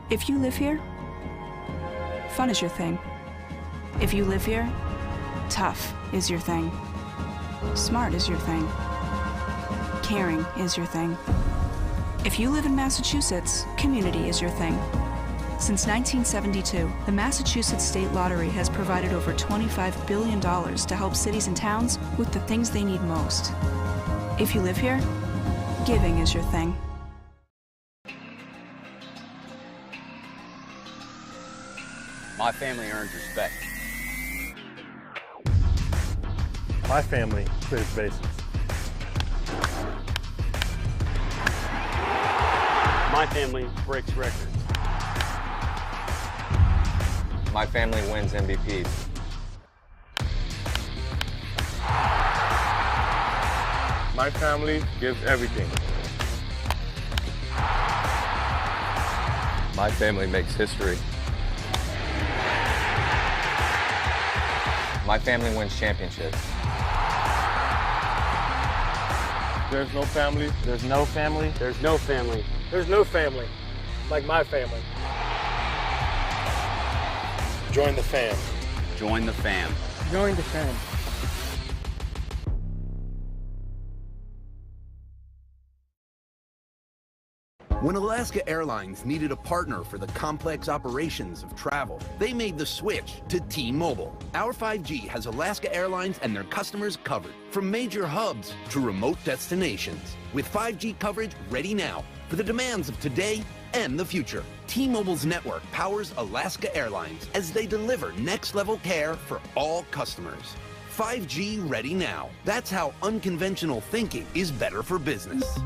If you live here, fun is your thing. If you live here, tough is your thing. Smart is your thing. Caring is your thing. If you live in Massachusetts, community is your thing. Since 1972, the Massachusetts State Lottery has provided over $25 billion to help cities and towns with the things they need most. If you live here, giving is your thing. My family earns respect. My family clears bases. My family breaks records. My family wins MVPs. My family gives everything. My family makes history. My family wins championships. There's no family. There's no family. There's no family. There's no family like my family. Join the fam. Join the fam. Join the fam. When Alaska Airlines needed a partner for the complex operations of travel, they made the switch to T-Mobile. Our 5G has Alaska Airlines and their customers covered, from major hubs to remote destinations. With 5G coverage ready now for the demands of today and the future. T-Mobile's network powers Alaska Airlines as they deliver next-level care for all customers. 5G ready now. That's how unconventional thinking is better for business.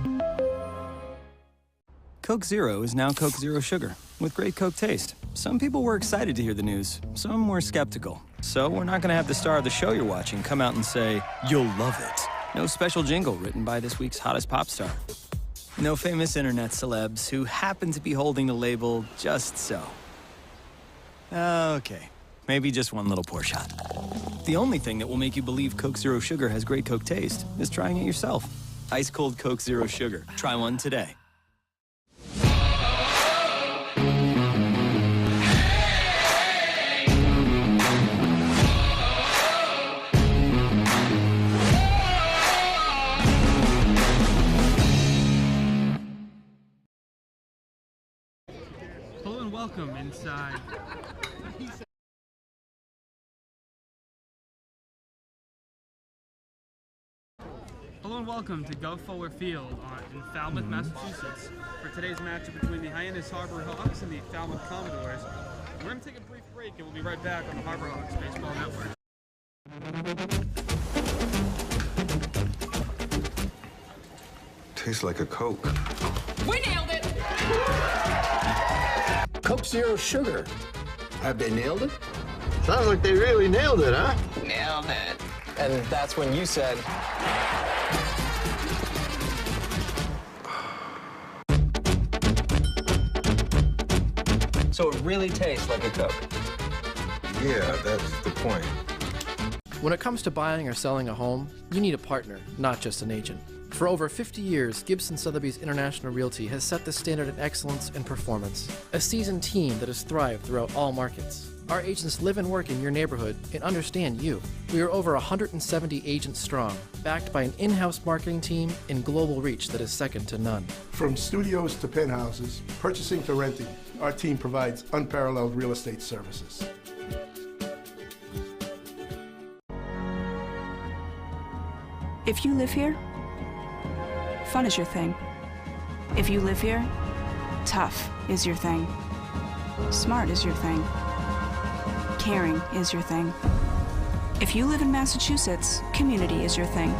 Coke Zero is now Coke Zero Sugar, with great Coke taste. Some people were excited to hear the news, some were skeptical. So we're not gonna have the star of the show you're watching come out and say, "You'll love it." No special jingle written by this week's hottest pop star. No famous internet celebs who happen to be holding the label just so. Okay, maybe just one little pour shot. The only thing that will make you believe Coke Zero Sugar has great Coke taste is trying it yourself. Ice cold Coke Zero Sugar. Try one today. Hello and welcome inside. Hello and welcome to Gov Fuller Field in Falmouth, Massachusetts, for today's matchup between the Hyannis Harbor Hawks and the Falmouth Commodores. We're going to take a brief break and we'll be right back on the Harbor Hawks Baseball Network. Tastes like a Coke. We nailed it! Coke Zero Sugar. Have they nailed it? Sounds like they really nailed it, huh? Nailed it. And that's when you said... So it really tastes like a Coke. Yeah, that's the point. When it comes to buying or selling a home, you need a partner, not just an agent. For over 50 years, Gibson Sotheby's International Realty has set the standard in excellence and performance. A seasoned team that has thrived throughout all markets. Our agents live and work in your neighborhood and understand you. We are over 170 agents strong, backed by an in-house marketing team and global reach that is second to none. From studios to penthouses, purchasing to renting, our team provides unparalleled real estate services. If you live here, fun is your thing. If you live here, tough is your thing. Smart is your thing. Caring is your thing. If you live in Massachusetts, community is your thing.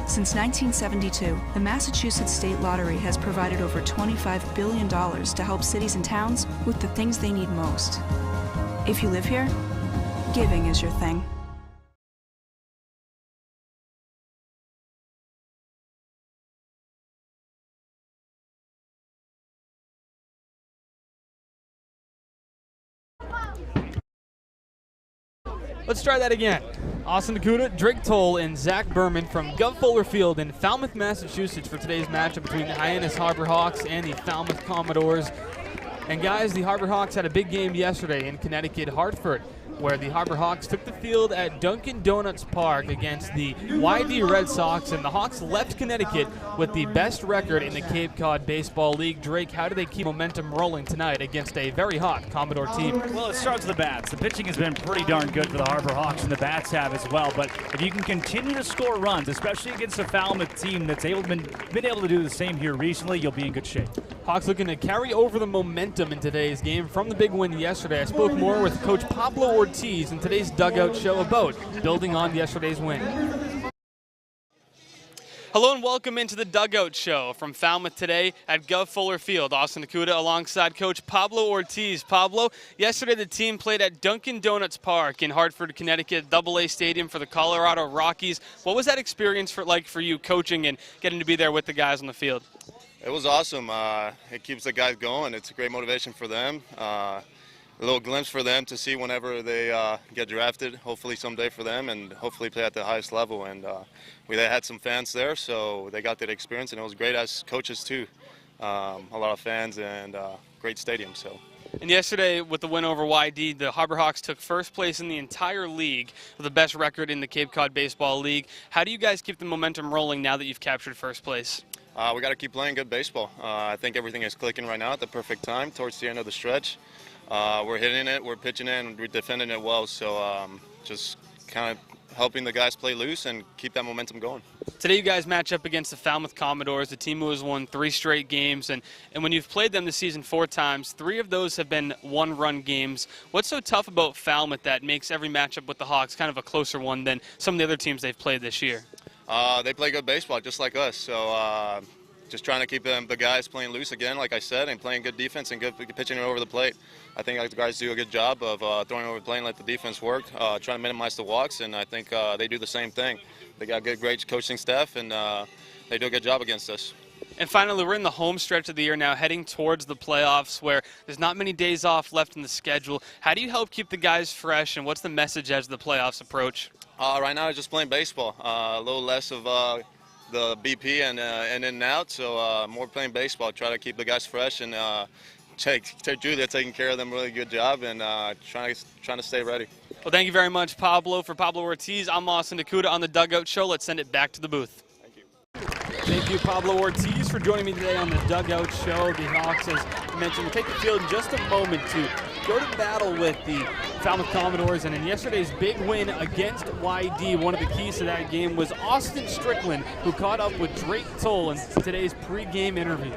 Since 1972, the Massachusetts State Lottery has provided over $25 billion to help cities and towns with the things they need most. If you live here, giving is your thing. Let's try that again. Austin Nakuda, Drake Toll, and Zach Berman from Gov Fuller Field in Falmouth, Massachusetts for today's matchup between the Hyannis Harbor Hawks and the Falmouth Commodores. And guys, the Harbor Hawks had a big game yesterday in Connecticut, Hartford, where the Harbor Hawks took the field at Dunkin' Donuts Park against the YD Red Sox, and the Hawks left Connecticut with the best record in the Cape Cod Baseball League. Drake, how do they keep momentum rolling tonight against a very hot Commodore team? Well, it starts with the bats. The pitching has been pretty darn good for the Harbor Hawks, and the bats have as well. But if you can continue to score runs, especially against a Falmouth team that's been able to do the same here recently, you'll be in good shape. Hawks looking to carry over the momentum in today's game from the big win yesterday. I spoke more with Coach Pablo Ortiz in today's Dugout Show about building on yesterday's win. Hello and welcome into the Dugout Show from Falmouth today at Gov Fuller Field. Austin Nakuda alongside Coach Pablo Ortiz. Pablo, yesterday the team played at Dunkin' Donuts Park in Hartford, Connecticut, AA Stadium for the Colorado Rockies. What was that experience like for you coaching and getting to be there with the guys on the field? It was awesome. It keeps the guys going. It's a great motivation for them. A little glimpse for them to see whenever they get drafted, hopefully someday for them, and hopefully play at the highest level. And they had some fans there, so they got that experience, and it was great as coaches too. A lot of fans and great stadium. So. And yesterday, with the win over YD, the Harbor Hawks took first place in the entire league with the best record in the Cape Cod Baseball League. How do you guys keep the momentum rolling now that you've captured first place? We got to keep playing good baseball. I think everything is clicking right now at the perfect time towards the end of the stretch. We're hitting it, we're pitching it, and we're defending it well. So just kind of helping the guys play loose and keep that momentum going. Today you guys match up against the Falmouth Commodores, the team who has won 3 straight games. And when you've played them this season 4 times, 3 of those have been one-run games. What's so tough about Falmouth that makes every matchup with the Hawks kind of a closer one than some of the other teams they've played this year? They play good baseball, just like us. So just trying to keep the guys playing loose again, like I said, and playing good defense and good pitching over the plate. I think the guys do a good job of throwing over the plate and let the defense work, trying to minimize the walks, and I think they do the same thing. They got great coaching staff, and they do a good job against us. And finally, we're in the home stretch of the year now, heading towards the playoffs where there's not many days off left in the schedule. How do you help keep the guys fresh, and what's the message as the playoffs approach? Right now, I'm just playing baseball. A little less of the BP and in and out, so more playing baseball. Try to keep the guys fresh and Julia taking care of them. Really good job, and trying to stay ready. Well, thank you very much, Pablo. For Pablo Ortiz, I'm Austin Nakuda on the Dugout Show. Let's send it back to the booth. Thank you. Thank you, Pablo Ortiz, for joining me today on the Dugout Show. The Hawks, as mentioned, will take the field in just a moment to go to battle with the Falmouth Commodores. And in yesterday's big win against YD, one of the keys to that game was Austin Strickland, who caught up with Drake Toll in today's pregame interview.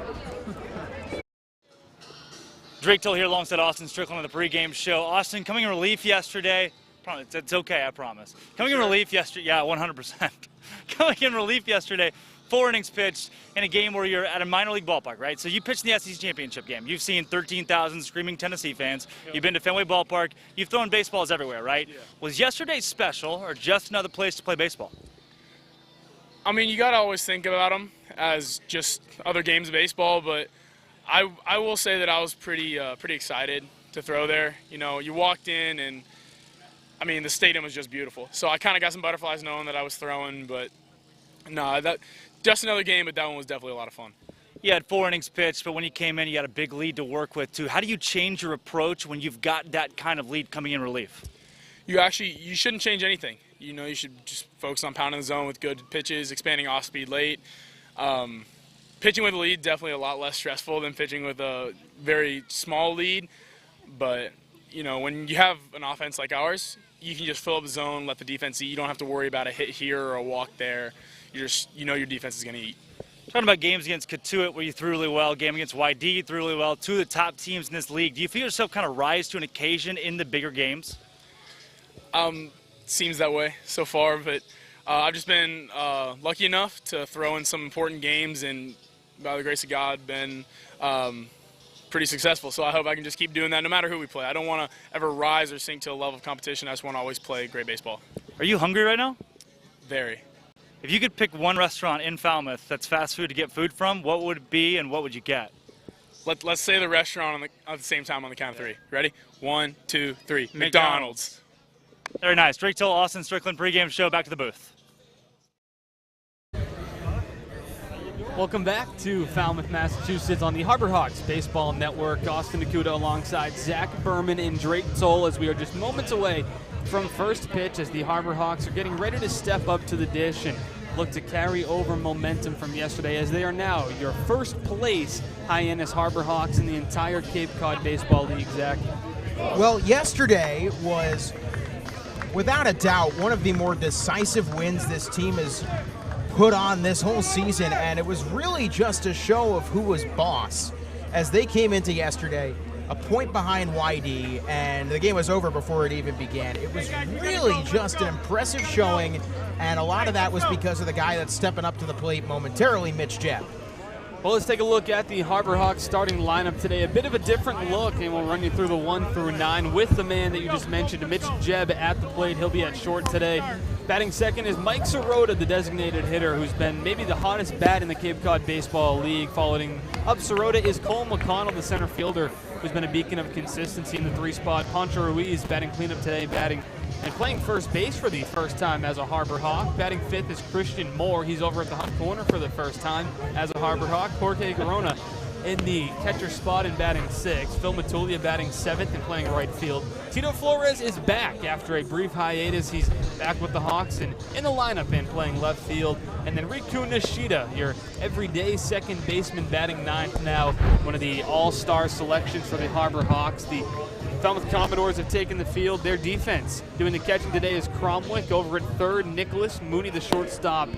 Drake Toll here alongside Austin Strickland on the pregame show. Austin, coming in relief yesterday. It's okay, I promise. Coming in relief yesterday, yeah, 100%. Coming in relief yesterday, 4 innings pitched in a game where you're at a minor league ballpark, right? So you pitched in the SEC championship game. You've seen 13,000 screaming Tennessee fans. You've been to Fenway Ballpark. You've thrown baseballs everywhere, right? Yeah. Was yesterday special or just another place to play baseball? I mean, you got to always think about them as just other games of baseball, but I will say that I was pretty excited to throw there. You know, you walked in and, I mean, the stadium was just beautiful. So I kind of got some butterflies knowing that I was throwing, but no, just another game, but that one was definitely a lot of fun. You had 4 innings pitched, but when you came in, you had a big lead to work with, too. How do you change your approach when you've got that kind of lead coming in relief? You shouldn't change anything. You know, you should just focus on pounding the zone with good pitches, expanding off speed late. Pitching with a lead, definitely a lot less stressful than pitching with a very small lead. But, you know, when you have an offense like ours, you can just fill up the zone, let the defense eat. You don't have to worry about a hit here or a walk there. You know your defense is going to eat. Talking about games against Katuitt where you threw really well, game against YD you threw really well, 2 of the top teams in this league. Do you feel yourself kind of rise to an occasion in the bigger games? Seems that way so far, but I've just been lucky enough to throw in some important games and by the grace of God been pretty successful. So I hope I can just keep doing that no matter who we play. I don't want to ever rise or sink to a level of competition. I just want to always play great baseball. Are you hungry right now? Very. If you could pick one restaurant in Falmouth that's fast food to get food from, what would it be and what would you get? Let's say the restaurant at the same time on the count of 3. Ready? 1, 2, 3. McDonald's. Very nice. Drake Toll, Austin Strickland, pregame show. Back to the booth. Welcome back to Falmouth, Massachusetts on the Harbor Hawks Baseball Network. Austin Nakuda alongside Zach Berman and Drake Toll as we are just moments away from first pitch as the Harbor Hawks are getting ready to step up to the dish and look to carry over momentum from yesterday as they are now your first place Hyannis Harbor Hawks in the entire Cape Cod Baseball League, Zach. Well, yesterday was, without a doubt, one of the more decisive wins this team has put on this whole season, and it was really just a show of who was boss as they came into yesterday a point behind YD, and the game was over before it even began. It was really just an impressive showing, and a lot of that was because of the guy that's stepping up to the plate momentarily, Mitch Jebb. Well, let's take a look at the Harbor Hawks starting lineup today. A bit of a different look, and we'll run you through the 1 through 9 with the man that you just mentioned, Mitch Jebb at the plate. He'll be at short today. Batting second is Mike Sirota, the designated hitter, who's been maybe the hottest bat in the Cape Cod Baseball League. Following up Sirota is Cole McConnell, the center fielder, who's been a beacon of consistency in the 3 spot. Poncho Ruiz batting cleanup today, batting and playing first base for the first time as a Harbor Hawk. Batting fifth is Christian Moore. He's over at the hot corner for the first time as a Harbor Hawk. Jorge Garona in the catcher spot and batting sixth. Phil Matulia batting seventh and playing right field. Tito Flores is back after a brief hiatus. He's back with the Hawks and in the lineup and playing left field. And then Riku Nishida, your everyday second baseman, batting ninth now. One of the all-star selections for the Harbor Hawks. The Falmouth Commodores have taken the field. Their defense doing the catching today is Cromwick over at third, Nicholas Mooney, the shortstop,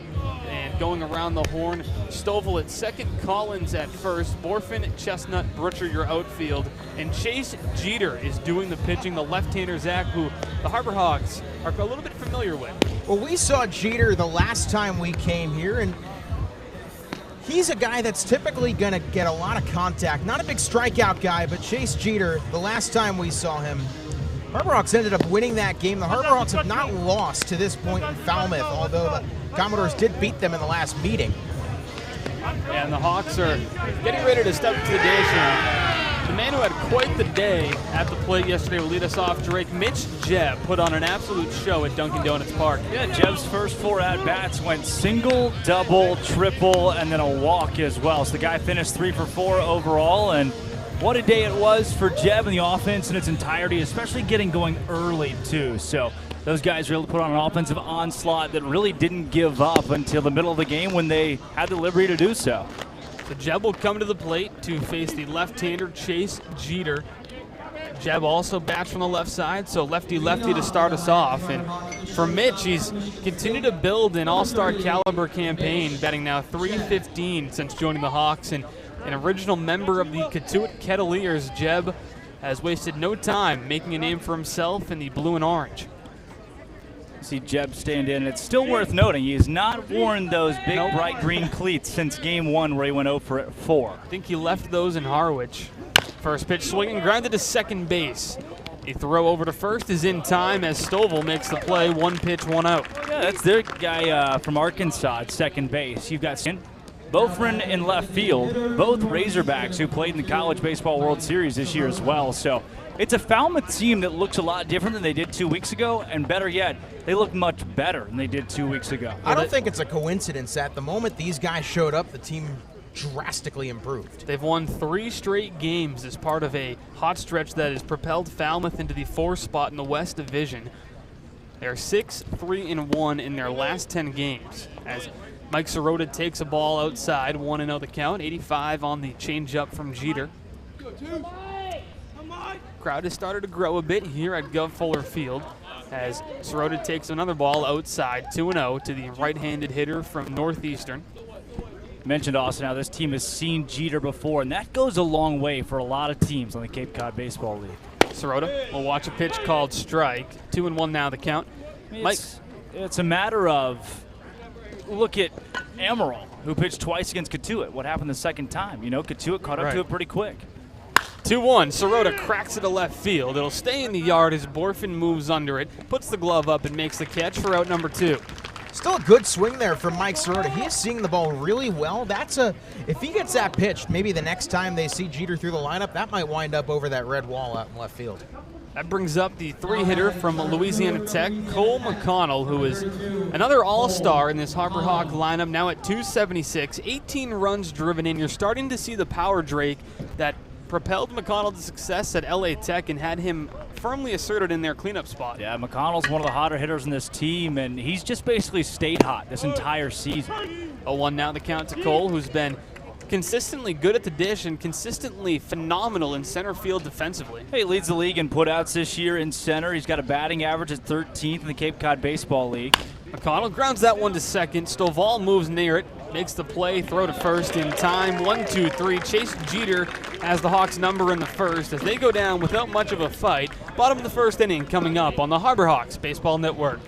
and going around the horn, Stovall at second, Collins at first, Borfin, Chestnut, Butcher your outfield, and Chase Jeter is doing the pitching, the left-hander, Zach, who the Harbor Hawks are a little bit familiar with. Well, we saw Jeter the last time we came here, and he's a guy that's typically going to get a lot of contact. Not a big strikeout guy, but Chase Jeter, the last time we saw him, Harbor Hawks ended up winning that game. The Harbor Hawks have not lost to this point in Falmouth, although the Commodores did beat them in the last meeting. And the Hawks are getting ready to step to the dish. And the man who had quite the day at the plate yesterday will lead us off, Drake. Mitch Jebb put on an absolute show at Dunkin' Donuts Park. Yeah, Jebb's first 4 at-bats went single, double, triple, and then a walk as well. So the guy finished 3 for 4 overall, and what a day it was for Jebb and the offense in its entirety, especially getting going early, too. So those guys really put on an offensive onslaught that really didn't give up until the middle of the game when they had the liberty to do so. So Jebb will come to the plate to face the left-hander Chase Jeter. Jebb also bats from the left side, so lefty-lefty to start us off. And for Mitch, he's continued to build an all-star caliber campaign, batting now .315 since joining the Hawks. And an original member of the Katuitt Kettleers, Jebb has wasted no time making a name for himself in the blue and orange. See Jebb stand in. It's still worth noting he has not worn those big bright green cleats since game 1 where he went 0 for 4. I think he left those in Harwich. First pitch swinging, grounded to second base. The throw over to first is in time as Stovall makes the play. 1 pitch, 1 out. Yeah, that's their guy from Arkansas at second base. You've got Bofrin in left field, both Razorbacks who played in the College Baseball World Series this year as well. So it's a Falmouth team that looks a lot different than they did 2 weeks ago, and better yet, they look much better than they did 2 weeks ago. I don't think it's a coincidence. At the moment these guys showed up, the team drastically improved. They've won 3 straight games as part of a hot stretch that has propelled Falmouth into the 4th spot in the West Division. They're 6-3-1 in their last 10 games as Mike Sirota takes a ball outside, 1-0 the count, 85 on the changeup from Jeter. Crowd has started to grow a bit here at Gov Fuller Field as Sirota takes another ball outside, 2-0 to the right-handed hitter from Northeastern. Mentioned also now this team has seen Jeter before, and that goes a long way for a lot of teams on the Cape Cod Baseball League. Sirota will watch a pitch called strike, 2-1 now the count. It's a matter of, look at Emerald, who pitched twice against Katuitt. What happened the second time? You know, Katuitt caught up to it pretty quick. 2-1, Sirota cracks it to left field. It'll stay in the yard as Borfin moves under it, puts the glove up and makes the catch for out number 2. Still a good swing there from Mike Sirota. He is seeing the ball really well. If he gets that pitched, maybe the next time they see Jeter through the lineup, that might wind up over that red wall out in left field. That brings up the 3-hitter from Louisiana Tech, Cole McConnell, who is another all-star in this Harbor Hawk lineup, now at 276, 18 runs driven in. You're starting to see the power, Drake, that propelled McConnell to success at LA Tech and had him firmly asserted in their cleanup spot. Yeah, McConnell's one of the hotter hitters in this team, and he's just basically stayed hot this entire season. 0-1 now the count to Cole, who's been consistently good at the dish and consistently phenomenal in center field defensively. He leads the league in putouts this year in center. He's got a batting average at 13th in the Cape Cod Baseball League. McConnell grounds that one to second. Stovall moves near it, makes the play, throw to first in time. 1-2-3. Chase Jeter has the Hawks number in the first as they go down without much of a fight. Bottom of the first inning coming up on the Harbor Hawks Baseball Network.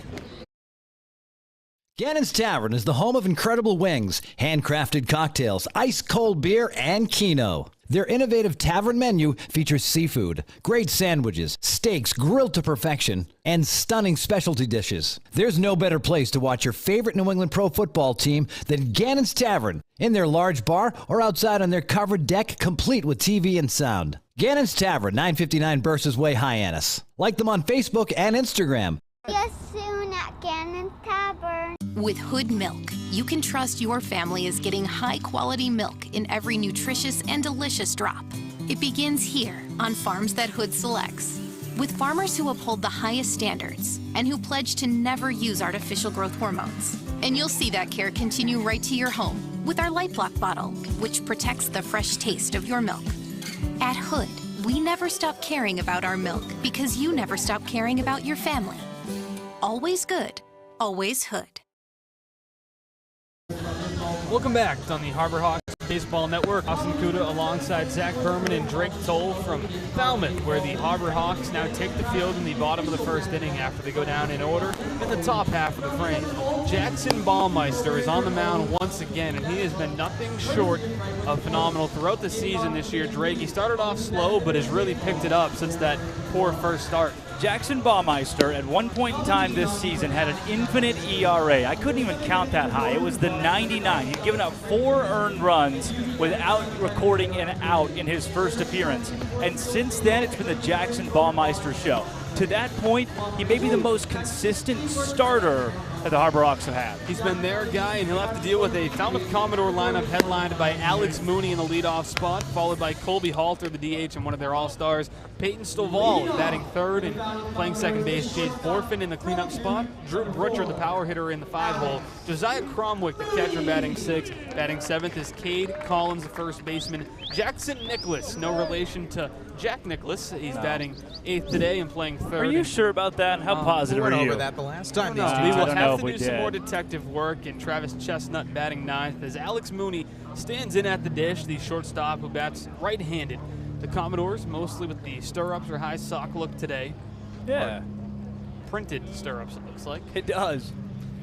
Gannon's Tavern is the home of incredible wings, handcrafted cocktails, ice-cold beer, and Keno. Their innovative tavern menu features seafood, great sandwiches, steaks grilled to perfection, and stunning specialty dishes. There's no better place to watch your favorite New England pro football team than Gannon's Tavern, in their large bar or outside on their covered deck, complete with TV and sound. Gannon's Tavern, 959 Burses Way, Hyannis. Like them on Facebook and Instagram. Yes, soon at Gannon's Tavern. With Hood Milk, you can trust your family is getting high-quality milk in every nutritious and delicious drop. It begins here on farms that Hood selects, with farmers who uphold the highest standards and who pledge to never use artificial growth hormones. And you'll see that care continue right to your home with our Light Block bottle, which protects the fresh taste of your milk. At Hood, we never stop caring about our milk because you never stop caring about your family. Always good, always Hood. Welcome back on the Harbor Hawks Baseball Network. Austin Kuda alongside Zach Berman and Drake Toll from Falmouth, where the Harbor Hawks now take the field in the bottom of the first inning after they go down in order in the top half of the frame. Jackson Baumeister is on the mound once again, and he has been nothing short of phenomenal throughout the season this year. Drake, he started off slow, but has really picked it up since that poor first start. Jackson Baumeister, at one point in time this season, had an infinite ERA. I couldn't even count that high. It was the 99. He'd given up 4 earned runs without recording an out in his first appearance. And since then, it's been the Jackson Baumeister show. To that point, he may be the most consistent starter that the Harbor Hawks have had. He's been their guy, and he'll have to deal with a Falmouth Commodore lineup headlined by Alex Mooney in the leadoff spot, followed by Colby Halter, the DH, and one of their all-stars, Peyton Stovall batting third and playing second base, Jade Forfin in the cleanup spot, Drew Butcher, the power hitter, in the 5-hole, Josiah Cromwick, the catcher, batting 6th. Batting 7th is Cade Collins, the first baseman. Jackson Nicholas, no relation to Jack Nicholas. He's batting 8th today and playing 3rd. Are you sure about that? How positive are you? We went over that the last time. We will have to do some more detective work, and Travis Chestnut batting 9th as Alex Mooney stands in at the dish, the shortstop who bats right-handed. The Commodores, mostly with the stirrups or high sock look today. Yeah. Printed stirrups, it looks like. It does.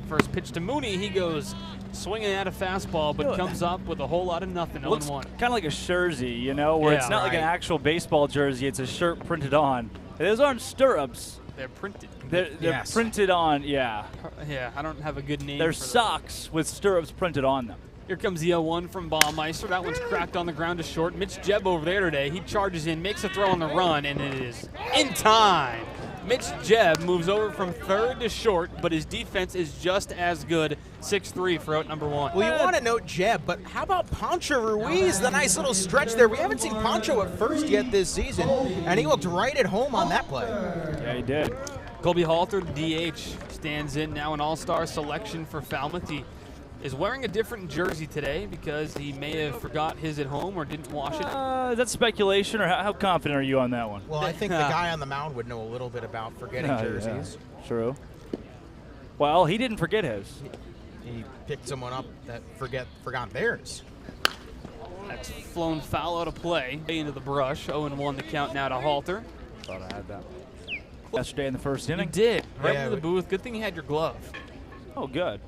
First pitch to Mooney, he goes swinging at a fastball, but comes up with a whole lot of nothing. Looks 0-1. kind of like a jersey, you know, where it's not like an actual baseball jersey. It's a shirt printed on. Those aren't stirrups. They're printed. They're printed on, yeah. Yeah, I don't have a good name. They're for socks with stirrups printed on them. Here comes the 0-1 from Baumeister. That one's cracked on the ground to short. Mitch Jebb over there today. He charges in, makes a throw on the run, and it is in time. Mitch Jebb moves over from third to short, but his defense is just as good. 6-3 for out number 1. Well, you want to note Jebb, but how about Pancho Ruiz? The nice little stretch there. We haven't seen Pancho at first yet this season, and he looked right at home on that play. Yeah, he did. Colby Halter, DH, stands in now, an all-star selection for Falmouth. He is wearing a different jersey today because he may have forgot his at home or didn't wash it. Is that speculation, or how confident are you on that one? Well, I think the guy on the mound would know a little bit about forgetting jerseys. Yeah, true. Well, he didn't forget his. He picked someone up that forgot theirs. That's flown foul out of play into the brush. 0-1 the count now to Halter. Thought I had that yesterday in the first inning. You did. Right into the booth. Good thing you had your glove. Oh, good.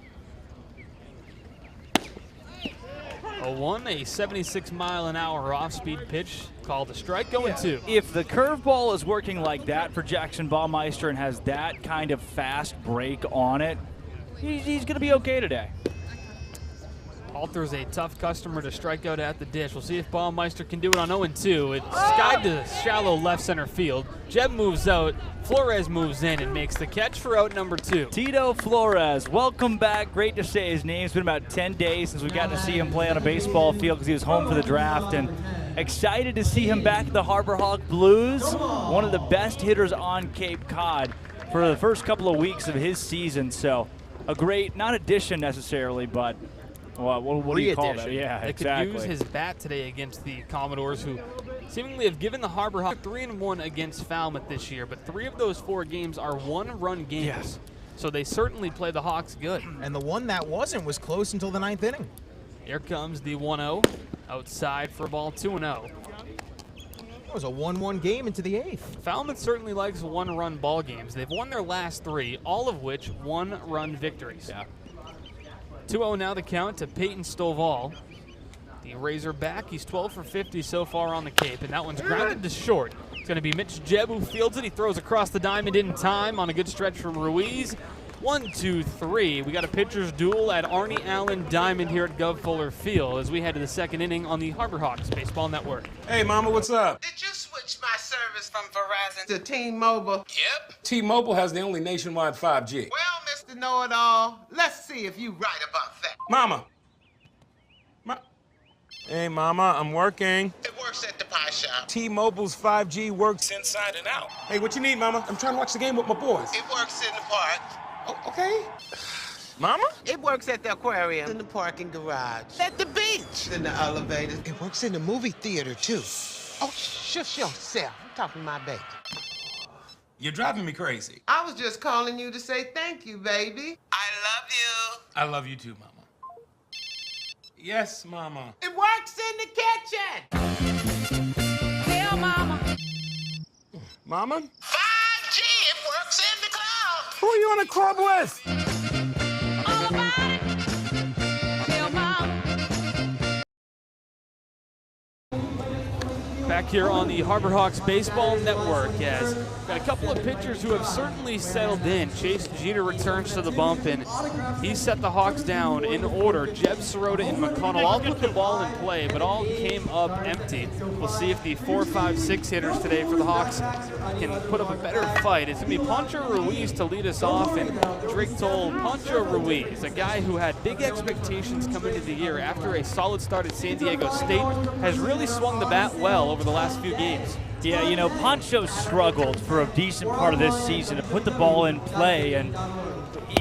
0-1, a 76-mile-an-hour off-speed pitch called a strike, going 2. If the curveball is working like that for Jackson Baumeister and has that kind of fast break on it, he's going to be okay today. Halter's a tough customer to strike out at the dish. We'll see if Baumeister can do it on 0-2. It's skied to shallow left center field. Jeb moves out. Flores moves in and makes the catch for out number 2. Tito Flores, welcome back. Great to say his name. It's been about 10 days since we got to see him play on a baseball field because he was home for the draft. And excited to see him back at the Harbor Hawk Blues. One of the best hitters on Cape Cod for the first couple of weeks of his season. So a great, not addition necessarily, but what do you call that? Yeah, they exactly. could use his bat today against the Commodores, who seemingly have given the Harbor Hawks 3-1 against Falmouth this year, but 3 of those 4 games are one-run games. Yes. So they certainly play the Hawks good. And the one that wasn't was close until the 9th inning. Here comes the 1-0, outside for ball 2-0. It was a 1-1 game into the 8th. Falmouth certainly likes one-run ball games. They've won their last 3, all of which one-run victories. Yeah. 2-0 now the count to Peyton Stovall. The Razorback, he's 12 for 50 so far on the Cape, and that one's grounded to short. It's going to be Mitch Jebb who fields it. He throws across the diamond in time on a good stretch from Ruiz. 1, 2, 3. We got a pitcher's duel at Arnie Allen Diamond here at Gov Fuller Field as we head to the 2nd inning on the Harbor Hawks Baseball Network. Hey, Mama, what's up? Did you switch my service from Verizon to T-Mobile? Yep. T-Mobile has the only nationwide 5G. Well, Mr. Know-It-All, let's see if you right about that. Mama. Hey, Mama, I'm working. It works at the pie shop. T-Mobile's 5G works inside and out. Hey, what you need, Mama? I'm trying to watch the game with my boys. It works in the park. Oh, okay. Mama? It works at the aquarium, in the parking garage, at the beach, in the elevator. It works in the movie theater, too. Oh, shush yourself. I'm talking to my baby. You're driving me crazy. I was just calling you to say thank you, baby. I love you. I love you too, Mama. Yes, Mama. It works in the kitchen. Tell Mama. Mama? 5G, it works in the club. Who are you in a club with? All about it. Tell Mama. Back here on the Harbor Hawks Baseball Network, as got a couple of pitchers who have certainly settled in. Chase Jeter returns to the bump, and he set the Hawks down in order. Jeb Sirota and McConnell all put the ball in play, but all came up empty. We'll see if the 4, 5, 6 hitters today for the Hawks can put up a better fight. It's going to be Pancho Ruiz to lead us off, and Drake told Pancho Ruiz, a guy who had big expectations coming into the year after a solid start at San Diego State, has really swung the bat well over the last few games. Yeah, you know, Pancho struggled for a decent part of this season to put the ball in play, and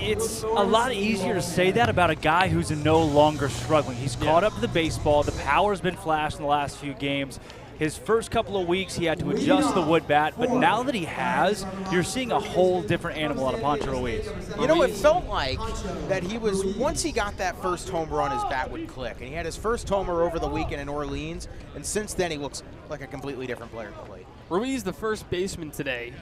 it's a lot easier to say that about a guy who's no longer struggling. He's caught up to the baseball. The power's been flashed in the last few games. His first couple of weeks, he had to adjust the wood bat, but now that he has, you're seeing a whole different animal out of Pancho Ruiz. You know, it felt like that he was, once he got that first home run, his bat would click. And he had his first homer over the weekend in Orleans, and since then he looks like a completely different player at the plate. Ruiz, the first baseman today,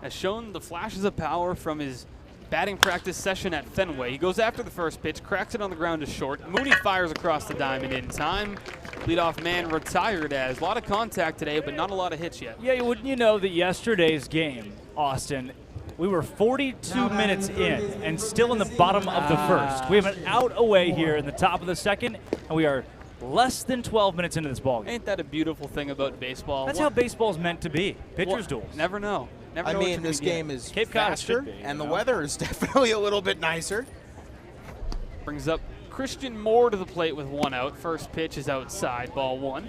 has shown the flashes of power from his batting practice session at Fenway. He goes after the first pitch, cracks it on the ground to short. Moody fires across the diamond in time. Leadoff man retired as. A lot of contact today, but not a lot of hits yet. Yeah, wouldn't you know that yesterday's game, Austin, we were 42 minutes in and still in the bottom of the first. We have an out away here in the top of the second, and we are less than 12 minutes into this ball game. Ain't that a beautiful thing about baseball? That's how baseball's meant to be. Pitcher's duels. Never know. I mean, this game is faster, and the weather is definitely a little bit nicer. Brings up Christian Moore to the plate with 1 out. First pitch is outside, ball 1.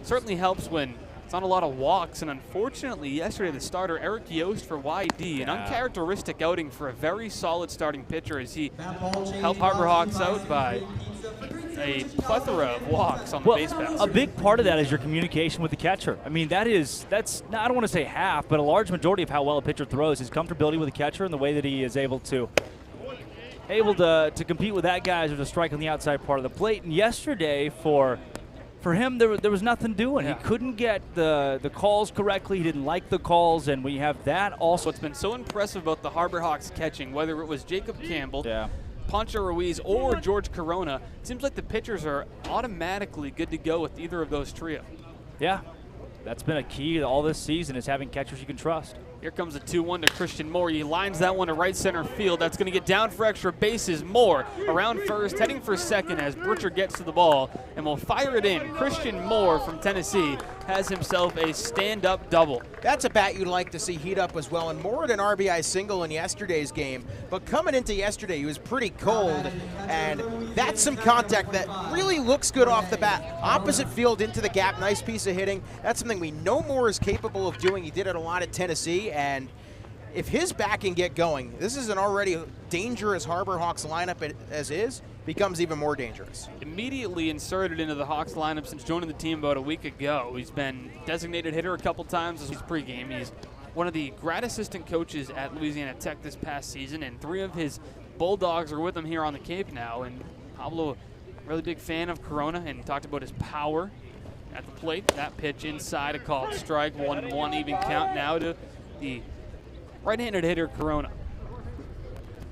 Certainly helps when it's not a lot of walks, and unfortunately yesterday the starter Eric Yost for YD, an uncharacteristic outing for a very solid starting pitcher as he helped Harbor Hawks out by a plethora of walks on the base paths. A big part of that is your communication with the catcher. I mean, that's I don't want to say half, but a large majority of how well a pitcher throws is comfortability with the catcher and the way that he is able to compete with that guy as a strike on the outside part of the plate. And yesterday, for him, there was nothing doing. Yeah. He couldn't get the calls correctly. He didn't like the calls, and we have that also. What's been so impressive about the Harbor Hawks catching, whether it was Jacob Campbell, Pancho Ruiz, or George Corona, it seems like the pitchers are automatically good to go with either of those trio. Yeah, that's been a key to all this season is having catchers you can trust. Here comes a 2-1 to Christian Moore. He lines that one to right center field. That's going to get down for extra bases. Moore around first, heading for second as Butcher gets to the ball and will fire it in. Christian Moore from Tennessee has himself a stand-up double. That's a bat you'd like to see heat up as well. And Moore had an RBI single in yesterday's game, but coming into yesterday, he was pretty cold, and that's some contact that really looks good off the bat. Opposite field into the gap, nice piece of hitting. That's something we know Moore is capable of doing. He did it a lot at Tennessee, and if his bat can get going, this is an already dangerous Harbor Hawks lineup as is, becomes even more dangerous. Immediately inserted into the Hawks lineup since joining the team about a week ago. He's been designated hitter a couple times as he's pregame. He's one of the grad assistant coaches at Louisiana Tech this past season, and 3 of his Bulldogs are with him here on the Cape now. And Pablo, really big fan of Corona, and talked about his power at the plate. That pitch inside, a called strike, 1-1 even count now to the right-handed hitter Corona.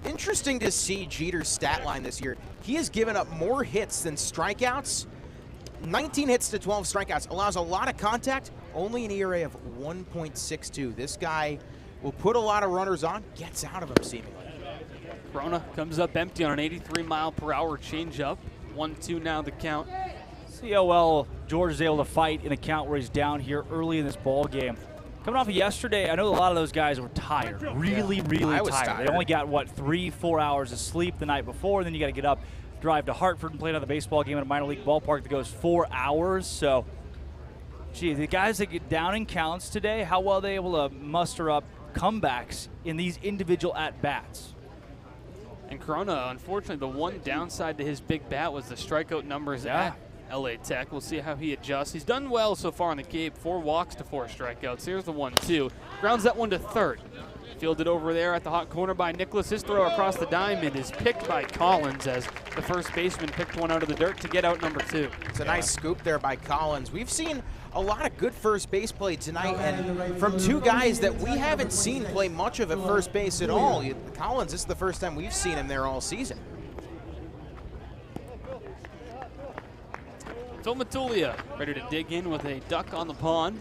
Interesting to see Jeter's stat line this year. He has given up more hits than strikeouts. 19 hits to 12 strikeouts, allows a lot of contact, only an ERA of 1.62. This guy will put a lot of runners on, gets out of them seemingly. Corona comes up empty on an 83-mile-per-hour changeup. 1-2 now the count. See how well George is able to fight in a count where he's down here early in this ball game. Coming off of yesterday, I know a lot of those guys were tired, really tired. They only got, what, 3-4 hours of sleep the night before, and then you got to get up, drive to Hartford and play another baseball game at a minor league ballpark that goes 4 hours. So, gee, the guys that get down in counts today, how well they able to muster up comebacks in these individual at-bats. And Corona, unfortunately, the one downside to his big bat was the strikeout numbers at LA Tech. We'll see how he adjusts. He's done well so far on the Cape, 4 walks to 4 strikeouts. Here's the 1-2. Grounds that one to third. Fielded over there at the hot corner by Nicholas. His throw across the diamond is picked by Collins as the first baseman picked one out of the dirt to get out number 2. It's a nice scoop there by Collins. We've seen a lot of good first base play tonight, and from 2 guys that we haven't seen play much of at first base at all. Collins, this is the first time we've seen him there all season. Phil Matulia ready to dig in with a duck on the pond.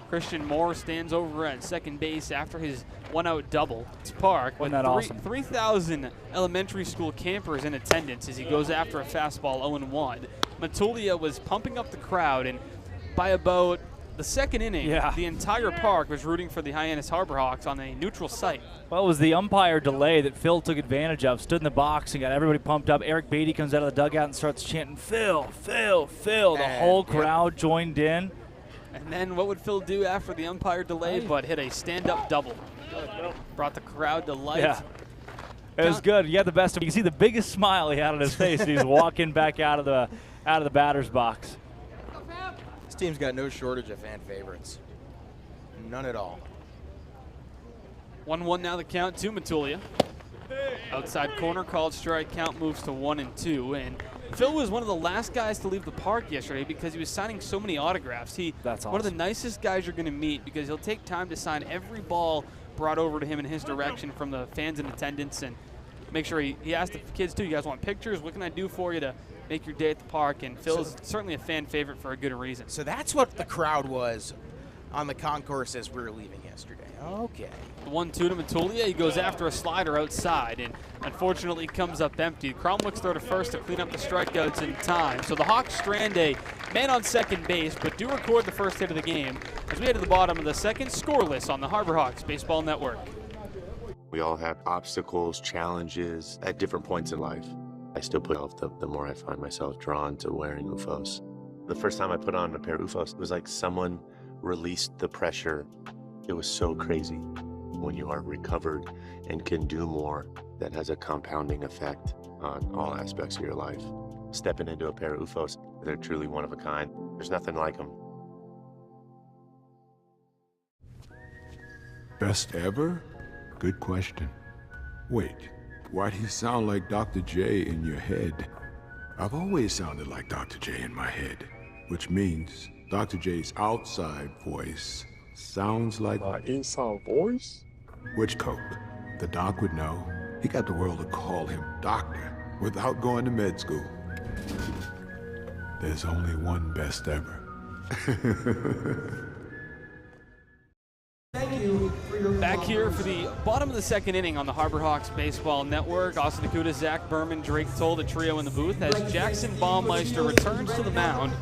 Christian Moore stands over at second base after his one-out double. It's Park with awesome? 3,000 elementary school campers in attendance as he goes after a fastball 0-1. Matulia was pumping up the crowd, and by about the second inning, the entire park was rooting for the Hyannis Harbor Hawks on a neutral site. Well, it was the umpire delay that Phil took advantage of. Stood in the box and got everybody pumped up. Eric Beatty comes out of the dugout and starts chanting, "Phil, Phil, Phil." The whole crowd joined in. And then what would Phil do after the umpire delay but hit a stand-up double? Brought the crowd to life. Yeah. It was good. He had the best. You can see the biggest smile he had on his face. He's walking back out of the batter's box. This team's got no shortage of fan favorites. None at all. 1-1 now the count to Matulia. Outside corner, called strike, count moves to 1-2. And Phil was one of the last guys to leave the park yesterday because he was signing so many autographs. That's awesome. One of the nicest guys you're going to meet because he'll take time to sign every ball brought over to him in his direction from the fans in attendance, and make sure he asked the kids too, you guys want pictures? What can I do for you to make your day at the park? And Phil's certainly a fan favorite for a good reason. So that's what the crowd was on the concourse as we were leaving yesterday. Okay. 1-2 to Matulia. He goes after a slider outside and unfortunately comes up empty. Cromwick's throw to first to clean up the strikeouts in time. So the Hawks strand a man on second base, but do record the first hit of the game as we head to the bottom of the second, scoreless on the Harbor Hawks Baseball Network. We all have obstacles, challenges at different points in life. I still put off the more I find myself drawn to wearing UFOs. The first time I put on a pair of UFOs, it was like someone released the pressure. It was so crazy. When you are recovered and can do more, that has a compounding effect on all aspects of your life. Stepping into a pair of UFOs, they're truly one of a kind. There's nothing like them. Best ever? Good question. Wait, why do you sound like Dr. J in your head? I've always sounded like Dr. J in my head, which means Dr. J's outside voice sounds like my inside voice? Which Coke? The doc would know. He got the world to call him doctor without going to med school. There's only one best ever. Thank you for your Back here for the bottom of the second inning on the Harbor Hawks Baseball Network. Austin Akuta, Zach Berman, Drake Toll, the trio in the booth as Jackson Baumeister returns to the mound.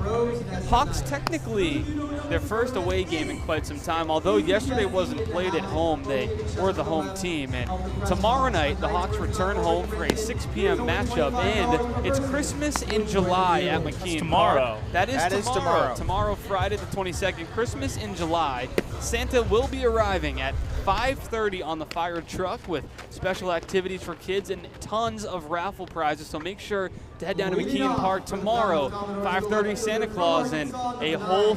Hawks technically their first away game in quite some time. Although yesterday wasn't played at home, they were the home team. And tomorrow night, the Hawks return home for a 6 p.m. matchup. And it's Christmas in July at McKean tomorrow. Park. That is tomorrow. Tomorrow, Friday the 22nd, Christmas in July. Santa will be arriving at 5:30 on the fire truck with special activities for kids and tons of raffle prizes. So make sure to head down to McKean Park tomorrow, 5:30 Santa Claus, and a whole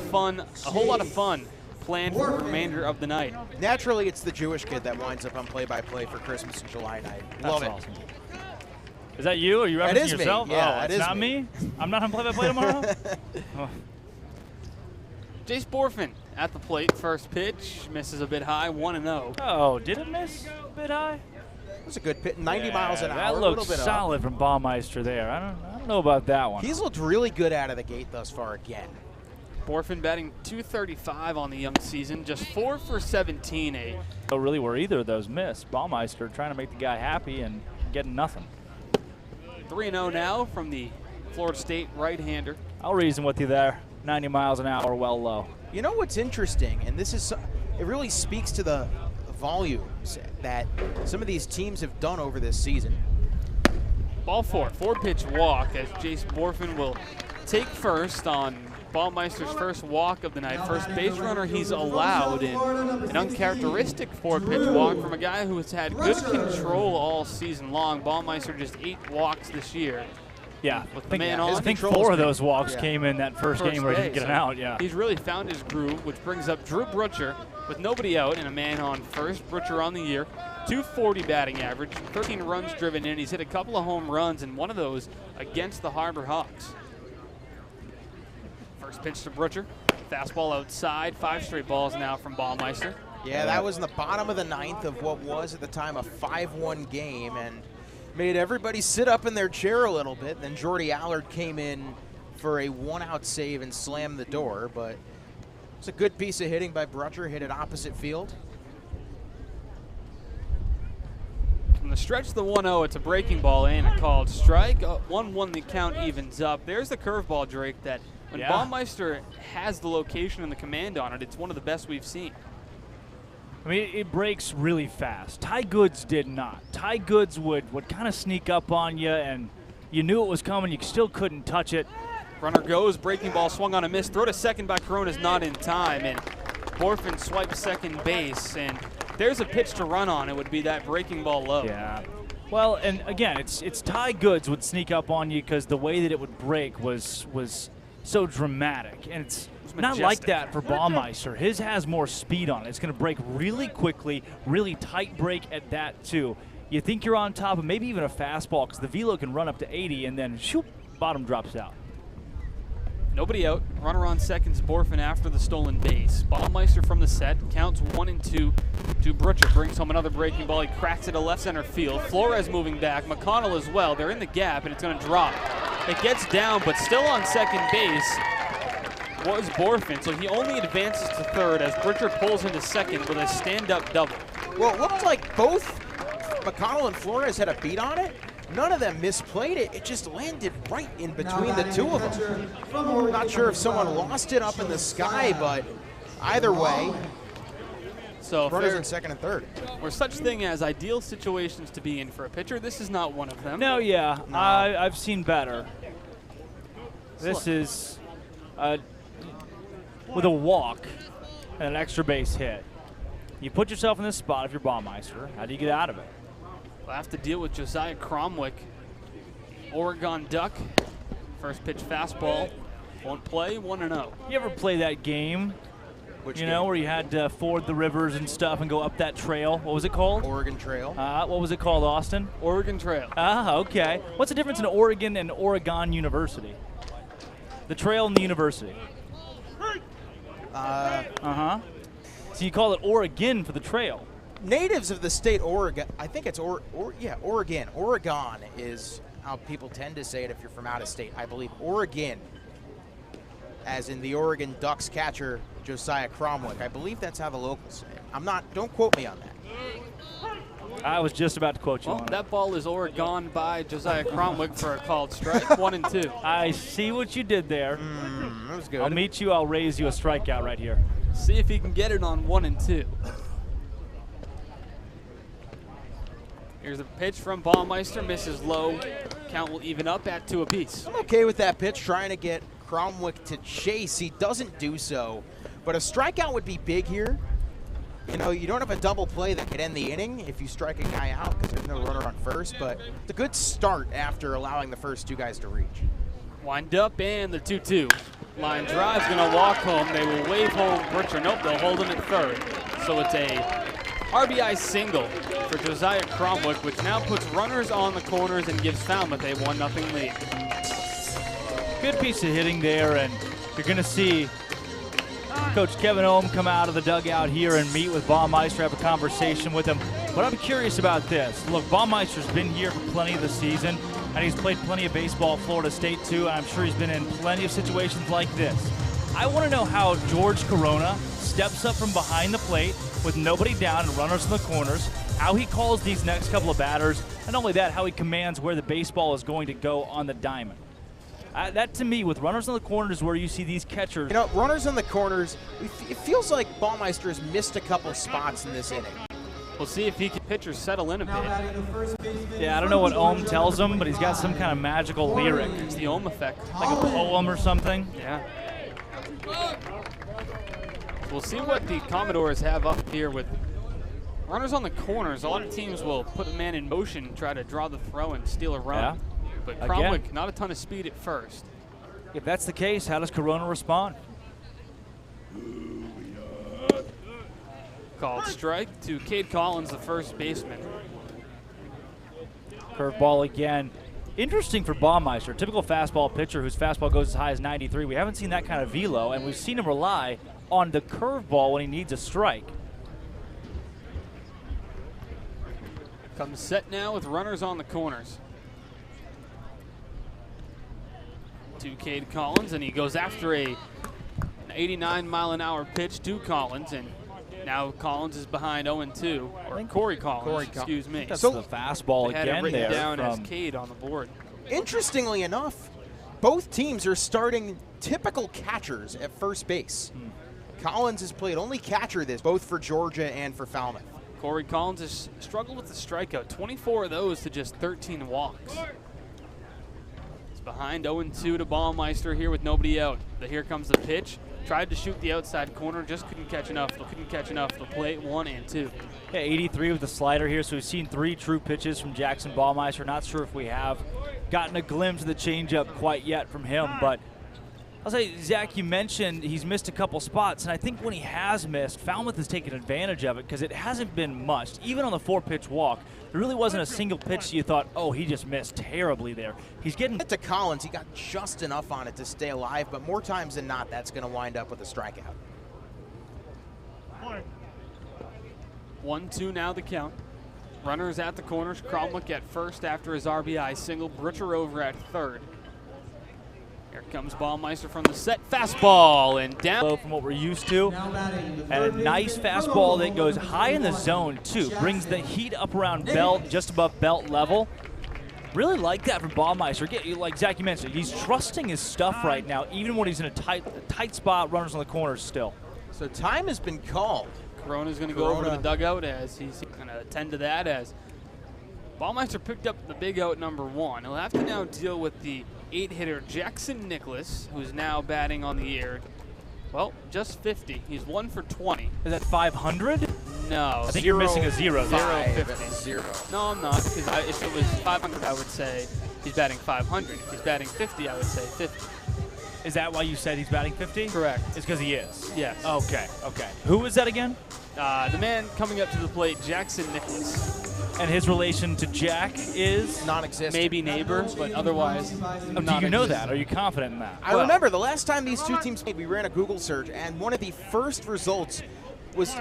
lot of fun planned for the remainder of the night. Naturally, it's the Jewish kid that winds up on play-by-play for Christmas in July night. Love it. Awesome. Is that you? Are you That referencing is me. yourself? Yeah, oh, that it's is not me. me? I'm not on play-by-play tomorrow? Oh. Jace Borfin at the plate. First pitch misses a bit high, 1-0. Oh, did it miss a bit high? It was a good pitch, 90 miles an hour. That a looks little bit solid from Baumeister there. I don't know about that one. He's looked really good out of the gate thus far again. Borfin batting .235 on the young season, just 4 for 17. Don't really where either of those missed. Baumeister trying to make the guy happy and getting nothing. 3-0 now from the Florida State right-hander. I'll reason with you there. 90 miles an hour, well low. You know what's interesting, and this is, it really speaks to the volumes that some of these teams have done over this season. Ball 4, 4-pitch walk as Jace Borfin will take first on Baumeister's first walk of the night. First base runner he's allowed in an uncharacteristic 4-pitch walk from a guy who has had good control all season long. Baumeister just 8 walks this year. Yeah, with the man on. I think 4 of those walks came in that first game where he didn't get an out. Yeah, he's really found his groove, which brings up Drew Brutcher with nobody out and a man on first. Brutcher on the year, .240 batting average, 13 runs driven in. He's hit a couple of home runs, and one of those against the Harbor Hawks. First pitch to Brutcher, fastball outside. 5 straight balls now from Baumeister. Yeah, that was in the bottom of the 9th of what was at the time a 5-1 game, and made everybody sit up in their chair a little bit. Then Jordy Allard came in for a 1-out save and slammed the door, but it's a good piece of hitting by Brutcher, hit it opposite field. From the stretch to the 1-0, it's a breaking ball and a called strike. 1-1, the count evens up. There's the curveball, Drake, that when Baumeister has the location and the command on it, it's one of the best we've seen. I mean, it breaks really fast. Ty Goods did not. Ty Goods would kind of sneak up on you, and you knew it was coming. You still couldn't touch it. Runner goes, breaking ball swung on a miss. Throw to second by Corona's not in time, and Borfin swipes second base, and there's a pitch to run on. It would be that breaking ball low. Yeah. Well, and again, it's Ty Goods would sneak up on you because the way that it would break was so dramatic, and it's not like that for Baumeister. His has more speed on it. It's going to break really quickly, really tight break at that too. You think you're on top of maybe even a fastball because the velo can run up to 80 and then shoot, bottom drops out. Nobody out. Runner on second's Borfin after the stolen base. Baumeister from the set. Counts 1-2 to Brutcher. Brings home another breaking ball. He cracks it to left center field. Flores moving back. McConnell as well. They're in the gap, and it's going to drop. It gets down, but still on second base was Borfin, so he only advances to third as Brutcher pulls into second with a stand-up double. Well, it looked like both McConnell and Flores had a beat on it. None of them misplayed it. It just landed right in between the two of them. I'm not sure if someone lost it up in the sky, but either way, so runners in second and third. Were such thing as ideal situations to be in for a pitcher. This is not one of them. No, yeah, no. I've seen better. This is with a walk and an extra base hit. You put yourself in this spot if you're Baumeister. How do you get out of it? We'll have to deal with Josiah Cromwick, Oregon Duck. First pitch fastball, won't play, 1-0. You ever play that game? Which you know, where you had to ford the rivers and stuff and go up that trail? What was it called? Oregon Trail. What was it called, Austin? Oregon Trail. Okay. What's the difference in Oregon and Oregon University? The trail and the university. So you call it Oregon for the trail. Natives of the state Oregon, I think it's Oregon. Oregon is how people tend to say it if you're from out of state. I believe Oregon, as in the Oregon Ducks catcher Josiah Cromwick. I believe that's how the locals say it. Don't quote me on that. I was just about to quote you on that ball is Oregon by Josiah Cromwick for a called strike, 1-2. I see what you did there. That was good. I'll meet you. I'll raise you a strikeout right here. See if he can get it on 1-2. Here's a pitch from Baumeister, misses low. Count will even up at 2 apiece. I'm okay with that pitch, trying to get Cromwick to chase. He doesn't do so, but a strikeout would be big here. You know, you don't have a double play that could end the inning if you strike a guy out because there's no runner on first, but it's a good start after allowing the first 2 guys to reach. Wind up and the 2-2. Line drive's gonna walk home. They will wave home Butcher. Nope, they'll hold him at third. So it's a RBI single for Josiah Cromwick, which now puts runners on the corners and gives Falmouth a 1-0 lead. Good piece of hitting there, and you're gonna see Coach Kevin Ohm come out of the dugout here and meet with Baumeister, have a conversation with him. But I'm curious about this. Look, Baumeister's been here for plenty of the season, and he's played plenty of baseball at Florida State too, and I'm sure he's been in plenty of situations like this. I want to know how George Corona steps up from behind the plate with nobody down and runners in the corners, how he calls these next couple of batters, and not only that, how he commands where the baseball is going to go on the diamond. That, to me, with runners in the corners, where you see these catchers. You know, runners in the corners, it feels like Baumeister has missed a couple spots in this inning. We'll see if he can pitchers settle in a bit. Yeah, I don't know what Ohm tells him, but he's got some kind of magical lyric. It's the Ohm effect. Like a poem or something. Yeah. We'll see what the Commodores have up here with runners on the corners. A lot of teams will put a man in motion, try to draw the throw and steal a run. Yeah. But Cromwick, not a ton of speed at first. If that's the case, how does Corona respond? Called strike to Cade Collins, the first baseman. Curveball again. Interesting for Baumeister, typical fastball pitcher whose fastball goes as high as 93. We haven't seen that kind of velo, and we've seen him rely on the curveball when he needs a strike. Comes set now with runners on the corners. To Cade Collins, and he goes after an 89-mile-an-hour pitch to Collins, and now Collins is behind 0-2, or Corey Collins, excuse me. That's the fastball again again there. there Down as Cade on the board. Interestingly enough, both teams are starting typical catchers at first base. Collins has played only catcher this, both for Georgia and for Falmouth. Corey Collins has struggled with the strikeout, 24 of those to just 13 walks. Behind 0-2 to Baumeister here with nobody out. But here comes the pitch. Tried to shoot the outside corner, just couldn't catch enough. Couldn't catch enough to play 1-2. Yeah, 83 with the slider here, so we've seen 3 true pitches from Jackson Baumeister. Not sure if we have gotten a glimpse of the changeup quite yet from him, but I'll say, Zach, you mentioned he's missed a couple spots, and I think when he has missed, Falmouth has taken advantage of it because it hasn't been much. Even on the 4-pitch walk, there really wasn't a single pitch you thought, oh, he just missed terribly there. He's getting to Collins. He got just enough on it to stay alive, but more times than not, that's going to wind up with a strikeout. 1-2 now the count. Runners at the corners. Cromwick at first after his RBI single. Butcher over at third. Here comes Baumeister from the set. Fastball and down. Low from what we're used to. And a nice fastball that goes high in the zone, too. Brings the heat up around belt, just above belt level. Really like that from Baumeister. Like Zach, you mentioned, he's trusting his stuff right now, even when he's in a tight spot, runners on the corners still. So time has been called. Corona's going to go over to the dugout as he's going to attend to that as Baumeister picked up the big out number 1. He'll have to now deal with the 8-hitter Jackson Nicholas, who's now batting on the air. Well, just 50. He's 1 for 20. Is that 500? No. I think you're missing a 0. 50. No, I'm not. Because if it was 500, I would say he's batting 500. If he's batting 50, I would say 50. Is that why you said he's batting 50? Correct. It's because he is? Yes. Okay, okay. Who was that again? The man coming up to the plate, Jackson Nicholas. And his relation to Jack is? Non-existent. Maybe neighbor, but otherwise do you know that? Are you confident in that? I remember the last time these two teams played, we ran a Google search, and one of the first results was,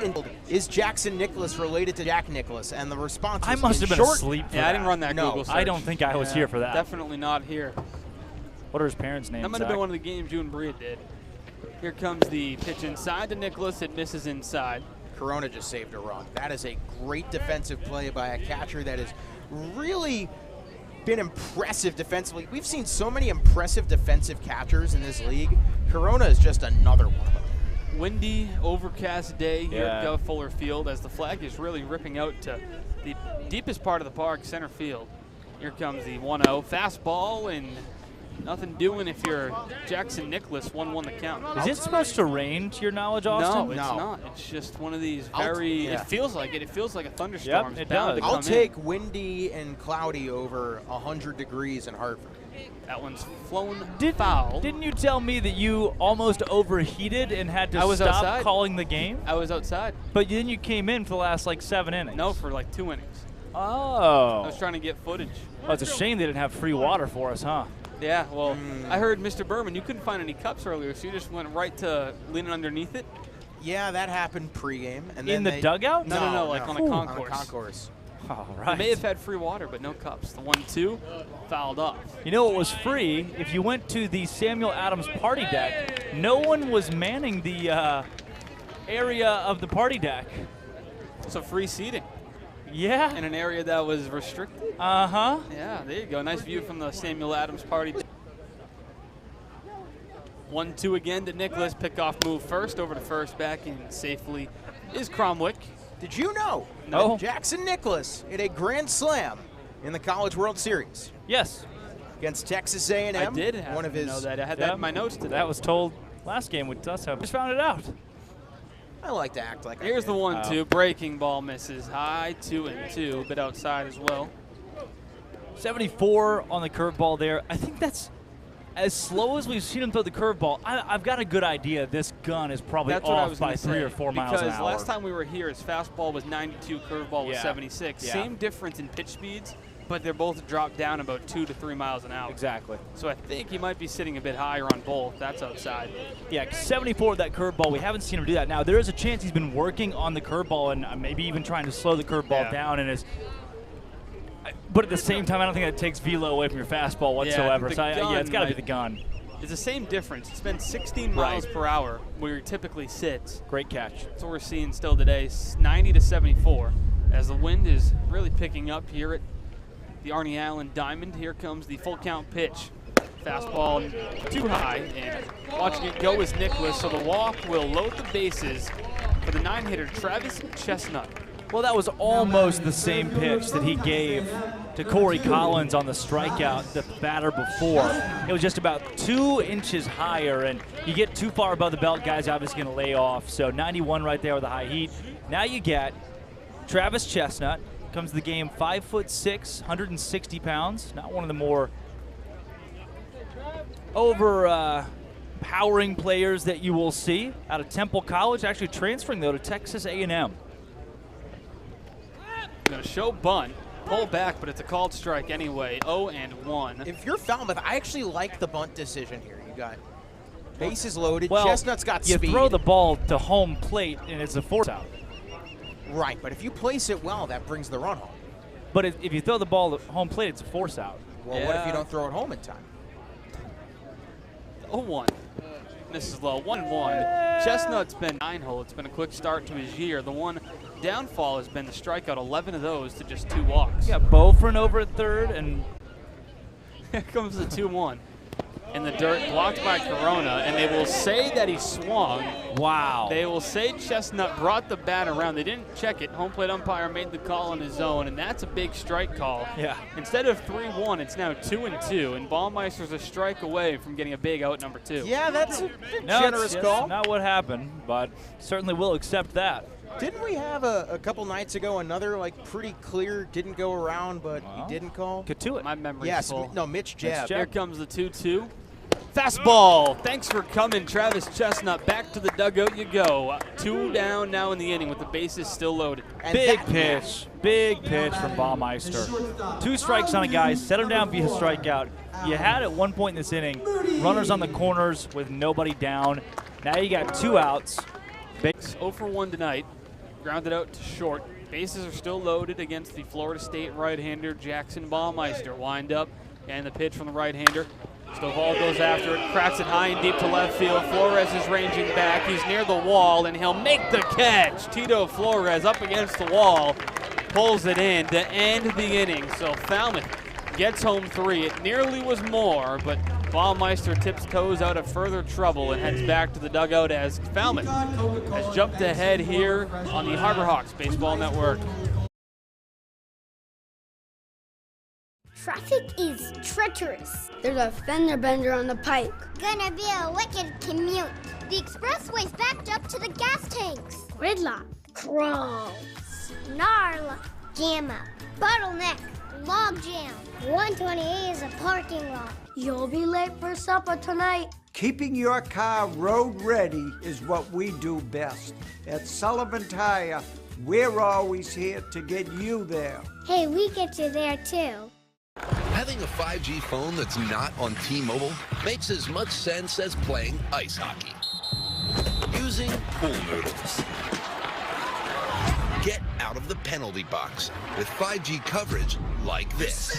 is Jackson Nicholas related to Jack Nicholas? And the response was I must have been asleep for Yeah, that. I didn't run that Google search. I don't think I was here for that. Definitely not here. What are his parents' names? That might have been one of the games you and Bria did. Here comes the pitch inside to Nicholas. It misses inside. Corona just saved a run. That is a great defensive play by a catcher that has really been impressive defensively. We've seen so many impressive defensive catchers in this league. Corona is just another one of them. Windy, overcast day here at Gov Fuller Field as the flag is really ripping out to the deepest part of the park, center field. Here comes the 1-0 fastball, and nothing doing if you're Jackson Nicholas. 1-1 the count. Is it supposed to rain, to your knowledge, Austin? No, it's not. It's just one of these very. It feels like it. It feels like a thunderstorm. Yep, it does. I'll take windy and cloudy over 100 degrees in Hartford. That one's flown foul. Didn't you tell me that you almost overheated and had to stop outside. calling the game? I was outside. But then you came in for the last like 7 innings. No, for like 2 innings. Oh. I was trying to get footage. Oh, it's a shame they didn't have free water for us, huh? Yeah, well, I heard Mr. Berman, you couldn't find any cups earlier, so you just went right to leaning underneath it? Yeah, that happened pregame. And in then the dugout? No, like on a concourse. On a concourse. All right. They may have had free water, but no cups. The 1-2 fouled off. You know what was free? If you went to the Samuel Adams party deck, no one was manning the area of the party deck. So free seating. Yeah. In an area that was restricted? Uh-huh. Yeah, there you go. Nice view from the Samuel Adams party. 1-2 again to Nicholas. Pickoff move first, over to first, back in safely is Cromwick. Did you know No. that Jackson Nicholas hit a grand slam in the College World Series? Yes. Against Texas A&M. I did happen one of to his, know that. I had that in my notes today. That was told last game with us. I just found it out. I like to act like Here's I the did. 1-2. Breaking ball misses high, 2-2, a bit outside as well. 74 on the curveball there. I think that's as slow as we've seen him throw the curveball. I've got a good idea this gun is probably That's what I off was by gonna 3 say, or 4 miles an because hour. last time we were here, his fastball was 92, curveball was Yeah. 76. Yeah. Same difference in pitch speeds, but they're both dropped down about 2 to 3 miles an hour. Exactly. So I think he might be sitting a bit higher on both. That's outside. Yeah, 74 with that curveball. We haven't seen him do that. Now, there is a chance he's been working on the curveball and maybe even trying to slow the curveball down. But at the same time, I don't think that takes velo away from your fastball whatsoever. The So, gun, it's got to be the gun. It's the same difference. It's been 16 miles per hour where he typically sits. Great catch. That's what we're seeing still today, 90 to 74. As the wind is really picking up here at the Arnie Allen Diamond. Here comes the full count pitch. Fastball too high, and watching it go is Nicholas, so the walk will load the bases for the 9-hitter, Travis Chestnut. Well, that was almost the same pitch that he gave to Corey Collins on the strikeout, the batter before. It was just about 2 inches higher, and you get too far above the belt, guys obviously going to lay off. So 91 right there with the high heat. Now you get Travis Chestnut, comes to the game 5'6", 160 pounds. Not one of the more powering players that you will see out of Temple College, actually transferring though to Texas A&M. Going to show bunt, pull back, but it's a called strike anyway. 0-1. If you're Falmouth, I actually like the bunt decision here. You got bases loaded. Well, Chestnut's got you speed. throw the ball to home plate and it's a force out. Right, but if you place it well, that brings the run home. But if you throw the ball to home plate, it's a force out. Well, what if you don't throw it home in time? 0-1. Misses low. 1-1. Chestnut's been 9-hole. It's been a quick start to his year. The one downfall has been the strikeout, 11 of those to just 2 walks. Yeah, Beaufort over at third, and here comes the 2-1. In the dirt, blocked by Corona, and they will say that he swung. Wow. They will say Chestnut brought the bat around. They didn't check it. Home plate umpire made the call on his own, and that's a big strike call. Yeah. Instead of 3-1, it's now 2-2, and Baumeister's a strike away from getting a big out number 2. Yeah, that's a no, generous it's call. not what happened, but certainly will accept that. Didn't we have a couple nights ago another pretty clear didn't go around, but he didn't call? Get to it. My memory's Yes, full. no, Mitch Jab. Here comes the 2-2. Fastball. Thanks for coming, Travis Chestnut. Back to the dugout you go. 2 down now in the inning with the bases still loaded. Big pitch from Baumeister. 2 strikes on a guy, set him down via strikeout. You had at one point in this inning, runners on the corners with nobody down. Now you got 2 outs. 0 for 1 tonight. Grounded out to short. Bases are still loaded against the Florida State right-hander Jackson Baumeister. Wind up, and the pitch from the right-hander. Stovall goes after it, cracks it high and deep to left field. Flores is ranging back. He's near the wall, and he'll make the catch. Tito Flores up against the wall, pulls it in to end the inning. So Falmouth gets home 3. It nearly was more, but Baumeister tips toes out of further trouble and heads back to the dugout as Falmouth has jumped ahead here on the Harbor Hawks Baseball Network. Traffic is treacherous. There's a fender bender on the pike. Gonna be a wicked commute. The expressway's backed up to the gas tanks. Gridlock. Crawl. Snarl. Jam up. Bottleneck. Log jam. 128 is a parking lot. You'll be late for supper tonight. Keeping your car road ready is what we do best. At Sullivan Tire, we're always here to get you there. Hey, we get you there too. Having a 5G phone that's not on T-Mobile makes as much sense as playing ice hockey. Using pool noodles. Get out of the penalty box with 5G coverage like this.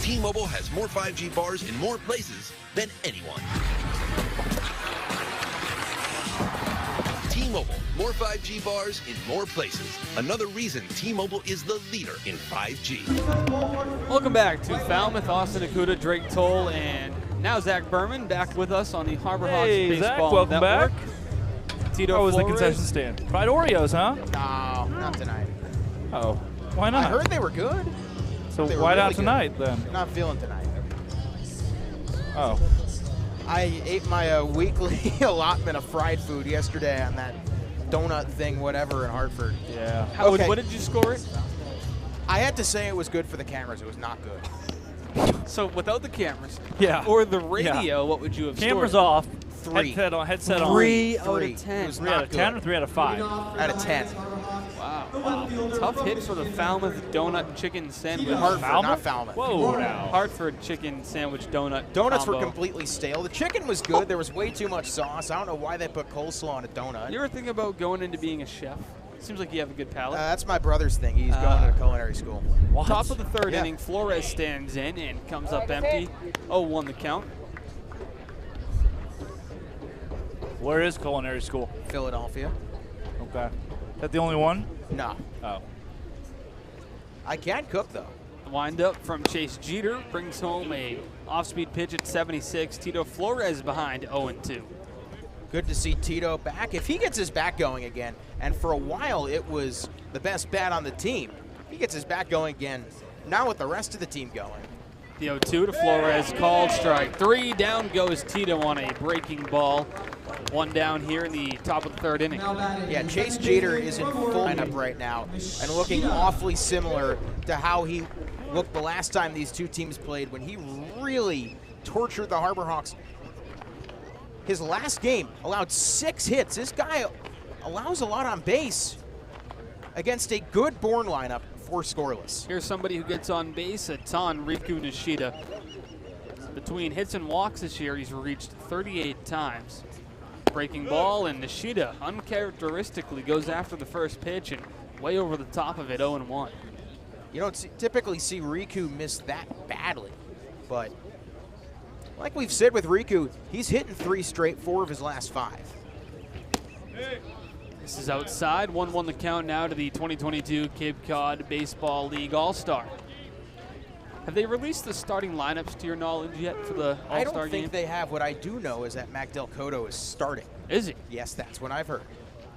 T-Mobile has more 5G bars in more places than anyone. T-Mobile, more 5G bars in more places. Another reason T-Mobile is the leader in 5G. Welcome back to Falmouth. Austin Akuta, Drake Toll, and now Zach Berman back with us on the Harbor Hawks Baseball Zach, welcome Network. back. Tito How was the Flores. concession stand? Fried Oreos, huh? No, not tonight. Oh, why not? I heard they were good. So They were why really not good. tonight then? Not feeling tonight. Oh. I ate my weekly allotment of fried food yesterday on that donut thing, whatever, in Hartford. Yeah. What did you score it? I had to say it was good for the cameras. It was not good. So without the cameras, Yeah. or the radio, Yeah. what would you have Cameras scored? off. 3. Headset on. 3 out Three. of 10. It was 3 not out of 10 good. or 3 out of 5? Out of 10. Wow. Tough hit for the Falmouth donut chicken sandwich. Hartford, not Falmouth. Whoa, now. Hartford chicken sandwich donut. Donuts were combo. completely stale. The chicken was good. There was way too much sauce. I don't know why they put coleslaw on a donut. You ever think about going into being a chef? Seems like you have a good palate. That's my brother's thing. He's going to culinary school. Top of the third Yeah. inning, Flores stands in and comes up empty. 0-1 the count. Where is culinary school? Philadelphia. Okay. Is that the only one? No. Oh. I can cook, though. Wind up from Chase Jeter brings home a off-speed pitch at 76. Tito Flores behind 0-2. Good to see Tito back. If he gets his back going again, and for a while it was the best bat on the team, if he gets his back going again, now with the rest of the team going. The 0-2 to Flores, called strike 3. Down goes Tito on a breaking ball. One down here in the top of the third inning. Yeah, Chase Jeter is in full lineup right now and looking awfully similar to how he looked the last time these two teams played when he really tortured the Harbor Hawks. His last game allowed 6 hits. This guy allows a lot on base against a good Bourne lineup, 4 scoreless. Here's somebody who gets on base a ton, Riku Nishida. Between hits and walks this year, he's reached 38 times. Breaking ball, and Nishida uncharacteristically goes after the first pitch and way over the top of it, 0-1. You don't typically see Riku miss that badly, but like we've said with Riku, he's hitting 3 straight, 4 of his last 5. This is outside, 1-1 the count now to the 2022 Cape Cod Baseball League All-Star. Have they released the starting lineups to your knowledge yet for the All-Star game? I don't think they have. What I do know is that Mac Del Cotto is starting. Is he? Yes, that's what I've heard.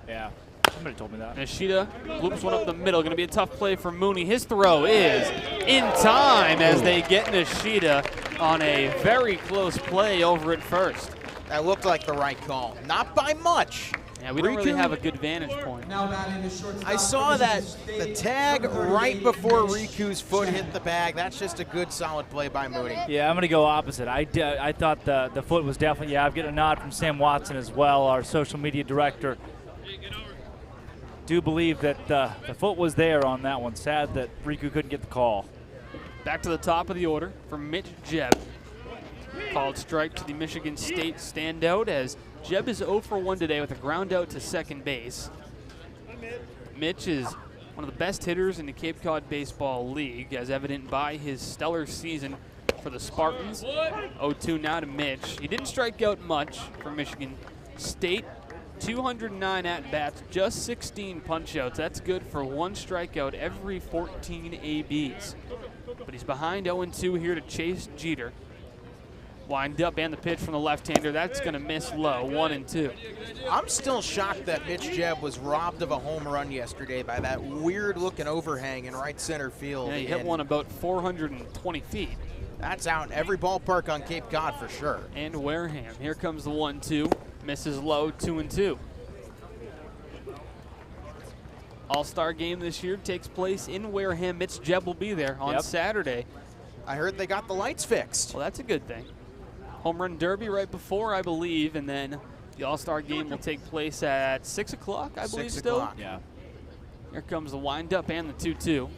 Yeah, somebody told me that. Nishida loops one up the middle. Going to be a tough play for Mooney. His throw is in time as they get Nishida on a very close play over at first. That looked like the right call. Not by much. Yeah, we don't really have a good vantage point. I saw that the tag right before Riku's foot hit the bag. That's just a good, solid play by Mooney. Yeah, I'm going to go opposite. I thought the foot was definitely, yeah, I'm getting a nod from Sam Watson as well, our social media director. Do believe that the foot was there on that one. Sad that Riku couldn't get the call. Back to the top of the order for Mitch Jebb. Called strike to the Michigan State standout as Jebb is 0 for 1 today with a ground out to second base. Mitch is one of the best hitters in the Cape Cod Baseball League, as evident by his stellar season for the Spartans. 0-2 now to Mitch. He didn't strike out much for Michigan State. 209 at-bats, just 16 punch-outs. That's good for 1 strikeout every 14 ABs. But he's behind 0-2 here to Chase Jeter. Wind up and the pitch from the left-hander. That's going to miss low, 1-2. I'm still shocked that Mitch Jebb was robbed of a home run yesterday by that weird-looking overhang in right center field. Yeah, he hit one about 420 feet. That's out in every ballpark on Cape Cod for sure. And Wareham. Here comes the 1-2. Misses low, 2-2. All-Star game this year takes place in Wareham. Mitch Jebb will be there on Saturday. I heard they got the lights fixed. Well, that's a good thing. Home Run Derby right before, I believe, and then the All-Star game will take place at 6 o'clock, I believe, 6 still. o'clock. Yeah. Here comes the wind-up and the 2-2.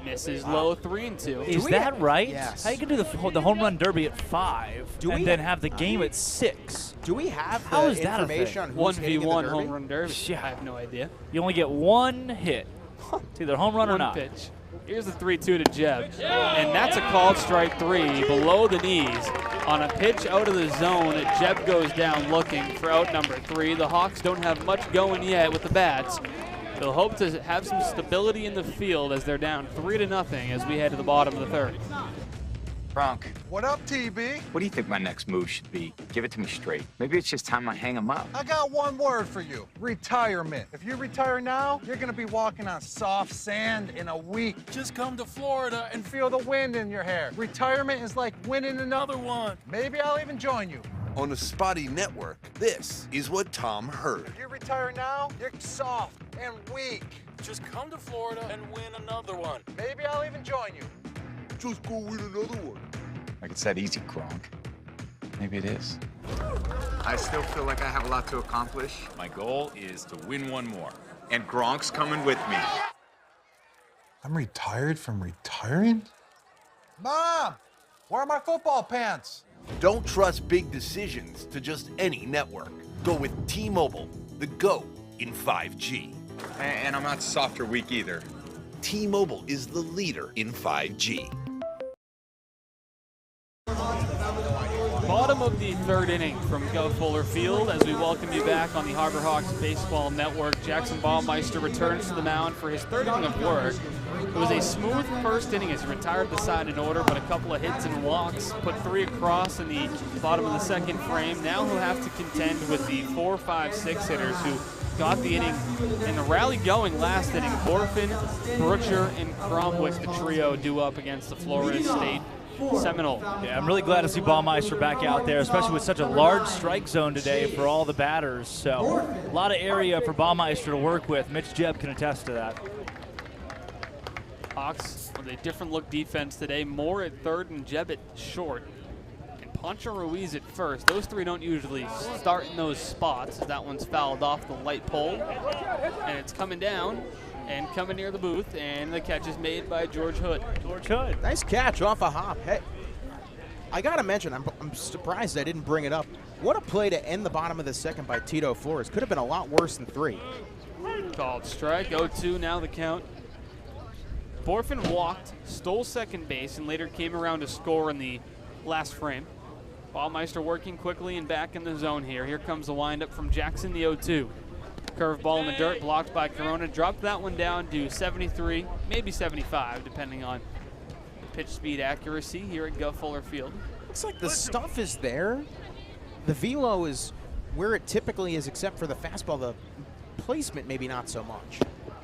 Misses low, 3-2. Is that right? Yes. How you can do the home run derby at 5 and then have the game at 6? Do we have How the is that information on who's hitting the 1v1 derby? home run derby. Yeah. I have no idea. You only get 1 hit. It's either home run or One not. pitch. Here's the 3-2 to Jebb. And that's a called strike 3 below the knees on a pitch out of the zone. Jebb goes down looking for out number 3. The Hawks don't have much going yet with the bats. They'll hope to have some stability in the field as they're down 3-0 as we head to the bottom of the 3rd. Bronk, What up, TB? what do you think my next move should be? Give it to me straight. Maybe it's just time I hang him up. I got one word for you. Retirement. If you retire now, you're gonna be walking on soft sand in a week. Just come to Florida and feel the wind in your hair. Retirement is like winning another one. Maybe I'll even join you. On the Spotty Network, this is what Tom heard. If you retire now, you're soft and weak. Just come to Florida and win another one. Maybe I'll even join you. Just go win another one. Like it's that easy, Gronk. Maybe it is. I still feel like I have a lot to accomplish. My goal is to win one more. And Gronk's coming with me. I'm retired from retiring? Mom, where are my football pants? Don't trust big decisions to just any network. Go with T-Mobile, the GOAT in 5G. And I'm not soft or weak either. T-Mobile is the leader in 5G. Bottom of the 3rd inning from Go Fuller Field as we welcome you back on the Harbor Hawks Baseball Network. Jackson Baumeister returns to the mound for his 3rd inning of work. It was a smooth first inning as he retired the side in order, but a couple of hits and walks, put 3 across in the bottom of the 2nd frame. Now he'll have to contend with the 4, 5, 6 hitters who got the inning and the rally going last inning. Borfin, Brutcher, and Cromwick, the trio, due up against the Florida State Seminole. Yeah, I'm really glad to see Baumeister back out there, especially with such a large strike zone today for all the batters. So a lot of area for Baumeister to work with. Mitch Jebb can attest to that. Hawks with a different look defense today. Moore at 3rd and Jebb at short. And Pancho Ruiz at 1st. Those 3 don't usually start in those spots. That one's fouled off the light pole. And it's coming down and coming near the booth. And the catch is made by George Hood. George Hood. Nice catch off a hop. Hey, I got to mention, I'm surprised I didn't bring it up. What a play to end the bottom of the 2nd by Tito Flores. Could have been a lot worse than 3. Called strike. 0-2 now the count. Borfin walked, stole second base, and later came around to score in the last frame. Baumeister working quickly and back in the zone here. Here comes the windup from Jackson, the 0-2. Curveball in the dirt, blocked by Corona. Dropped that one down to 73, maybe 75, depending on pitch speed accuracy here at Gov Fuller Field. Looks like the stuff is there. The velo is where it typically is, except for the fastball. The placement maybe not so much.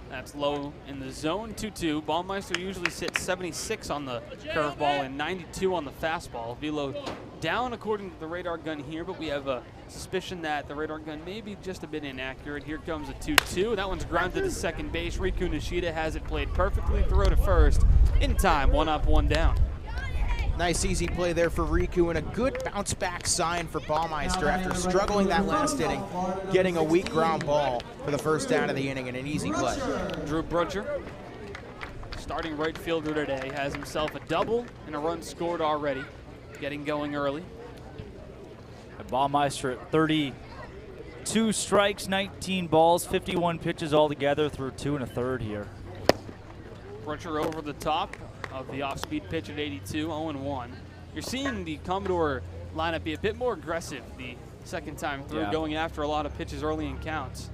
That's low in the zone, 2-2. Baumeister usually sits 76 on the curveball and 92 on the fastball. Velo down according to the radar gun here, but we have a suspicion that the radar gun may be just a bit inaccurate. Here comes a 2-2. That one's grounded to second base. Riku Nishida has it played perfectly. Throw to first in time. 1 up, 1 down. Nice easy play there for Riku and a good bounce back sign for Baumeister after struggling that last inning, getting a weak ground ball for the first out of the inning and an easy play. Drew Brutcher, starting right fielder today, has himself a double and a run scored already, getting going early. And Baumeister at 32 strikes, 19 balls, 51 pitches altogether through 2 1/3 here. Brutcher over the top. of the off-speed pitch at 82, 0-1. You're seeing the Commodore lineup be a bit more aggressive the second time through, going after a lot of pitches early in counts.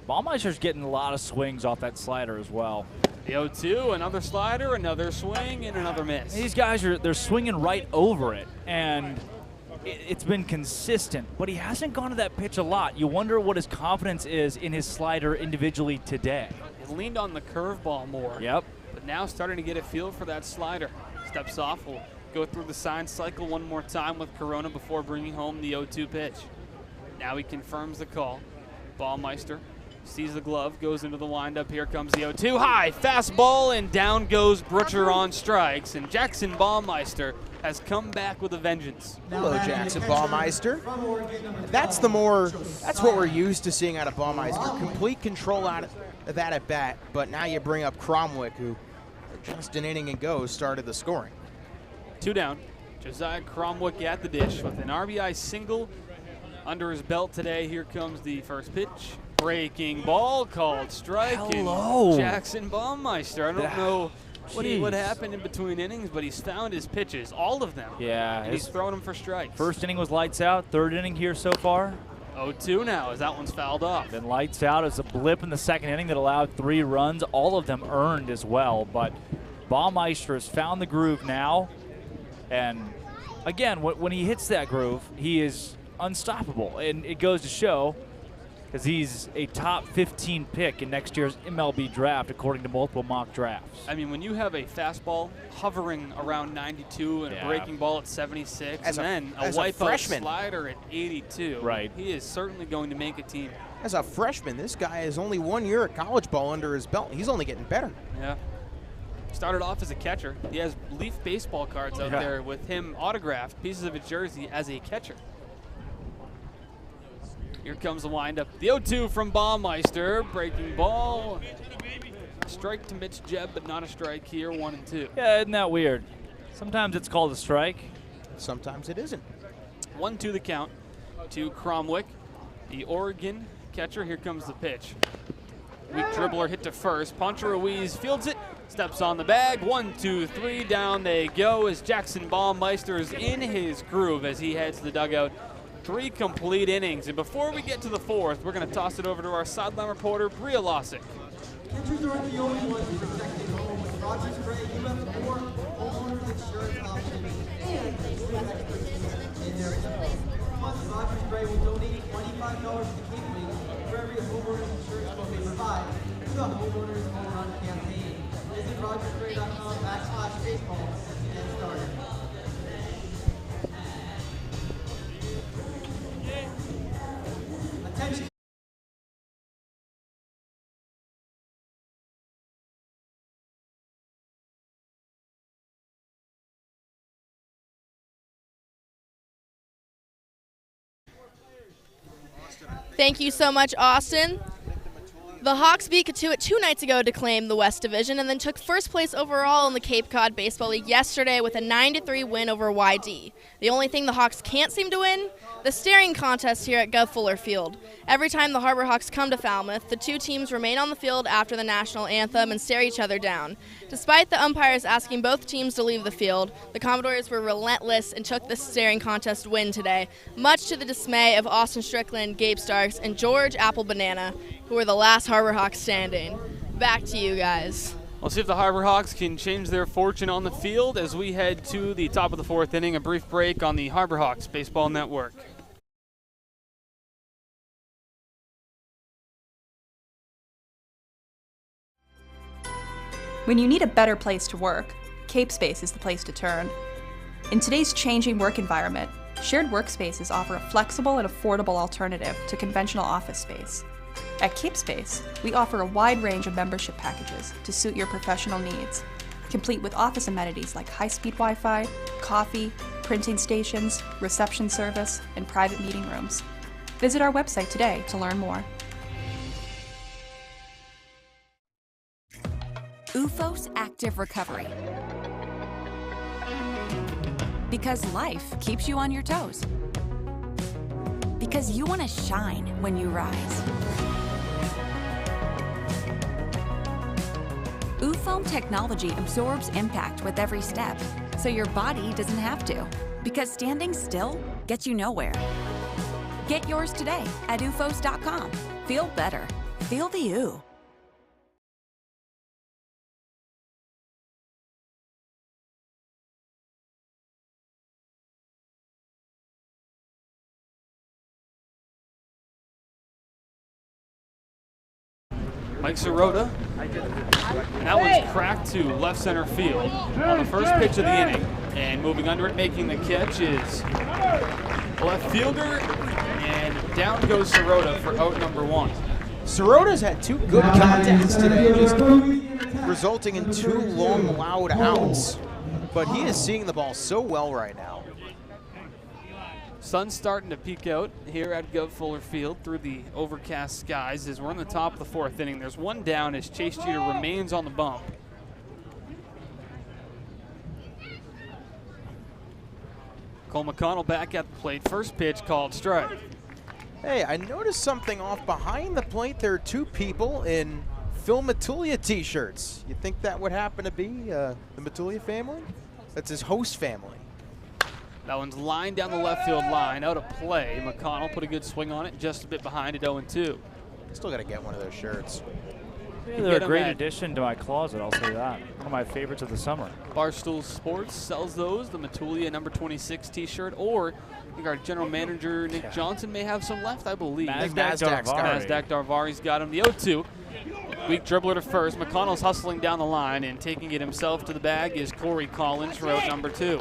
Baumeister's getting a lot of swings off that slider as well. The 0-2, another slider, another swing, and another miss. These guys they're swinging right over it, and it's been consistent, but he hasn't gone to that pitch a lot. You wonder what his confidence is in his slider individually today. He leaned on the curveball more. Yep. But now starting to get a feel for that slider. Steps off, will go through the sign cycle one more time with Corona before bringing home the 0-2 pitch. Now he confirms the call. Baumeister sees the glove, goes into the windup. Here comes the 0-2. High fastball, and down goes Butcher on strikes. And Jackson Baumeister has come back with a vengeance. Hello, Jackson Baumeister. That's what we're used to seeing out of Baumeister. Complete control out of that at bat, but now you bring up Cromwick, who just an inning ago started the scoring. 2 down. Josiah Cromwick at the dish with an RBI single under his belt today. Here comes the first pitch. Breaking ball called strike. Hello. Jackson Baumeister. I don't know what happened in between innings, but he's found his pitches, all of them. Yeah. And he's throwing them for strikes. First inning was lights out. Third inning here so far. 0-2 now as that one's fouled off. Then lights out as a blip in the second inning that allowed 3 runs, all of them earned as well. But Baumeister has found the groove now. And again, when he hits that groove, he is unstoppable. And it goes to show, because he's a top 15 pick in next year's MLB draft, according to multiple mock drafts. I mean, when you have a fastball hovering around 92 and a breaking ball at 76, and then a wipeout slider at 82, right? He is certainly going to make a team. As a freshman, this guy has only 1 year of college ball under his belt. He's only getting better. Yeah. Started off as a catcher. He has Leaf baseball cards out there with him autographed, pieces of his jersey as a catcher. Here comes the windup. The 0-2 from Baumeister. Breaking ball. Strike to Mitch Jebb, but not a strike here. 1-2. Yeah, isn't that weird? Sometimes it's called a strike. Sometimes it isn't. 1-2 the count to Cromwick, the Oregon catcher. Here comes the pitch. Weak dribbler hit to first. Poncho Ruiz fields it. Steps on the bag. 1, 2, 3. Down they go as Jackson Baumeister is in his groove as he heads to the dugout. 3 complete innings. And before we get to the 4th, we're going to toss it over to our sideline reporter, Bria Losick. Catchers are the only ones protected home with Rogers Gray. You have 4 homeowners insurance options and in their expense. Plus, Rogers Gray will donate $25 to Cape Wings for every homeowner's insurance quote they provide to the Homeowners Home Run campaign. Visit RogersGray.com/baseball to get started. Attention. Thank you so much, Austin. The Hawks beat Katuitt 2 nights ago to claim the West Division and then took first place overall in the Cape Cod Baseball League yesterday with a 9-3 win over YD. The only thing the Hawks can't seem to win? The staring contest here at Gov Fuller Field. Every time the Harbor Hawks come to Falmouth, the 2 teams remain on the field after the national anthem and stare each other down. Despite the umpires asking both teams to leave the field, the Commodores were relentless and took the staring contest win today, much to the dismay of Austin Strickland, Gabe Starks, and George Apple Banana, who were the last Harbor Hawks standing. Back to you guys. We'll see if the Harbor Hawks can change their fortune on the field as we head to the top of the 4th inning. A brief break on the Harbor Hawks Baseball Network. When you need a better place to work, CapeSpace is the place to turn. In today's changing work environment, shared workspaces offer a flexible and affordable alternative to conventional office space. At CapeSpace, we offer a wide range of membership packages to suit your professional needs, complete with office amenities like high-speed Wi-Fi, coffee, printing stations, reception service, and private meeting rooms. Visit our website today to learn more. UFOS Active Recovery. Because life keeps you on your toes. Because you want to shine when you rise. Foam technology absorbs impact with every step, so your body doesn't have to. Because standing still gets you nowhere. Get yours today at ufos.com. Feel better. Feel the U. Mike Sirota. And that one's cracked to left center field on the first pitch of the inning. And moving under it, making the catch is the left fielder. And down goes Sirota for out number 1. Sirota's had 2 good contacts today, just resulting in 2 long, loud outs. But he is seeing the ball so well right now. Sun's starting to peek out here at Gov Fuller Field through the overcast skies as we're in the top of the 4th inning. There's 1 down as Chase Jeter remains on the bump. Cole McConnell back at the plate. First pitch called strike. Hey, I noticed something off behind the plate. There are 2 people in Phil Matulia t-shirts. You think that would happen to be the Matulia family? That's his host family. That one's lined down the left field line, out of play. McConnell put a good swing on it, just a bit behind at 0-2. Still got to get one of those shirts. Yeah, they're a great addition to my closet, I'll say that. One of my favorites of the summer. Barstool Sports sells those, the Matulia number 26 t-shirt, or I think our general manager, Nick Johnson, may have some left, I believe. Mazdak Darvari's got him. The 0-2. Weak dribbler to first. McConnell's hustling down the line, and taking it himself to the bag is Corey Collins for out number 2.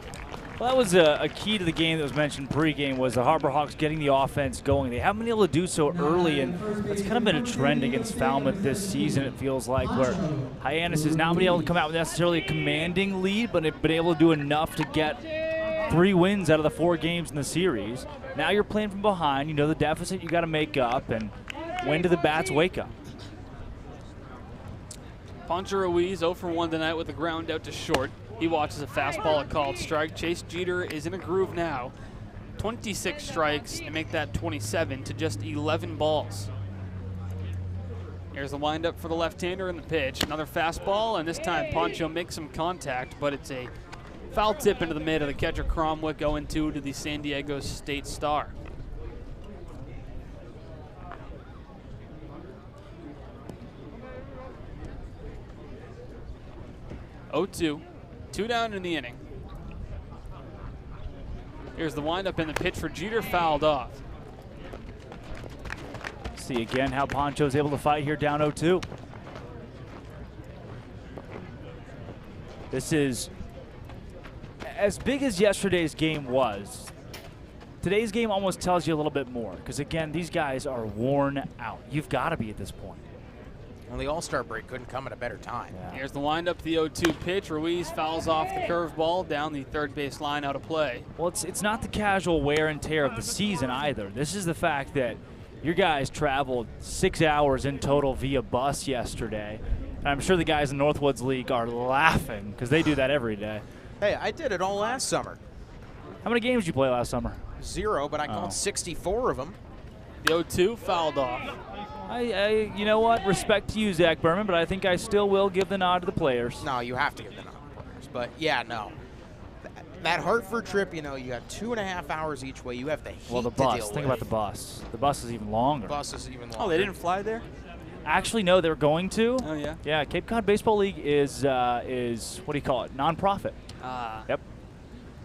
Well, that was a key to the game that was mentioned pregame, was the Harbor Hawks getting the offense going. They haven't been able to do so early, and it's kind of been a trend against Falmouth this season, it feels like, where Hyannis has not been able to come out with necessarily a commanding lead, but been able to do enough to get 3 wins out of the 4 games in the series. Now you're playing from behind. You know the deficit you got to make up, and when do the bats wake up? Poncho Ruiz 0 for 1 tonight with a ground out to short. He watches a fastball, a called strike. Chase Jeter is in a groove now. 26 strikes and make that 27 to just 11 balls. Here's the windup for the left-hander in the pitch. Another fastball, and this time Poncho makes some contact, but it's a foul tip into the mid of the catcher Cromwick, 0-2 to the San Diego State Star. Oh-2. 2 down in the inning. Here's the windup and the pitch for Jeter, fouled off. See again how Poncho's able to fight here down 0-2. This is as big as yesterday's game was. Today's game almost tells you a little bit more, because again, these guys are worn out. You've got to be at this point. Well, the All-Star break couldn't come at a better time. Yeah. Here's the windup, the 0-2 pitch. Ruiz fouls off the curveball down the third base line, out of play. Well, it's not the casual wear and tear of the season either. This is the fact that your guys traveled 6 hours in total via bus yesterday. And I'm sure the guys in the Northwoods League are laughing, because they do that every day. Hey, I did it all last summer. How many games did you play last summer? 0, but I called 64 of them. The 0-2 fouled off. You know what? Respect to you, Zach Berman, but I think I still will give the nod to the players. No, you have to give the nod to the players. But, yeah, no. That Hartford trip, you know, you have 2.5 hours each way. You have the heat the to bus. deal with. Think about the bus. The bus is even longer. The bus is even longer. Oh, they didn't fly there? Actually, no, they were going to. Oh, yeah? Yeah, Cape Cod Baseball League is what do you call it? Non-profit. Yep.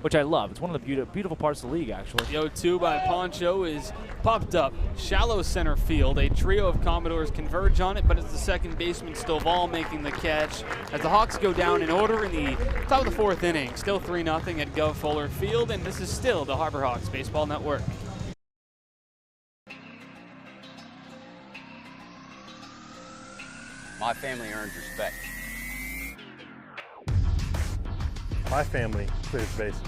Which I love. It's one of the beautiful parts of the league, actually. The 0-2 by Poncho is popped up. Shallow center field. A trio of Commodores converge on it, but it's the second baseman Stovall making the catch as the Hawks go down in order in the top of the 4th inning. Still 3-0 at Gov Fuller Field, and this is still the Harbor Hawks Baseball Network. My family earns respect. My family clears bases.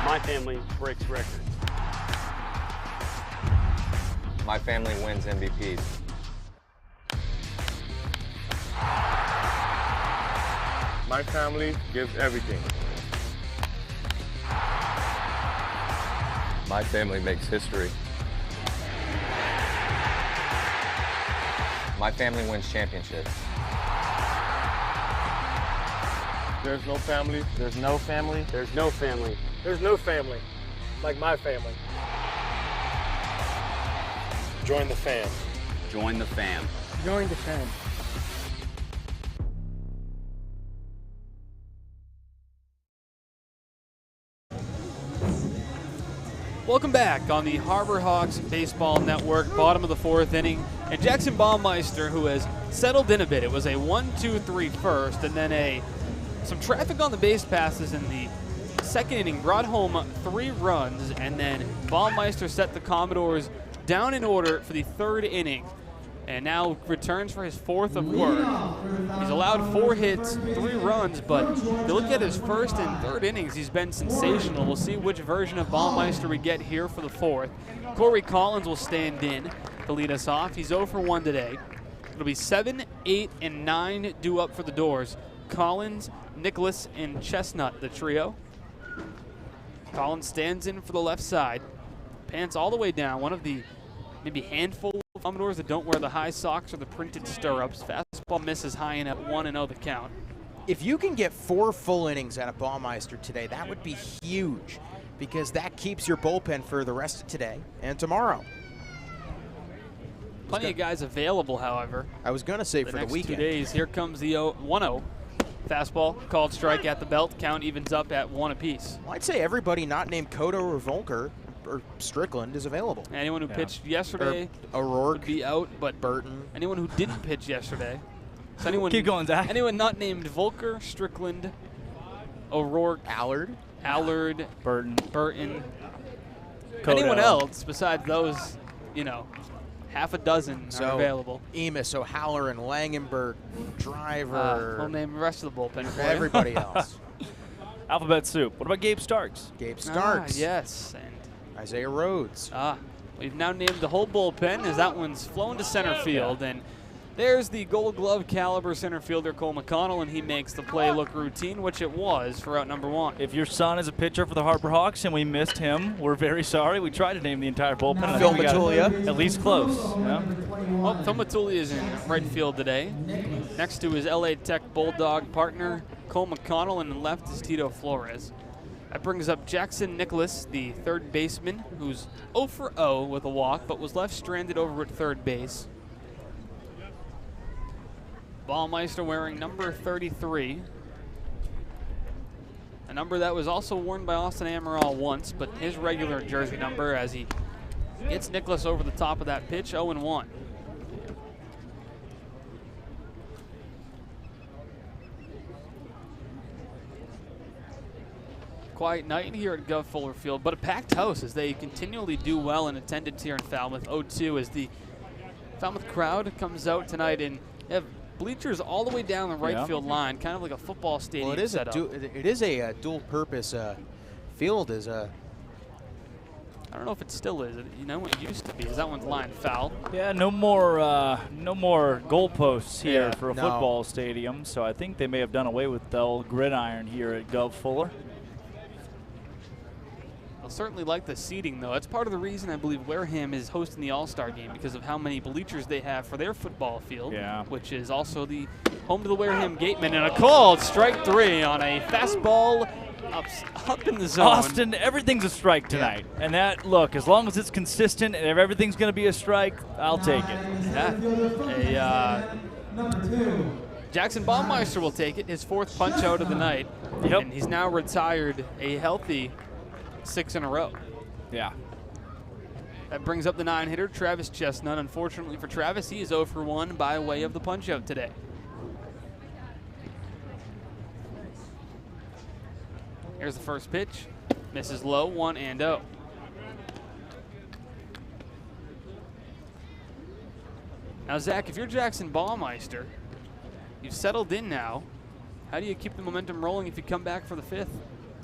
My family breaks records. My family wins MVPs. My family gives everything. My family makes history. My family wins championships. There's no family. There's no family. There's no family. There's no family like my family. Join the fam. Join the fam. Join the fam. Welcome back on the Harbor Hawks Baseball Network, bottom of the 4th inning. And Jackson Baumeister, who has settled in a bit. It was a 1-2-3 first, and then some traffic on the base passes in the 2nd inning brought home 3 runs, and then Baumeister set the Commodores down in order for the 3rd inning. And now returns for his 4th of work. He's allowed 4 hits, 3 runs, but if you look at his 1st and 3rd innings, he's been sensational. We'll see which version of Baumeister we get here for the 4th. Corey Collins will stand in to lead us off. He's 0 for 1 today. It'll be 7, 8, and 9 due up for the doors. Collins, Nicholas, and Chestnut, the trio. Collins stands in for the left side. Pants all the way down. One of the maybe handful of Commodores that don't wear the high socks or the printed stirrups. Fastball misses high in at 1-0 the count. If you can get 4 full innings out of Baumeister today, that would be huge, because that keeps your bullpen for the rest of today and tomorrow. Plenty of guys available, however. I was going to say for the next weekend. 2 days. Here comes the 1-0. Fastball, called strike at the belt. Count evens up at 1 apiece. Well, I'd say everybody not named Cotto or Volker or Strickland is available. Anyone who pitched yesterday O'Rourke would be out, but Burton. Anyone who didn't pitch yesterday. So anyone, Keep going, Zach. Anyone not named Volker, Strickland, O'Rourke, Allard, Burton, Cotto. anyone else besides those, half a dozen are available. Emis, O'Halloran, Langenberg, Driver. We'll name the rest of the bullpen for everybody else. Alphabet soup. What about Gabe Starks? Gabe Starks. Yes. And Isaiah Rhodes. We've now named the whole bullpen as that one's flown to center field. And there's the Gold Glove caliber center fielder Cole McConnell, and he makes the play look routine, which it was for out number 1. If your son is a pitcher for the Harbor Hawks and we missed him, we're very sorry. We tried to name the entire bullpen. Phil Matulia. At least close. Yeah. Well, Phil Matulia is in right field today. Next to his LA Tech Bulldog partner, Cole McConnell, and left is Tito Flores. That brings up Jackson Nicholas, the 3rd baseman, who's 0 for 0 with a walk, but was left stranded over at 3rd base. Baumeister wearing number 33. A number that was also worn by Austin Amaral once, but his regular jersey number as he gets Nicholas over the top of that pitch, 0-1. Quiet night here at Gov Fuller Field, but a packed house as they continually do well in attendance here in Falmouth. 0-2 as the Falmouth crowd comes out tonight, and they have bleachers all the way down the right field line, kind of like a football stadium setup. It is a dual-purpose field. I don't know if it still is. It used to be. Is that one's line foul? Yeah, no more goalposts here for a football stadium. So I think they may have done away with the old gridiron here at Gov Fuller. I'll certainly like the seating, though. That's part of the reason I believe Wareham is hosting the All-Star game, because of how many bleachers they have for their football field, which is also the home to the Wareham Gatemen. And a called strike 3 on a fastball up in the zone. Austin, everything's a strike tonight. Yeah. And that, look, as long as it's consistent and if everything's going to be a strike, I'll take it. Yeah. Jackson Baumeister will take it, his 4th punch out of the night. Yep. And he's now retired a healthy 6 in a row. Yeah. That brings up the 9-hitter, Travis Chestnut. Unfortunately for Travis, he is 0 for 1 by way of the punch-out today. Here's the first pitch. Misses low, 1-0. Now, Zach, if you're Jackson Baumeister, you've settled in now. How do you keep the momentum rolling if you come back for the 5th?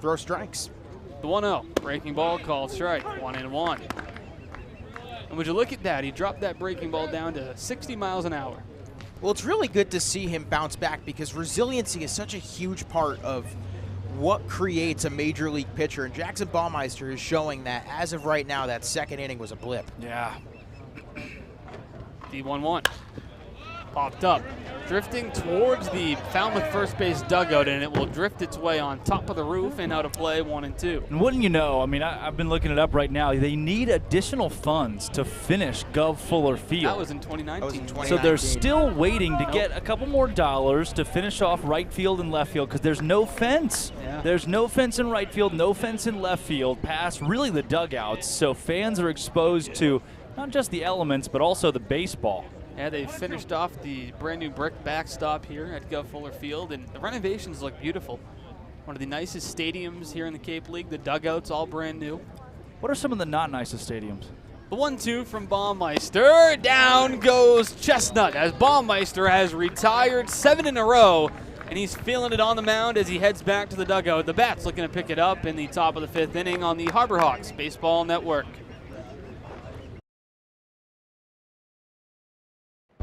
Throw strikes. The 1-0, breaking ball called strike, 1-1. And would you look at that? He dropped that breaking ball down to 60 miles an hour. Well, it's really good to see him bounce back, because resiliency is such a huge part of what creates a major league pitcher. And Jackson Baumeister is showing that as of right now, that 2nd inning was a blip. Yeah. The 1-1. popped up, drifting towards the Falmouth first base dugout, and it will drift its way on top of the roof and out of play 1 and 2. And wouldn't you know, I mean, I've been looking it up right now. They need additional funds to finish Gov Fuller Field. That was in 2019. So they're still waiting to get a couple more dollars to finish off right field and left field because there's no fence. Yeah. There's no fence in right field, no fence in left field, past really the dugouts. So fans are exposed to not just the elements, but also the baseball. Yeah, they finished off the brand new brick backstop here at Gov Fuller Field, and the renovations look beautiful. One of the nicest stadiums here in the Cape League. The dugouts all brand new. What are some of the not nicest stadiums? The 1-2 from Baumeister. Down goes Chestnut as Baumeister has retired 7 in a row, and he's feeling it on the mound as he heads back to the dugout. The Bats looking to pick it up in the top of the 5th inning on the Harbor Hawks Baseball Network.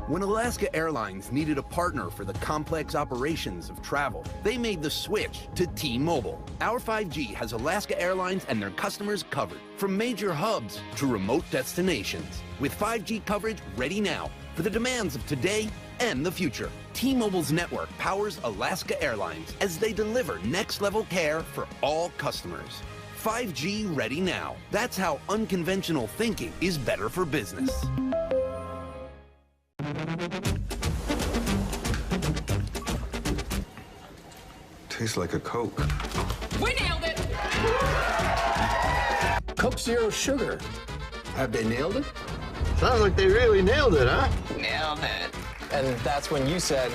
When Alaska Airlines needed a partner for the complex operations of travel, they made the switch to T-Mobile. Our 5G has Alaska Airlines and their customers covered, from major hubs to remote destinations, with 5G coverage ready now for the demands of today and the future. T-Mobile's network powers Alaska Airlines as they deliver next-level care for all customers. 5G ready now. That's how unconventional thinking is better for business. Tastes like a Coke. We nailed it! Coke Zero Sugar. Have they nailed it? Sounds like they really nailed it, huh? Nailed it. And that's when you said...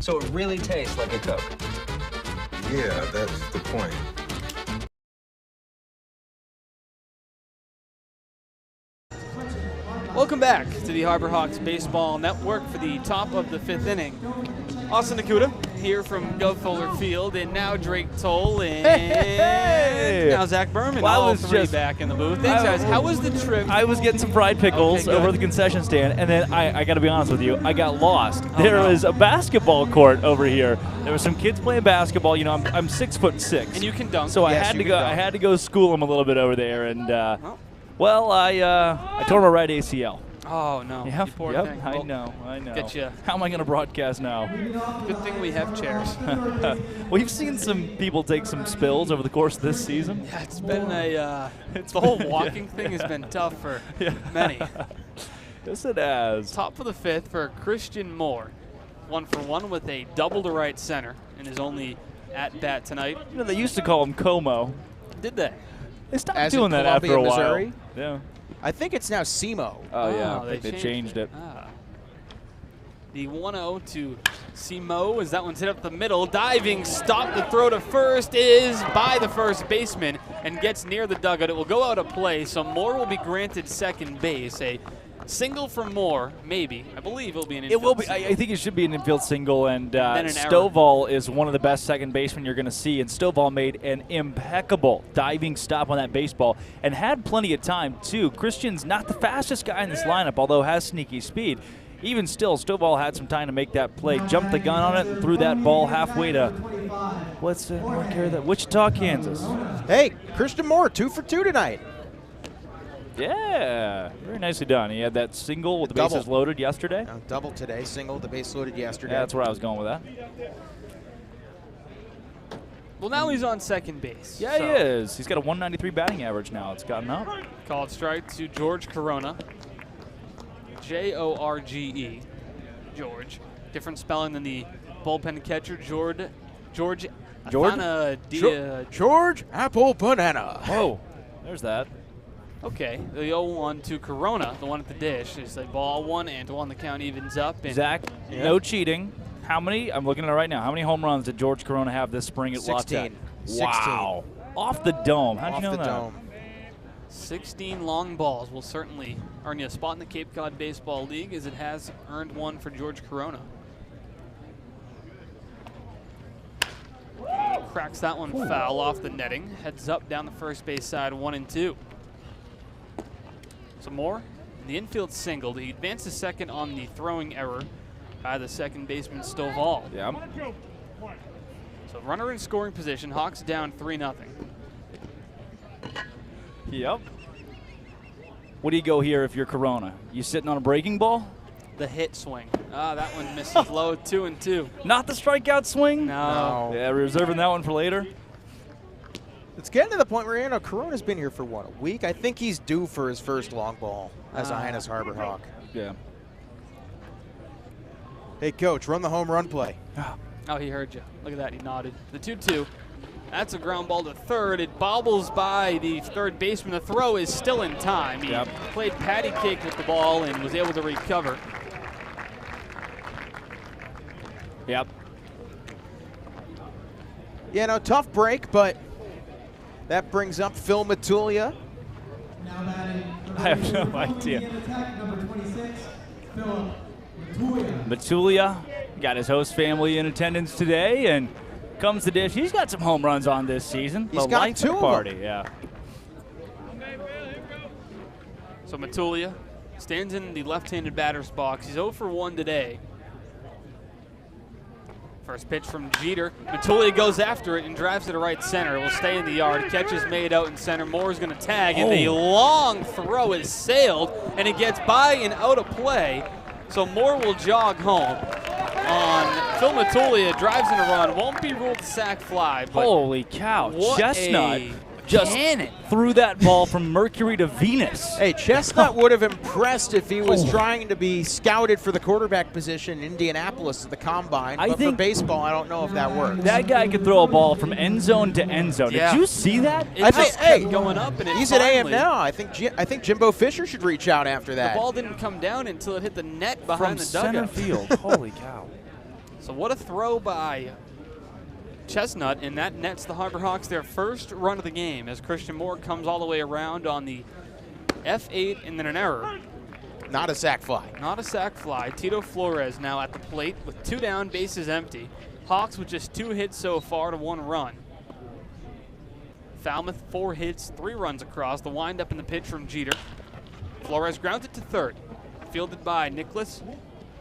So it really tastes like a Coke. Yeah, that's the point. Welcome back to the Harbor Hawks Baseball Network for the top of the 5th inning. Austin Nakuda here from Gov Fuller Field, and now Drake Toll and now Zach Berman. Well, all three back in the booth. Thanks, guys. How was the trip? I was getting some fried pickles Okay, over the concession stand, and then I got to be honest with you, I got lost. There was a basketball court over here. There were some kids playing basketball. You know, I'm 6'6", and you can dunk. so Yes, I had you to can go. dunk. I had to go school them a little bit over there, and well, I tore my right ACL. Oh, no. Yep, You poor yep, thing. I Well, know. Get you. How am I going to broadcast now? Good thing we have chairs. We've seen some people take some spills over the course of this season. Yeah, it's been the whole walking thing has been tough for many. Yes, it has. Top of the 5th for Christian Moore. 1 for 1 with a double to right center in his only at-bat tonight. You know, they used to call him Como. Did they? They stopped As doing in that after a Columbia, while. Missouri? Yeah. I think it's now SEMO. Oh, yeah. They They changed it. The 1-0 to Simo as that one's hit up the middle. Diving stop. The throw to first is by the first baseman and gets near the dugout. It will go out of play, so Moore will be granted second base. A single from Moore, maybe. I believe it'll be an infield. It will be. I think it should be an infield single, and Then an error. Stovall is one of the best second basemen you're going to see, and Stovall made an impeccable diving stop on that baseball and had plenty of time, too. Christian's not the fastest guy in this lineup, although has sneaky speed. Even still, Stovall had some time to make that play, jumped the gun on it, and threw that ball halfway to, Wichita, Kansas. Hey, Christian Moore, 2 for 2 tonight. Yeah, very nicely done. He had that single with the bases loaded yesterday. Double today, single, the base loaded yesterday. Yeah, that's where I was going with that. Well, now he's on second base. Yeah, he is. He's got a 193 batting average now. It's gotten up. Called strike to George Corona. Jorge. George. Different spelling than the bullpen catcher, George George Apple Banana. Whoa, there's that. Okay, the 0-1 to Corona, the one at the dish. It's like ball 1 and 1. The count evens up. And Zach, no cheating. How many? I'm looking at it right now. How many home runs did George Corona have this spring at La Tech? 16. Wow. Off the dome. How'd you know that? Dome. 16 long balls will certainly earn you a spot in the Cape Cod Baseball League, as it has earned one for George Corona. Cracks that one foul off the netting. Heads up down the first base side, 1-2. Some more. The infield singled. He advances second on the throwing error by the second baseman Stovall. Yeah. So runner in scoring position. Hawks down 3-0. Yep. What do you go here if you're Corona? You sitting on a breaking ball? The hit swing. That one misses low, 2-2. Not the strikeout swing? No. Yeah, reserving that one for later. It's getting to the point where, Corona's been here for, what, a week? I think he's due for his first long ball as a Hyannis Harbor Hawk. Yeah. Hey, Coach, run the home run play. Oh, he heard you. Look at that. He nodded. The 2-2. That's a ground ball to third. It bobbles by the third baseman. The throw is still in time. He played patty cake with the ball and was able to recover. Yep. Yeah, tough break, but that brings up Phil Matulia. I have no idea. Matulia got his host family in attendance today, and comes the dish. He's got some home runs on this season. He's got 2 party, yeah. So Matulia stands in the left-handed batter's box. He's 0 for 1 today. First pitch from Jeter. Matulia goes after it and drives it to right center. Will stay in the yard. Catch is made out in center. Moore's going to tag, and the long throw is sailed, and it gets by and out of play. So Moore will jog home. On Phil Matulia, drives in a run. Won't be ruled a sac fly. But holy cow. what Chestnut a just cannon. threw that ball from Mercury to Venus. Hey, Chestnut would have impressed if he was trying to be scouted for the quarterback position in Indianapolis at the Combine. But for baseball, I don't know if that works. That guy could throw a ball from end zone to end zone. Yeah. Did you see that? It just kept going up, and it he's at AM finally- now. I think Jimbo Fisher should reach out after that. The ball didn't come down until it hit the net behind From the center dugout. field. Holy cow. So what a throw by Chestnut, and that nets the Harbor Hawks their first run of the game as Christian Moore comes all the way around on the F8 and then an error. Not a sac fly. Not a sac fly. Tito Flores now at the plate with 2 down, bases empty. Hawks with just 2 hits so far to 1 run. Falmouth 4 hits, 3 runs across. The windup in the pitch from Jeter. Flores grounds it to third. Fielded by Nicholas.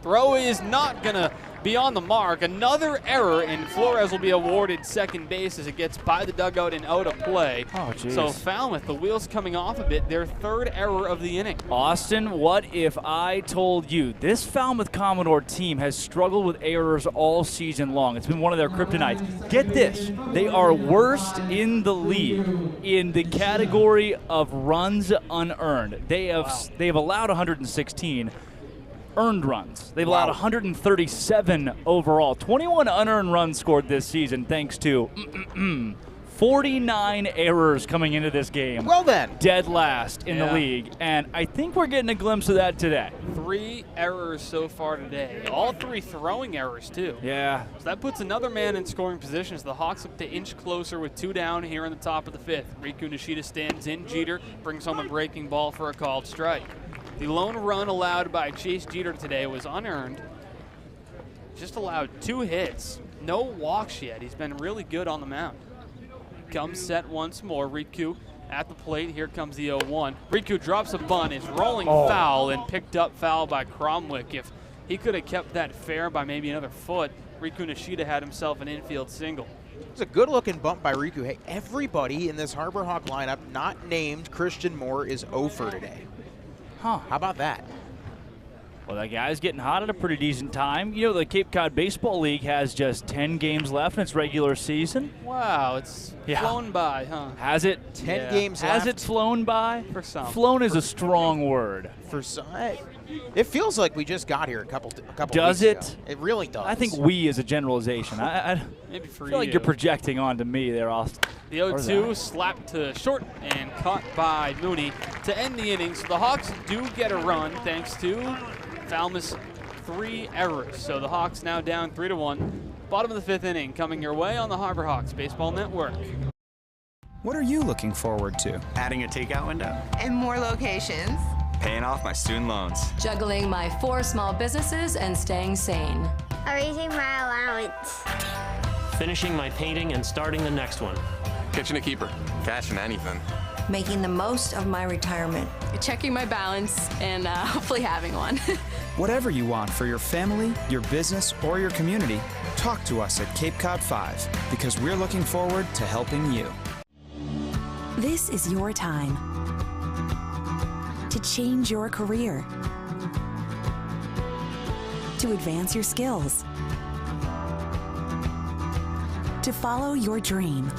Throw is not going to be on the mark. Another error, and Flores will be awarded second base as it gets by the dugout and out of play. Oh, geez. So Falmouth, the wheels coming off a bit, their 3rd error of the inning. Austin, what if I told you this Falmouth Commodore team has struggled with errors all season long? It's been one of their kryptonites. Get this, they are worst in the league in the category of runs unearned. They have allowed 116 earned runs. They've allowed 137 overall. 21 unearned runs scored this season thanks to 49 errors coming into this game. Well then. Dead last in the league, and I think we're getting a glimpse of that today. 3 errors so far today. All 3 throwing errors, too. Yeah. So that puts another man in scoring position as the Hawks look to inch closer with 2 down here in the top of the 5th. Riku Nishida stands in. Jeter brings home a breaking ball for a called strike. The lone run allowed by Chase Jeter today was unearned. Just allowed 2 hits. No walks yet. He's been really good on the mound. Comes set once more. Riku at the plate. Here comes the 0-1. Riku drops a bunt. It's rolling foul and picked up foul by Cromwick. If he could have kept that fair by maybe another foot, Riku Nishida had himself an infield single. It's a good-looking bump by Riku. Hey, everybody in this Harbor Hawk lineup not named Christian Moore is 0 for today. Huh, how about that? Well, that guy's getting hot at a pretty decent time. You know, the Cape Cod Baseball League has just 10 games left in its regular season. Wow, it's flown by, huh? Has it? 10 games left. Has it flown by? For some. Flown is a strong word. For some. It feels like we just got here a couple does weeks it? ago. It really does. I think we is a generalization. I Maybe for feel like you. you're projecting onto me there, Austin. The 0-2 slapped to short and caught by Mooney to end the inning. So the Hawks do get a run thanks to Falmouth's 3 errors. So the Hawks now down 3-1. Bottom of the 5th inning coming your way on the Harbor Hawks Baseball Network. What are you looking forward to? Adding a takeout window? And more locations. Paying off my student loans. Juggling my 4 small businesses and staying sane. Raising my allowance. Finishing my painting and starting the next one. Catching a keeper. Cashing anything. Making the most of my retirement. Checking my balance and hopefully having one. Whatever you want for your family, your business, or your community, talk to us at Cape Cod 5 because we're looking forward to helping you. This is your time. change your career, to advance your skills, to follow your dream.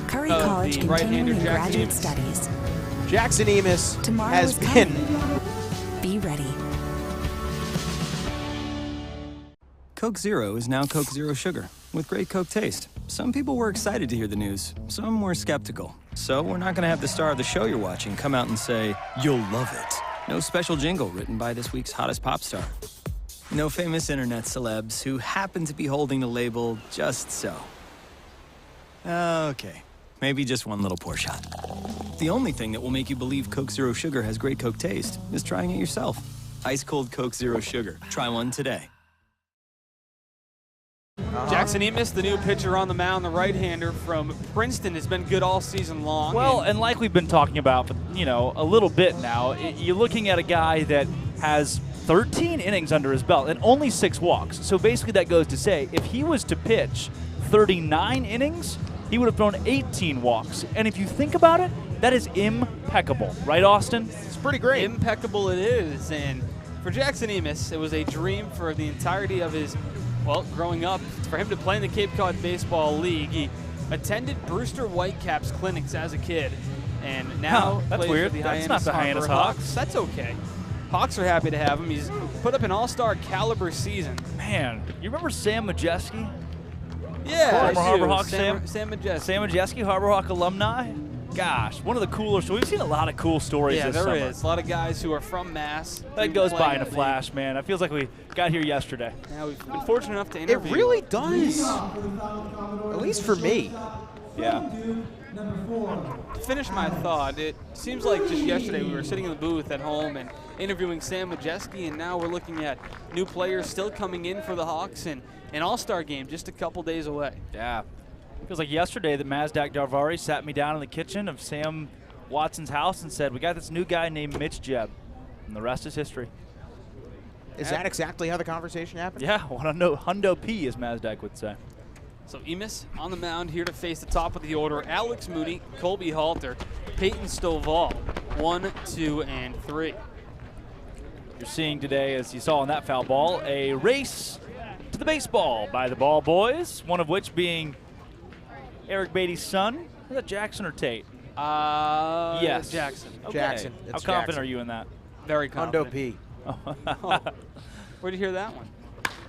Curry College continuing graduate studies. Jackson Hyannis Tomorrow has is been. Be ready. Coke Zero is now Coke Zero Sugar, with great Coke taste. Some people were excited to hear the news, some were skeptical. So we're not gonna have the star of the show you're watching come out and say, "You'll love it." No special jingle written by this week's hottest pop star. No famous internet celebs who happen to be holding the label just so. Okay, maybe just one little pour shot. The only thing that will make you believe Coke Zero Sugar has great Coke taste is trying it yourself. Ice cold Coke Zero Sugar. Try one today. Jackson Hyannis, the new pitcher on the mound, the right-hander from Princeton, has been good all season long. Well, and like we've been talking about, a little bit now, you're looking at a guy that has 13 innings under his belt and only 6 walks. So basically that goes to say, if he was to pitch 39 innings, he would have thrown 18 walks. And if you think about it, that is impeccable. Right, Austin? It's pretty great. Impeccable it is. And for Jackson Hyannis, it was a dream for the entirety of his growing up, for him to play in the Cape Cod Baseball League. He attended Brewster Whitecaps clinics as a kid, and now that's plays weird. for the That's not the Hyannis Hawks. That's okay. Hawks are happy to have him. He's put up an all-star caliber season. Man, you remember Sam Majeski? Yeah, Former Harbor Hawk Sam Majeski. Sam Majeski, Harbor Hawk alumni. Gosh, one of the cooler stories. We've seen a lot of cool stories this summer. Yeah, there is. A lot of guys who are from Mass. That goes by in a flash, man. It feels like we got here yesterday. Yeah, we've been fortunate enough to interview. It really does. At least for me. Yeah. To finish my thought, it seems like just yesterday we were sitting in the booth at home and interviewing Sam Majeski, and now we're looking at new players still coming in for the Hawks and an all-star game just a couple days away. Yeah. Feels like yesterday that Mazdak Darvari sat me down in the kitchen of Sam Watson's house and said, "We got this new guy named Mitch Jebb," and the rest is history. Is that exactly how the conversation happened? Yeah, Hundo P, as Mazdak would say. So Hyannis on the mound here to face the top of the order. Alex Mooney, Colby Halter, Peyton Stovall, 1, 2, and 3. You're seeing today, as you saw in that foul ball, a race to the baseball by the ball boys, one of which being Eric Beatty's son. Is that Jackson or Tate? Yes. Jackson. Okay. Jackson. How confident are you in that? Very confident. Hundo P. Where'd you hear that one?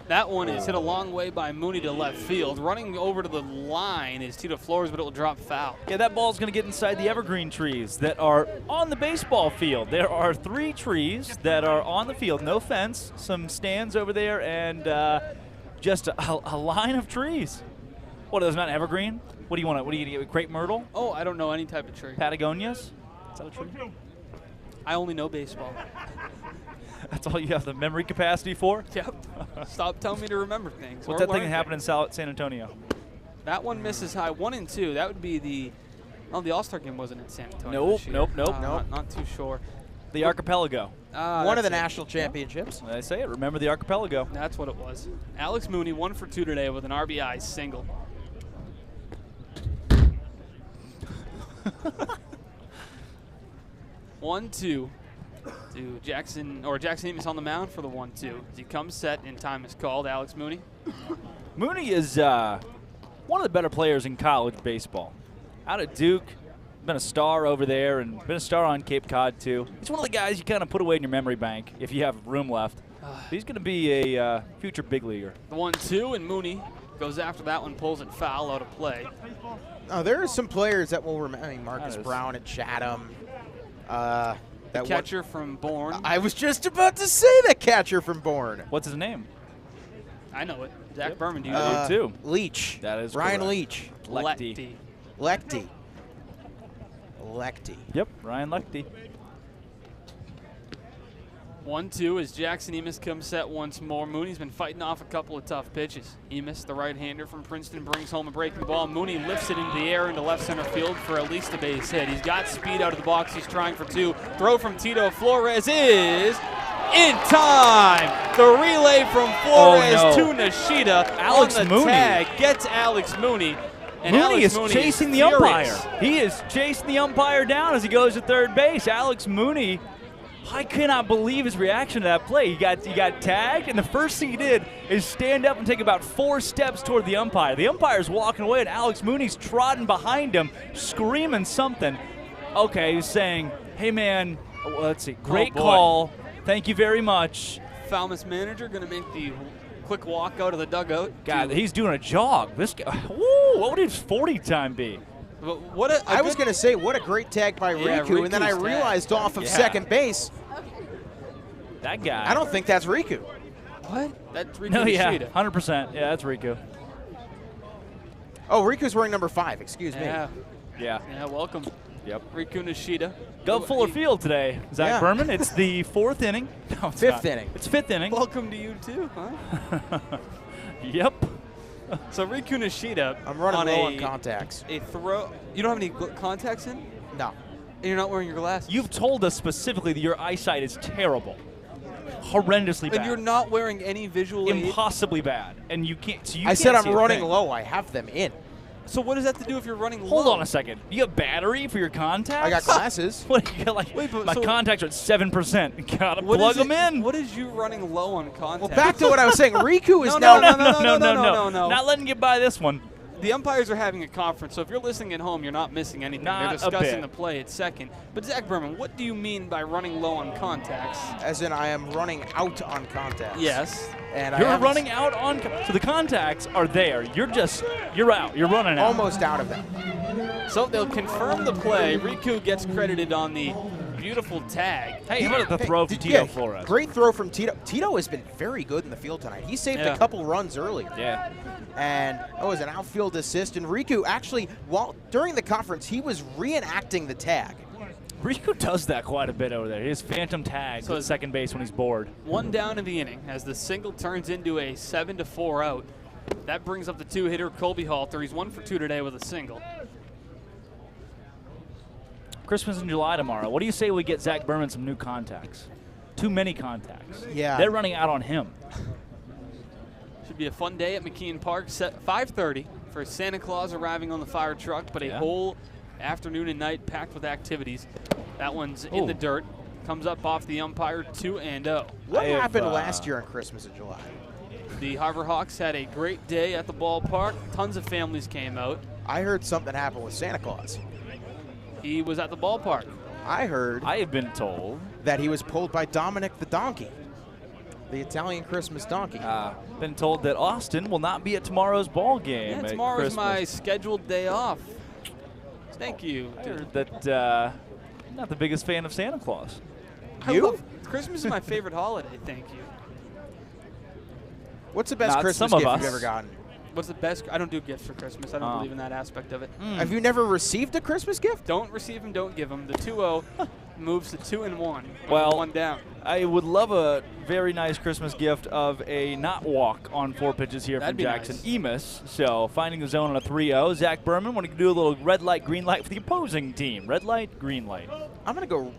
That one is hit a long way by Mooney to left field. Running over to the line is Tito Flores, but it will drop foul. Yeah, that ball's going to get inside the evergreen trees that are on the baseball field. There are 3 trees that are on the field, no fence, some stands over there, and just a line of trees. What, are those not evergreen? What do you want? What do you get? Crepe myrtle? Oh, I don't know any type of tree. Patagonias? Is that a tree? I only know baseball. That's all you have the memory capacity for? Yep. Stop telling me to remember things. What's that thing that happened in San Antonio? That one misses high, 1 and 2. That would be the All-Star game wasn't in San Antonio. Nope. Not too sure. The Archipelago. One of the national championships. I say it. Remember the Archipelago. That's what it was. Alex Mooney, 1 for 2 today with an RBI single. One, 2 to Jackson Hyannis on the mound for the 1-2. As he comes set and time is called. Alex Mooney. Mooney is one of the better players in college baseball. Out at Duke, been a star over there and been a star on Cape Cod too. He's one of the guys you kind of put away in your memory bank if you have room left. He's going to be a future big leaguer. The 1-2, and Mooney goes after that one, pulls it foul out of play. There are some players that will remember. I mean, Marcus Brown at Chatham. The catcher from Bourne. I was just about to say the catcher from Bourne. What's his name? I know it. Zach Berman. Do you know too? Leach. That is Ryan correct. Leach. Lecty. Yep, Ryan Lecty. 1-2 as Jackson Hyannis comes set once more. Mooney's been fighting off a couple of tough pitches. Hyannis, the right-hander from Princeton, brings home a breaking ball. Mooney lifts it into the air into left center field for at least a base hit. He's got speed out of the box. He's trying for 2. Throw from Tito Flores is in time. The relay from Flores to Nishida. Alex on the Mooney tag gets Alex Mooney. And Mooney Alex is chasing the furious. umpire. He is chasing the umpire down as he goes to third base. Alex Mooney, I cannot believe his reaction to that play. He got tagged, and the first thing he did is stand up and take about 4 steps toward the umpire. The umpire's walking away, and Alex Mooney's trotting behind him, screaming something. Okay, he's saying, hey, man, let's see, great call. Thank you very much. Falmouth manager going to make the quick walk out of the dugout. God, he's doing a jog. This guy, woo, what would his 40 time be? I was going to say, what a great tag by Riku, and then I realized off of second base. That guy. I don't think that's Riku. What? That's Riku No, yeah, Nishida. 100%. Yeah, that's Riku. Oh, Riku's wearing number 5. Excuse me. Yeah. Yeah, welcome. Yep. Riku Nishida. Go Fuller Field today, Zach Berman. It's the 4th inning. No, it's 5th not. inning. It's 5th inning. Welcome to you too, huh? Yep. So Riku Nishida. I'm running low on contacts. A throw. You don't have any contacts in? No. And you're not wearing your glasses. You've told us specifically that your eyesight is terrible. Horrendously bad. And you're not wearing any visual aid? Impossibly bad. And you can't. So you I can't said I'm see a running thing. low. I have them in. So what does that have to do if you're running low? Hold on a second. You have battery for your contacts? I got glasses. What, you got like, Wait, but my so contacts are at 7%. Gotta What plug is them it- in. What is you running low on contacts? Well, back to what I was saying. Riku is No. No. Not letting you buy this one. The umpires are having a conference, so if you're listening at home, you're not missing anything. Not They're a discussing bit. the play at second. But Zach Berman, what do you mean by running low on contacts? As in, I am running out on contacts. Yes. And You're I running out on. So the contacts are there. You're out. You're running out. almost out of them. So they'll confirm the play. Riku gets credited on the beautiful tag. Hey, how about the throw from Tito Flores? Great throw from Tito. Tito has been very good in the field tonight. He saved a couple runs earlier. Yeah. And it was an outfield assist. And Riku actually, during the conference, he was reenacting the tag. Riku does that quite a bit over there. He has phantom tags at second base when he's bored. 1 down in the inning as the single turns into a 7-4 out. That brings up the 2-hitter, Colby Halter. He's 1 for 2 today with a single. Christmas in July tomorrow. What do you say we get Zach Berman some new contacts? Too many contacts. Yeah. They're running out on him. Should be a fun day at McKeon Park. 5:30 for Santa Claus arriving on the fire truck, but a whole afternoon and night packed with activities. That one's in the dirt. Comes up off the umpire, 2-0. What happened last year on Christmas in July? The Harbor Hawks had a great day at the ballpark. Tons of families came out. I heard something happened with Santa Claus. He was at the ballpark. I heard. I have been told that he was pulled by Dominic the donkey, the Italian Christmas donkey. Been told that Austin will not be at tomorrow's ball game. Yeah, at tomorrow's Christmas. my scheduled day off. Thank you. I heard that I'm not the biggest fan of Santa Claus. Christmas is my favorite holiday. Thank you. What's the best Not Christmas some of gift us. you've ever gotten? What's the best? I don't do gifts for Christmas. I don't believe in that aspect of it. Have you never received a Christmas gift? Don't receive them, don't give them. The 2-0 moves to 2-1. Well, 1 down. I would love a very nice Christmas gift of a not walk on 4 pitches here That'd from be Jackson nice. Emis. So finding the zone on a 3-0. Zach Berman, want to do a little red light, green light for the opposing team. Red light, green light. I'm going to go,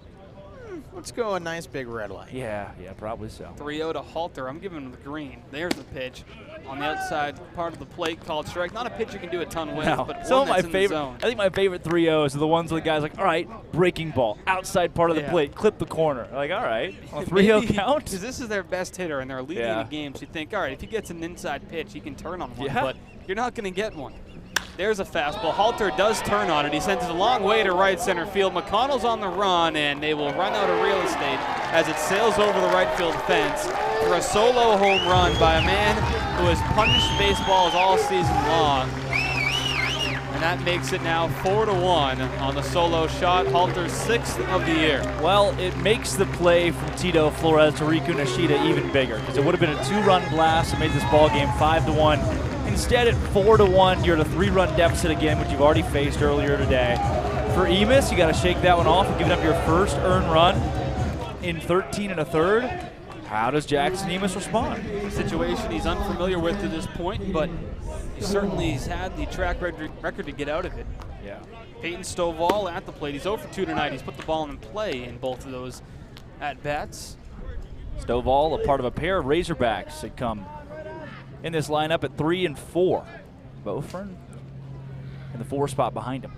let's go a nice big red light. Yeah, probably so. 3-0 to Halter. I'm giving him the green. There's the pitch on the outside part of the plate called strike. Not a pitch you can do a ton with, No. but Some one of my that's in the favorite, zone. I think my favorite 3-0s are the ones where the guy's like, all right, breaking ball, outside part of the plate, clip the corner. Like, all right, on a 3-0 count. Because this is their best hitter, and they're leading Yeah. the game. So you think, all right, if he gets an inside pitch, he can turn on one. Yeah. But you're not going to get one. There's a fastball. Halter does turn on it. He sends it a long way to right center field. McConnell's on the run, and they will run out of real estate as it sails over the right field fence for a solo home run by a man who has punished baseballs all season long. And that makes it now 4-1 on the solo shot. Halter's 6th of the year. Well, it makes the play from Tito Flores to Riku Nishida even bigger because it would have been a 2-run blast and made this ball game 5-1. Instead, at 4-1, you're at a 3-run deficit again, which you've already faced earlier today. For Emis, you got to shake that one off and give up your first earned run in 13 1/3. How does Jackson Emis respond? A situation he's unfamiliar with to this point, but he certainly has had the track record to get out of it. Yeah. Peyton Stovall at the plate. He's 0 for 2 tonight. He's put the ball in play in both of those at-bats. Stovall, a part of a pair of Razorbacks that come in this lineup at 3 and 4. Both for in the 4 spot behind him.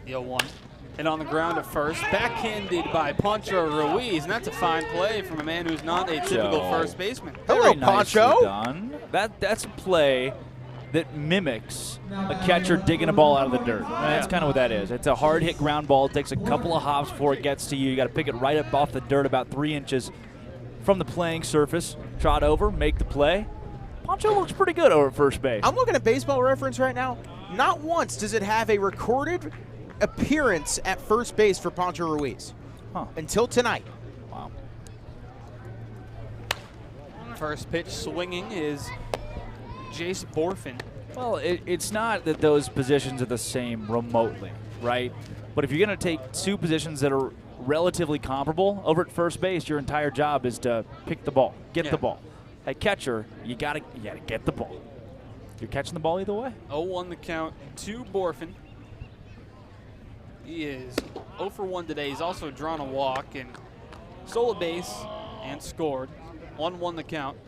The 0-1. And on the ground at first, backhanded by Pancho Ruiz, and that's a fine play from a man who's not a typical first baseman. Hello, Very Pancho. nicely done. That's a play that mimics a catcher digging a ball out of the dirt. That's kind of what that is. It's a hard hit ground ball. It takes a couple of hops before it gets to you. You got to pick it right up off the dirt about 3 inches from the playing surface. Trot over, make the play. Pancho looks pretty good over at first base. I'm looking at Baseball Reference right now. Not once does it have a recorded appearance at first base for Pancho Ruiz until tonight. Wow. First pitch swinging is Jace Borfin. Well, it's not that those positions are the same remotely, right? But if you're going to take 2 positions that are relatively comparable over at first base, your entire job is to pick the ball, get the ball. At catcher, you gotta get the ball. You're catching the ball either way. 0-1 the count to Borfin. He is 0 for 1 today. He's also drawn a walk and stole a base and scored. 1-1 the count.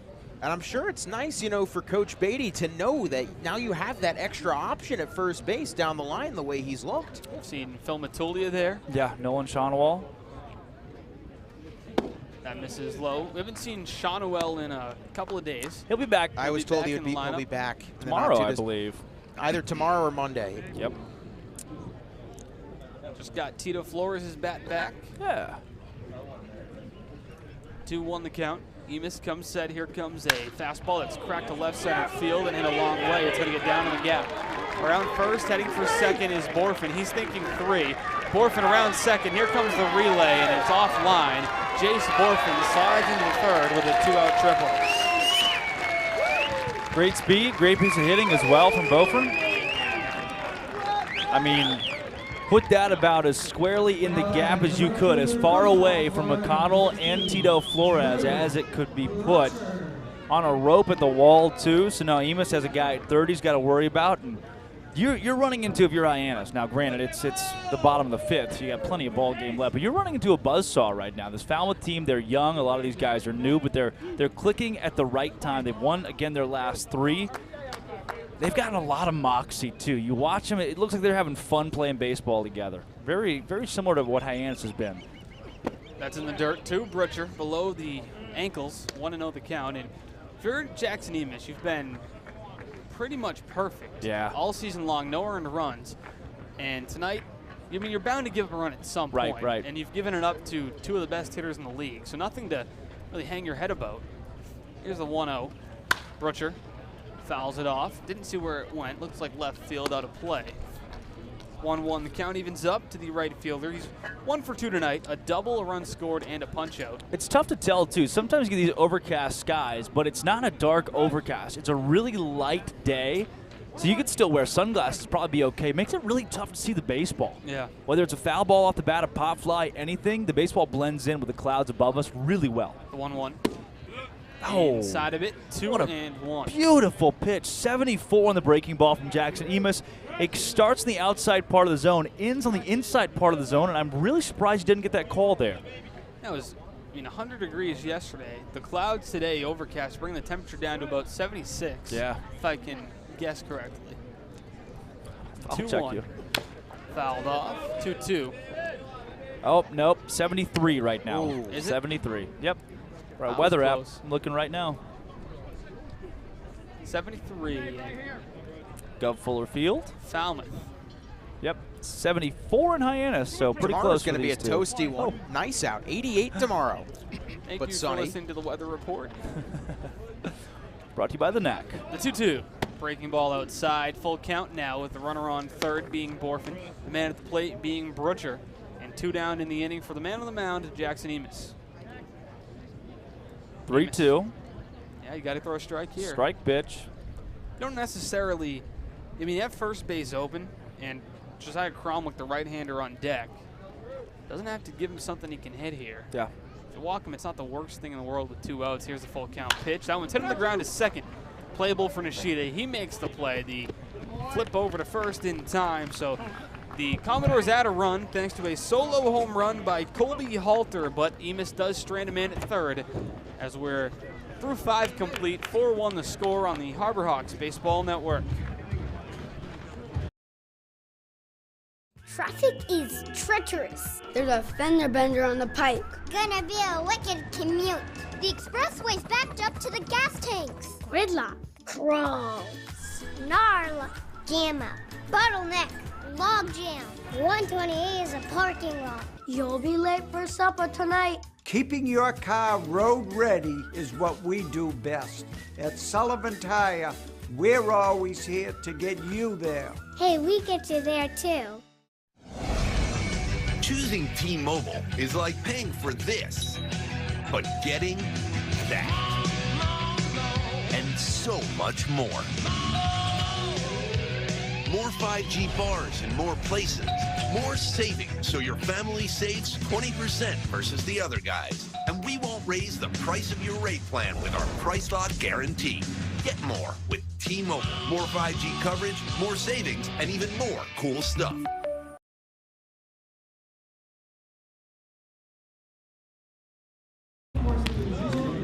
And I'm sure it's nice, you know, for Coach Beatty to know that now you have that extra option at first base down the line the way he's looked. We've seen Phil Matulia there. Yeah, Nolan Shonewall. That misses low. We haven't seen Shonewell in a couple of days. He'll be back. I was told he'll be back tomorrow, I believe. Either tomorrow or Monday. Yep. Just got Tito Flores' bat back. Yeah. 2-1 the count. Emis comes set. Here comes a fastball that's cracked to left center field and hit a long way. It's going to get down in the gap. Around first, heading for second is Borfin. He's thinking 3. Borfin around second. Here comes the relay, and it's offline. Jace Borfin slides into the third with a 2-out triple. Great speed, great piece of hitting as well from Borfin. I mean, put that about as squarely in the gap as you could, as far away from McConnell and Tito Flores as it could be put. On a rope at the wall, too. So now Emis has a guy at third he's got to worry about. And you're running into, if you're Hyannis, now granted it's the bottom of the 5th, so you got plenty of ball game left, but you're running into a buzzsaw right now. This Falmouth team, they're young. A lot of these guys are new, but they're clicking at the right time. They've won, again, their last 3. They've gotten a lot of moxie, too. You watch them, it looks like they're having fun playing baseball together. Very, very similar to what Hyannis has been. That's in the dirt, too. Brutcher below the ankles, 1-0 the count. And if you're Jackson Emis, you've been pretty much perfect all season long, no earned runs. And tonight, I mean, you're bound to give up a run at some point. Right. And you've given it up to 2 of the best hitters in the league. So nothing to really hang your head about. Here's the 1-0. Brutcher fouls it off. Didn't see where it went. Looks like left field out of play. 1-1. The count evens up to the right fielder. He's 1 for 2 tonight. A double, a run scored, and a punch out. It's tough to tell, too. Sometimes you get these overcast skies, but it's not a dark overcast. It's a really light day, so you could still wear sunglasses, probably be okay. It makes it really tough to see the baseball. Yeah. Whether it's a foul ball off the bat, a pop fly, anything, the baseball blends in with the clouds above us really well. The 1-1. Oh, inside of it, 2-1. Beautiful pitch. 74 on the breaking ball from Jackson Emis. It starts in the outside part of the zone, ends on the inside part of the zone, and I'm really surprised he didn't get that call there. That was, 100 degrees yesterday. The clouds today, overcast, bring the temperature down to about 76. Yeah. If I can guess correctly. I'll check you. Fouled off. 2-2. Oh, nope. 73 right now. Ooh. Is it? 73. Yep. Right, weather app. I'm looking right now. 73. Gov Fuller Field. Falmouth. Yep. 74 in Hyannis, so pretty close. Tomorrow's going to be a toasty one. Oh. Nice out. 88 tomorrow. Thank but you sunny. for listening to the weather report. Brought to you by the Knack. The 2-2. Breaking ball outside. Full count now with the runner on third being Borfin. The man at the plate being Brutcher. And 2 down in the inning for the man on the mound, Jackson Emis. 3-2. Yeah, you got to throw a strike here. Strike pitch. You don't necessarily, you have first base open, and Josiah Cromwell, the right-hander on deck, doesn't have to give him something he can hit here. Yeah. If you walk him, it's not the worst thing in the world with 2 outs. Here's the full count pitch. That one's hit on the ground to second. Playable for Nishida. He makes the play. The flip over to first in time. So the Commodores add a run thanks to a solo home run by Colby Halter, but Emis does strand a man at third as we're through 5 complete, 4-1 the score on the Harbor Hawks Baseball Network. Traffic is treacherous. There's a fender bender on the pike. Gonna be a wicked commute. The expressway's backed up to the gas tanks. Gridlock. Crawl. Snarl. Gamma. Bottleneck. Logjam. 128 is a parking lot. You'll be late for supper tonight. Keeping your car road ready is what we do best. At Sullivan Tire, we're always here to get you there. Hey, we get you there too. Choosing T-Mobile is like paying for this, but getting that. And so much more. More 5G bars in more places. More savings so your family saves 20% versus the other guys. And we won't raise the price of your rate plan with our price lock guarantee. Get more with T-Mobile. More 5G coverage, more savings, and even more cool stuff.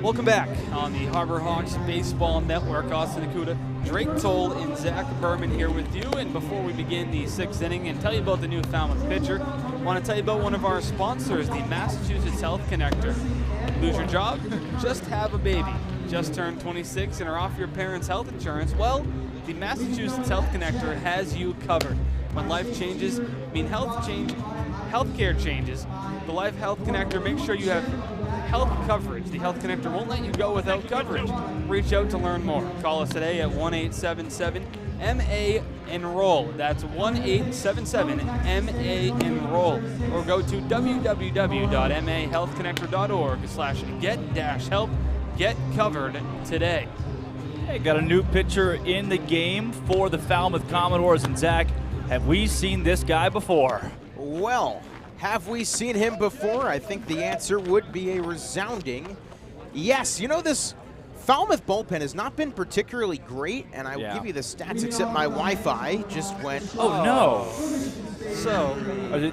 Welcome back on the Harbor Hawks Baseball Network. Austin Akuta, Drake Toll, and Zach Berman here with you. And before we begin the 6th inning and tell you about the new Falmouth pitcher, I want to tell you about one of our sponsors, the Massachusetts Health Connector. Lose your job? Just have a baby. Just turned 26 and are off your parents' health insurance? Well, the Massachusetts Health Connector has you covered. When life changes, healthcare changes. The Life Health Connector makes sure you have health coverage. The Health Connector won't let you go without coverage. Reach out to learn more. Call us today at 1-877-MA-ENROLL. That's 1-877-MA-ENROLL. Or go to www.mahealthconnector.org/get-help. Get covered today. Hey, got a new pitcher in the game for the Falmouth Commodores. And Zach, have we seen this guy before? Well, have we seen him before? I think the answer would be a resounding yes. You know, this Falmouth bullpen has not been particularly great, and I will give you the stats, except my Wi-Fi just went. Oh, no. So,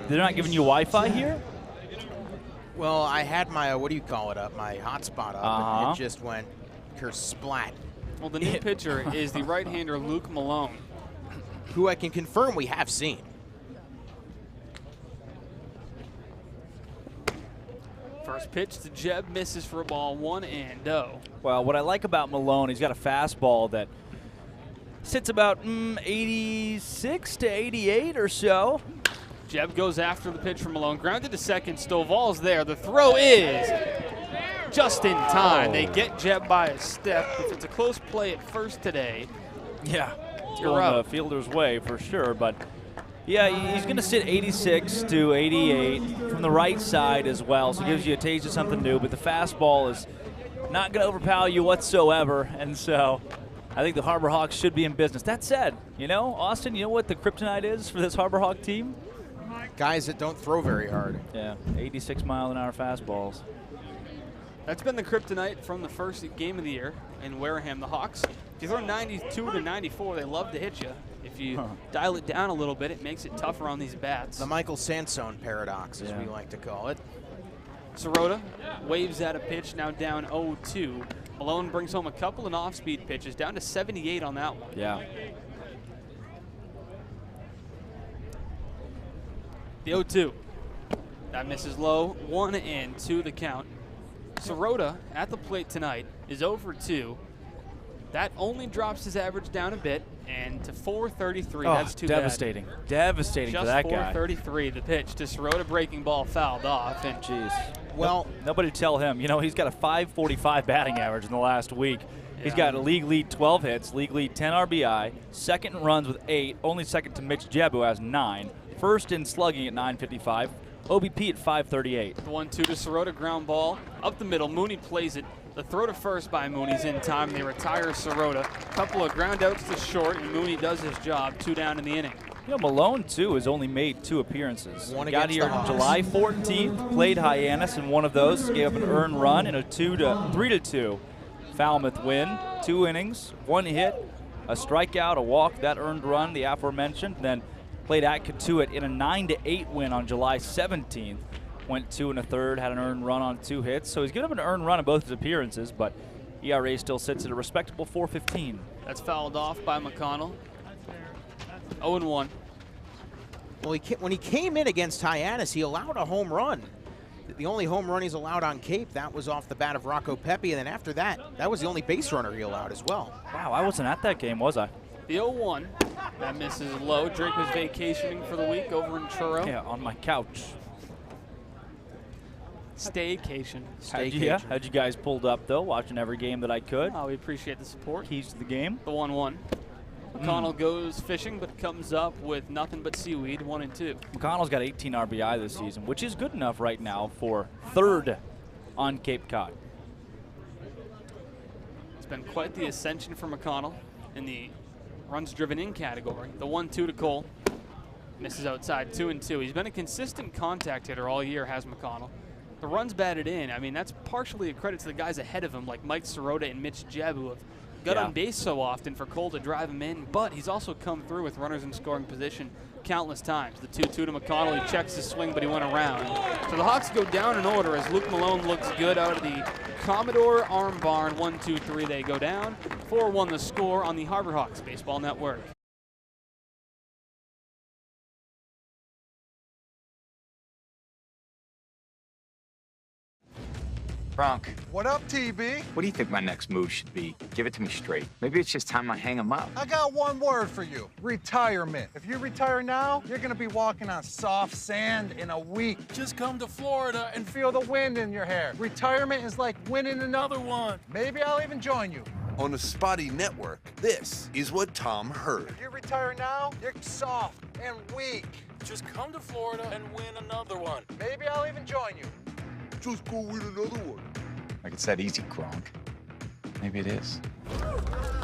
they're not giving you Wi-Fi here? Well, I had my, what do you call it up, my hotspot up, and it just went kersplat. Well, the new pitcher is the right-hander Luke Malone, who I can confirm we have seen. First pitch to Jeb, misses for a ball, 1-0. Well, what I like about Malone, he's got a fastball that sits about 86 to 88 or so. Jeb goes after the pitch from Malone, grounded to second. Stovall's there. The throw is just in time. They get Jeb by a step. If it's a close play at first today, it's you're going up. the fielder's way for sure, but yeah, he's going to sit 86 to 88 from the right side as well, so it gives you a taste of something new, but the fastball is not going to overpower you whatsoever, and so I think the Harbor Hawks should be in business. That said, you know, Austin, you know what the kryptonite is for this Harbor Hawk team? Guys that don't throw very hard. Yeah, 86-mile-an-hour fastballs. That's been the kryptonite from the first game of the year in Wareham. The Hawks, if you throw 92 to 94, they love to hit you. If you dial it down a little bit, it makes it tougher on these bats. The Michael Sansone paradox, as we like to call it. Sirota waves at a pitch, now down 0-2. Malone brings home a couple of off-speed pitches, down to 78 on that one. Yeah. The 0-2. That misses low, 1-2 the count. Sirota at the plate tonight is over 2. That only drops his average down a bit, and to 433, that's too devastating. bad. Devastating Just for that guy. 433, the pitch to Sirota, breaking ball fouled off, and jeez. Well, nobody tell him. You know, he's got a 545 batting average in the last week. He's got a league lead 12 hits, league lead 10 RBI, second in runs with 8, only second to Mitch Jebb, who has 9, first in slugging at 955, OBP at 538. The 1-2 to Sirota, ground ball up the middle. Mooney plays it. The throw to first by Mooney's in time. They retire Sirota. Couple of ground outs to short, and Mooney does his job. 2 down in the inning. You know, Malone, too, has only made 2 appearances. One he got here on July 14th, played Hyannis in one of those, gave up an earned run in a 3-2 Falmouth win. 2 innings, 1 hit, a strikeout, a walk, that earned run, the aforementioned. Then played at Katuitt in a 9-8 win on July 17th. Went 2 1/3, had an earned run on 2 hits. So he's given up an earned run in both his appearances, but ERA still sits at a respectable 4.15. That's fouled off by McConnell. 0-1. Well, when he came in against Hyannis, he allowed a home run. The only home run he's allowed on Cape, that was off the bat of Rocco Pepe, and then after that, that was the only base runner he allowed as well. Wow, I wasn't at that game, was I? The 0-1, that misses low. Drake was vacationing for the week over in Truro. Yeah, on my couch. Staycation. How'd you guys pulled up, though, watching every game that I could? Oh, we appreciate the support. Keys to the game. The 1-1. McConnell goes fishing, but comes up with nothing but seaweed, 1 and 2. McConnell's got 18 RBI this season, which is good enough right now for 3rd on Cape Cod. It's been quite the ascension for McConnell in the runs driven in category. The 1-2 to Cole. Misses outside, 2 and 2. He's been a consistent contact hitter all year, has McConnell. The runs batted in, I mean, that's partially a credit to the guys ahead of him, like Mike Sirota and Mitch Jebb, who have got on base so often for Cole to drive him in, but he's also come through with runners in scoring position countless times. The 2-2 to McConnell, he checks his swing, but he went around. So the Hawks go down in order as Luke Malone looks good out of the Commodore arm barn. 1-2-3 they go down. 4-1 the score on the Harbor Hawks Baseball Network. Bronk, What up, TB? what do you think my next move should be? Give it to me straight. Maybe it's just time I hang him up. I got one word for you. Retirement. If you retire now, you're gonna be walking on soft sand in a week. Just come to Florida and feel the wind in your hair. Retirement is like winning another one. Maybe I'll even join you. On the Spotty Network, this is what Tom heard. If you retire now, you're soft and weak. Just come to Florida and win another one. Maybe I'll even join you. Just go win another one. Like it's that easy, Gronk. Maybe it is.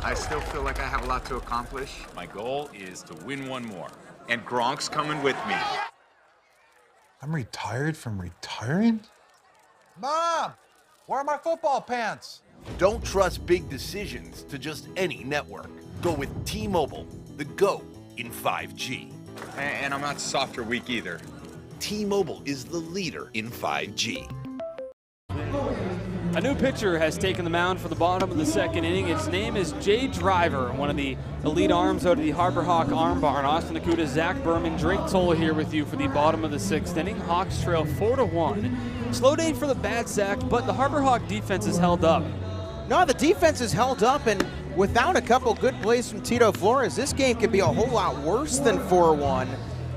I still feel like I have a lot to accomplish. My goal is to win one more. And Gronk's coming with me. I'm retired from retiring? Mom, where are my football pants? Don't trust big decisions to just any network. Go with T-Mobile, the GO in 5G. And I'm not soft or weak either. T-Mobile is the leader in 5G. A new pitcher has taken the mound for the bottom of the 2nd inning. Its name is Jay Driver, one of the elite arms out of the Harbor Hawk arm barn. Austin Akuta, Zach Berman, Drake Toll here with you for the bottom of the 6th inning. Hawks trail 4-1. Slow day for the bat, Zach, but the Harbor Hawk defense is held up. No, the defense is held up, and without a couple good plays from Tito Flores, this game could be a whole lot worse than 4-1.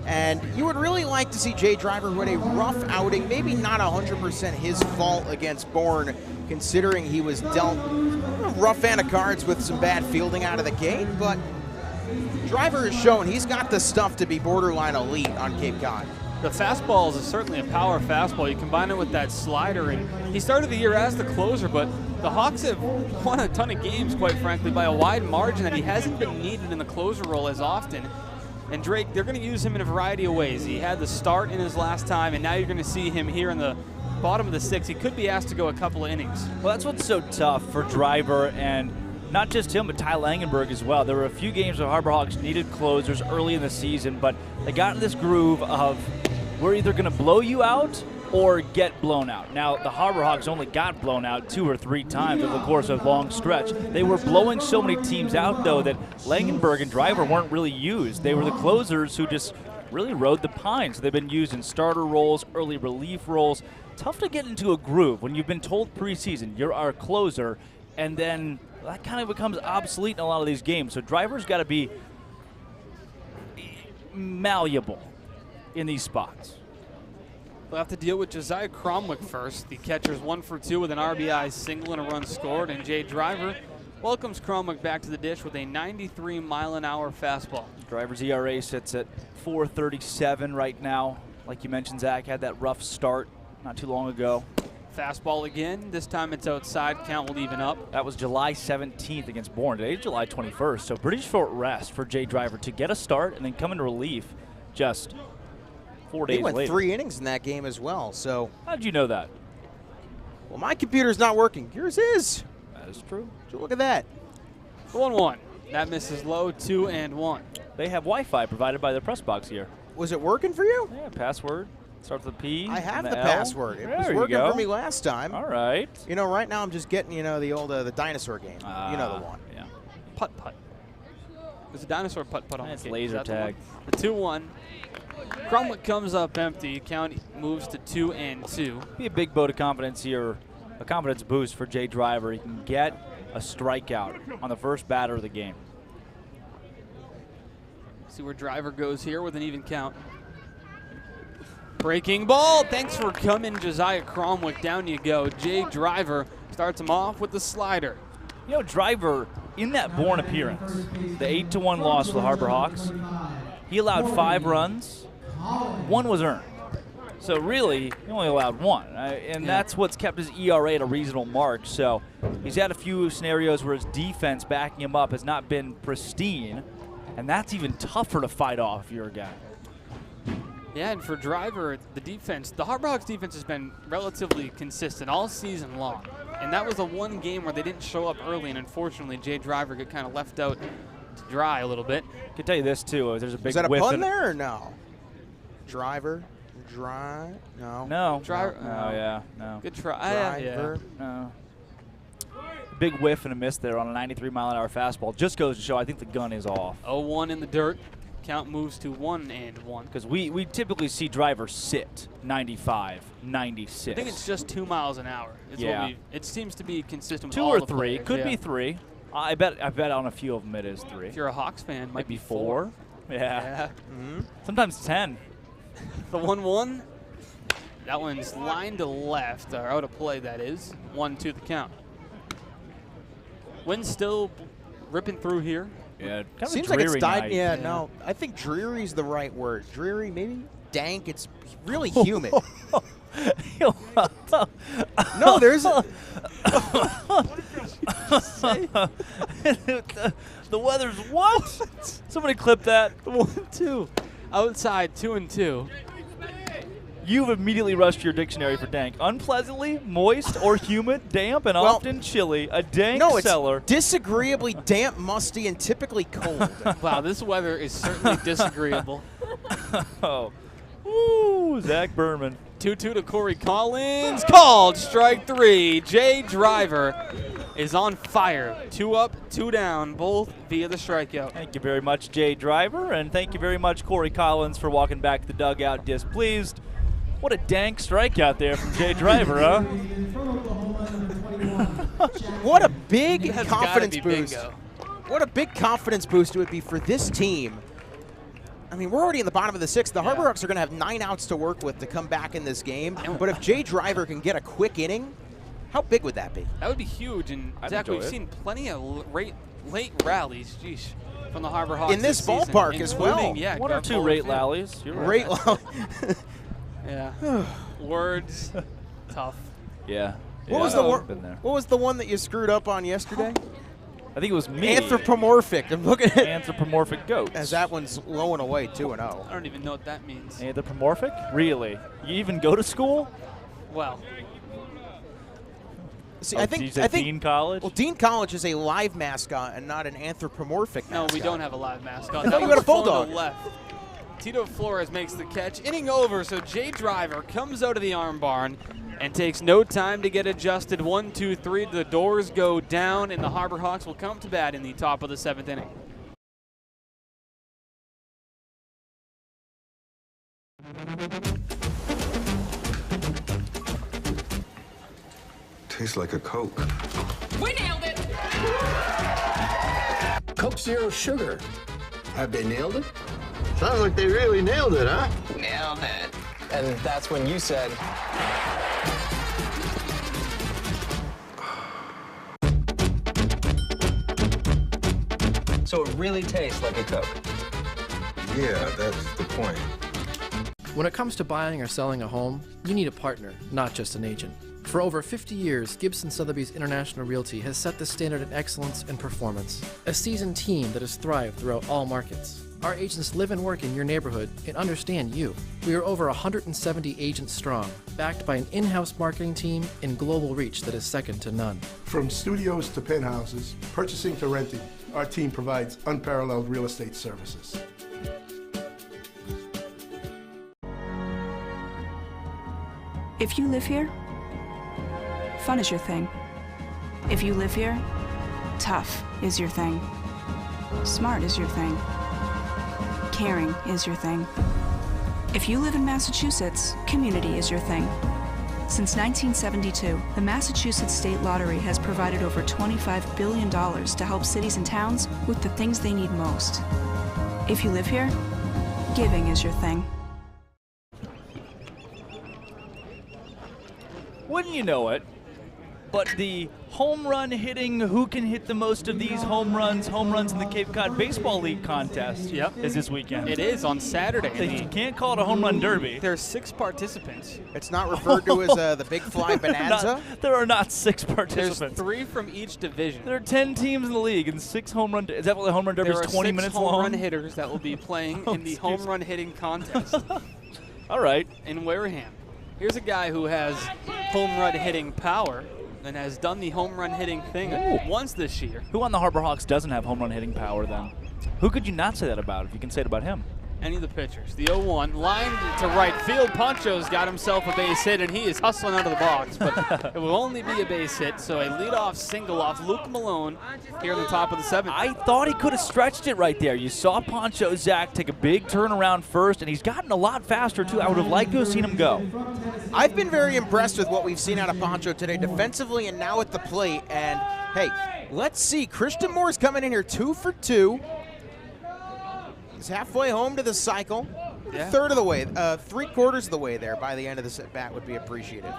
And you would really like to see Jay Driver, who had a rough outing, maybe not 100% his fault against Bourne, considering he was dealt a rough hand of cards with some bad fielding out of the gate. But Driver has shown he's got the stuff to be borderline elite on Cape Cod. The fastball is certainly a power fastball. You combine it with that slider, and he started the year as the closer, but the Hawks have won a ton of games, quite frankly, by a wide margin that he hasn't been needed in the closer role as often. And Drake, they're going to use him in a variety of ways. He had the start in his last time, and now you're going to see him here in the bottom of the 6th. He could be asked to go a couple of innings. Well, that's what's so tough for Driver, and not just him, but Ty Langenberg as well. There were a few games where Harbor Hawks needed closers early in the season, but they got in this groove of we're either going to blow you out or get blown out. Now, the Harbor Hawks only got blown out 2 or 3 times over the course of a long stretch. They were blowing so many teams out, though, that Langenberg and Driver weren't really used. They were the closers who just really rode the pine. So they've been used in starter roles, early relief roles. Tough to get into a groove when you've been told preseason, you're our closer, and then that kind of becomes obsolete in a lot of these games. So Driver's got to be malleable in these spots. They'll have to deal with Josiah Cromwick first. The catcher's 1 for 2 with an RBI single and a run scored, and Jay Driver welcomes Cromwick back to the dish with a 93-mile-an-hour fastball. Driver's ERA sits at 4.37 right now. Like you mentioned, Zach had that rough start not too long ago. Fastball again. This time it's outside. Count will even up. That was July 17th against Bourne. Today's July 21st, so pretty short rest for Jay Driver to get a start and then come into relief just 4 days later. He went 3 innings in that game as well. So how'd you know that? Well, my computer's not working. Yours is. That is true. So look at that. 1-1. That misses low. 2-1. They have Wi-Fi provided by the press box here. Was it working for you? Yeah, password. Starts with a P. I have and the L. password. It was There you working go. for me last time. All right. You know, right now I'm just getting, the old the dinosaur game. You know the one. Yeah. Putt-putt. There's a dinosaur putt-putt on That's the cage. laser That's tag. The 2-1. Cromwell comes up empty. Count moves to 2-2. Be a big vote of confidence here, a confidence boost for Jay Driver. He can get a strikeout on the first batter of the game. See where Driver goes here with an even count. Breaking ball. Thanks for coming, Josiah Cromwick. Down you go. Jay Driver starts him off with the slider. You know, Driver, in that Bourne appearance, the 8-1 loss for the Harbor Hawks, he allowed 5 runs. 1 was earned. So really, he only allowed 1. And that's what's kept his ERA at a reasonable mark. So he's had a few scenarios where his defense backing him up has not been pristine. And that's even tougher to fight off if you're a guy. Yeah, and for Driver, the defense, the Harbor Hawks defense has been relatively consistent all season long. And that was the one game where they didn't show up early, and unfortunately, Jay Driver got kind of left out to dry a little bit. I can tell you this, too. There's a big Is that a whiff pun there or no? Driver, no. No. Driver. Oh, yeah, no. Good try. Driver. No. Big whiff and a miss there on a 93-mile-an-hour fastball. Just goes to show I think the gun is off. 0-1 in the dirt. Count moves to 1-1. Because we typically see drivers sit 95, 96. I think it's just 2 miles an hour. Yeah. It seems to be consistent with 2 all or the 3. players, Could yeah. be 3. I bet on a few of them it is 3. If you're a Hawks fan, might be 4. Yeah. Mm-hmm. Sometimes 10. The 1-1. That one's lined to left, or out of play, that is. 1-2 the count. Wind still ripping through here. Yeah, kind of Seems like it's died. night. Yeah, no. I think dreary's the right word. Dreary, maybe? Dank. It's really humid. No, there's the weather's what? Somebody clip that. 1-2. Outside, 2-2. You've immediately rushed to your dictionary for dank. Unpleasantly, moist, or humid, damp, and often chilly. A dank cellar. It's disagreeably damp, musty, and typically cold. Wow, this weather is certainly disagreeable. Oh. Ooh, Zach Berman. 2-2 to Corey Collins. Called strike 3. Jay Driver is on fire. 2 up, 2 down, both via the strikeout. Thank you very much, Jay Driver, and thank you very much, Corey Collins, for walking back to the dugout displeased. What a dank strikeout there from Jay Driver, huh? What a big That's confidence gotta be boost. bingo. What a big confidence boost it would be for this team. I mean, we're already in the bottom of the 6th. The Harbor Hawks are going to have 9 outs to work with to come back in this game. But if Jay Driver can get a quick inning, how big would that be? That would be huge. And, Zach, we've seen plenty of late rallies, from the Harbor Hawks in this season, ballpark as well. Yeah, 1 or 2 rate rallies. Rate Yeah. Words, tough. Yeah. What was the one that you screwed up on yesterday? I think it was me. Anthropomorphic. I'm looking at anthropomorphic goats. As that one's low and away, 2-0. I don't even know what that means. Anthropomorphic? Really? You even go to school? Well. See, I think Dean College. Well, Dean College is a live mascot and not an anthropomorphic mascot. No, we don't have a live mascot. I thought you had a flown to bulldog. the left. Tito Flores makes the catch. Inning over, so Jay Driver comes out of the arm barn and takes no time to get adjusted. 1-2-3. The doors go down, and the Harbor Hawks will come to bat in the top of the 7th inning. Tastes like a Coke. We nailed it! Coke Zero Sugar. Have they nailed it? Sounds like they really nailed it, huh? Nailed it. And that's when you said... So it really tastes like a Coke. Yeah, that's the point. When it comes to buying or selling a home, you need a partner, not just an agent. For over 50 years, Gibson Sotheby's International Realty has set the standard in excellence and performance. A seasoned team that has thrived throughout all markets. Our agents live and work in your neighborhood and understand you. We are over 170 agents strong, backed by an in-house marketing team and global reach that is second to none. From studios to penthouses, purchasing to renting, our team provides unparalleled real estate services. If you live here, fun is your thing. If you live here, tough is your thing. Smart is your thing. Caring is your thing. If you live in Massachusetts, community is your thing. Since 1972, the Massachusetts State Lottery has provided over $25 billion to help cities and towns with the things they need most. If you live here, giving is your thing. Wouldn't you know it? But the home run hitting, who can hit the most of these home runs in the Cape Cod Baseball League contest is this weekend. It is on Saturday. You can't call it a home run derby. There are 6 participants. It's not referred to as the Big Fly Bonanza? There are not 6 participants. There's 3 from each division. There are 10 teams in the league and 6 home run. Is that what the home run derby is? 20 minutes long? There are 6 home run hitters that will be playing in the home run hitting contest. All right. In Wareham. Here's a guy who has home run hitting power and has done the home run hitting thing once this year. Who on the Harbor Hawks doesn't have home run hitting power then? Who could you not say that about if you can say it about him? Any of the pitchers. The 0-1 lined to right field. Poncho's got himself a base hit, and he is hustling out of the box, but it will only be a base hit, so a leadoff single off Luke Malone here in the top of the 7th. I thought he could have stretched it right there. You saw Poncho Zach take a big turn around first, and he's gotten a lot faster, too. I would have liked to have seen him go. I've been very impressed with what we've seen out of Poncho today defensively and now at the plate. And, hey, let's see. Christian Moore's coming in here 2 for 2. He's halfway home to the cycle. Yeah. Third of the way, 3/4 of the way there by the end of the at-bat would be appreciated.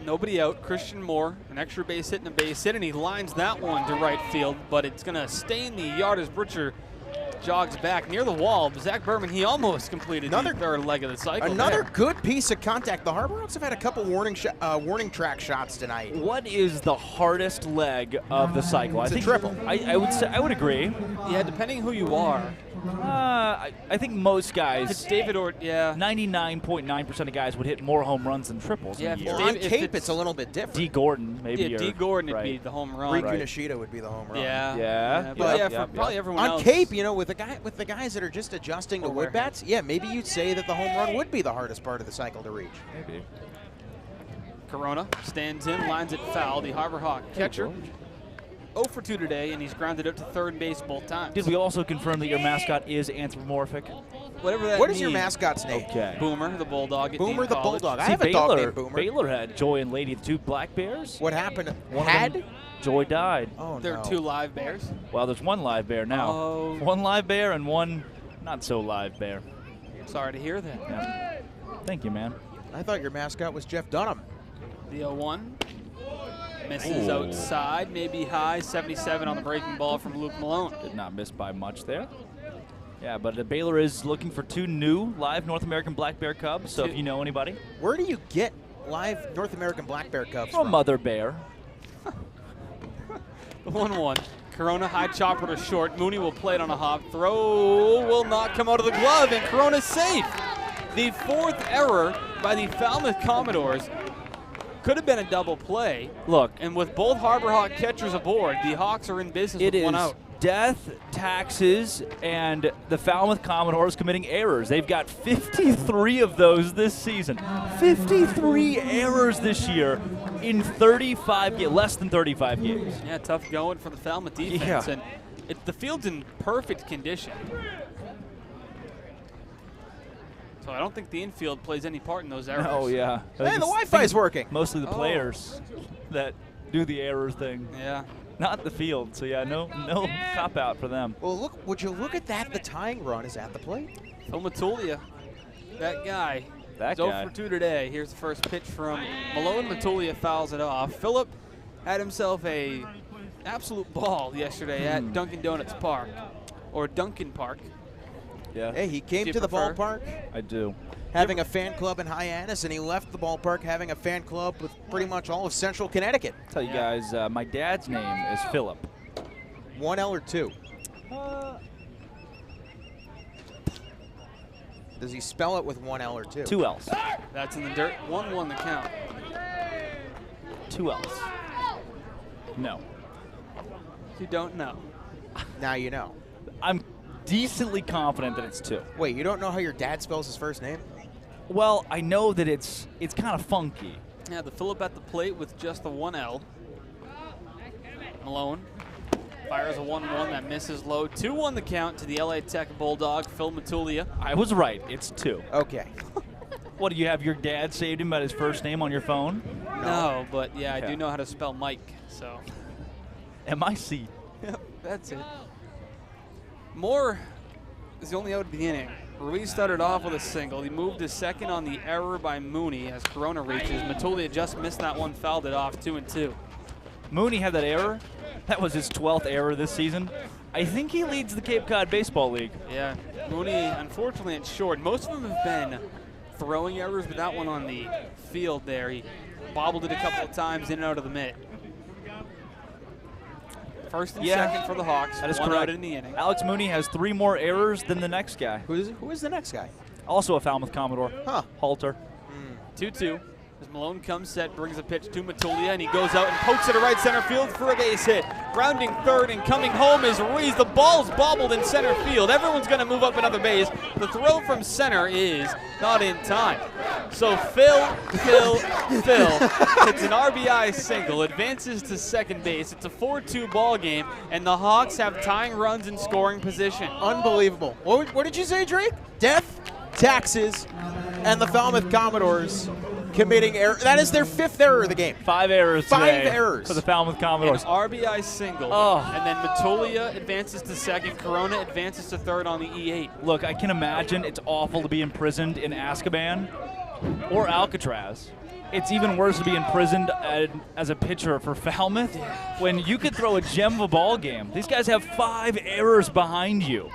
Nobody out. Christian Moore, an extra base hit and a base hit, and he lines that one to right field, but it's going to stay in the yard as Butcher jogs back near the wall. Zach Berman, he almost completed the third leg of the cycle. Another good piece of contact. The Harbor Hawks have had a couple warning track shots tonight. What is the hardest leg of the cycle? It's I think a triple. I would agree. Yeah, depending who you are. I think most guys. It's David or 99.9% of guys would hit more home runs than triples. Yeah, in a year. On Cape, it's a little bit different. D. Gordon, maybe. Yeah, D. Gordon would be the home run. Riku Nishida would be the home run. Yeah. But for probably everyone on else. Cape, you know, with the guys that are just adjusting to wood bats, maybe you'd say that the home run would be the hardest part of the cycle to reach. Maybe. Corona stands in, lines it foul. The Harbor Hawk catcher. 0 for 2 today, and he's grounded out to third base both times. Did we also confirm that your mascot is anthropomorphic? Whatever that What means. is your mascot's name? Okay. Boomer, the Bulldog. at Boomer Dean the College. Bulldog. I See, have a dog named Boomer. Baylor had Joy and Lady, the 2 black bears. What happened? One of them, Joy died. Oh, There are 2 live bears. Well, there's 1 live bear now. Oh. 1 live bear and 1 not so live bear. Sorry to hear that. Yeah. Thank you, man. I thought your mascot was Jeff Dunham. The 0-1 misses outside, maybe high. 77 on the breaking ball from Luke Malone. Did not miss by much there. Yeah, but the Baylor is looking for 2 new live North American black bear cubs. So if you know anybody, Where do you get live North American black bear cubs from from? Mother Bear. The 1-1. Corona high chopper to short. Mooney will play it on a hop. Throw will not come out of the glove, and Corona's safe. The 4th error by the Falmouth Commodores. Could have been a double play. Look, And with both Harbor Hawk catchers aboard, the Hawks are in business it with is 1 out. death, taxes, and the Falmouth Commodores committing errors. They've got 53 of those this season. 53 errors this year in 35 games, less than 35 games. Yeah, tough going for the Falmouth defense. Yeah. And the field's in perfect condition. So I don't think the infield plays any part in those errors. Oh, yeah. Hey, the Wi-Fi's working. Mostly the players that do the error thing. Yeah. Not the field. So, yeah, no cop-out for them. Well, look, would you look at that? The tying run is at the plate. Phil Matulia, that guy. That He's guy. 0 for 2 today. Here's the first pitch from Malone. Matulia fouls it off. Phillip had himself a absolute ball yesterday at Dunkin' Donuts Park, or Duncan Park. Yeah. Hey, he came Do you to the prefer? ballpark I do. having a fan club in Hyannis, and he left the ballpark having a fan club with pretty much all of Central Connecticut. Tell you guys, my dad's name is Philip. 1 L or 2? Does he spell it with 1 L or 2? 2 L's. That's in the dirt. 1-1 the count. 2 L's. No. You don't know. Now you know. I'm decently confident that it's 2. Wait, you don't know how your dad spells his first name? Well, I know that it's kind of funky. Yeah, the Phillip at the plate with just the 1L. Malone fires a 1-1 that misses low. 2-1 the count to the LA Tech Bulldog, Phil Matulia. I was right. It's 2. Okay. What, do you have your dad saved him by his first name on your phone? No, but yeah, I Okay. do know how to spell Mike, so. M-I-C. Yep, that's it. Moore is the only out of the inning. Ruiz started off with a single. He moved to second on the error by Mooney as Corona reaches. Matulia just missed that one, fouled it off, 2-2. Mooney had that error. That was his 12th error this season. I think he leads the Cape Cod Baseball League. Yeah, Mooney, unfortunately, it's short. Most of them have been throwing errors, but that one on the field there, he bobbled it a couple of times in and out of the mitt. First and second for the Hawks. That is one correct. out in the inning. Alex Mooney has 3 more errors than the next guy. Who is the next guy? Also a Falmouth Commodore. Huh. Halter. 2-2. As Malone comes set, brings a pitch to Matulia, and he goes out and pokes it to right center field for a base hit. Grounding third and coming home is Ruiz. The ball's bobbled in center field. Everyone's going to move up another base. The throw from center is not in time. So Phil hits an RBI single, advances to second base. It's a 4-2 ball game, and the Hawks have tying runs in scoring position. Unbelievable. What did you say, Drake? Death, taxes, and the Falmouth Commodores committing error. That is their 5th error of the game. 5 errors 5 today errors for the Falmouth Commodores. An RBI single, and then Matulia advances to second. Corona advances to third on the E8. Look, I can imagine it's awful to be imprisoned in Azkaban or Alcatraz. It's even worse to be imprisoned as a pitcher for Falmouth when you could throw a gem of a ball game. These guys have 5 errors behind you.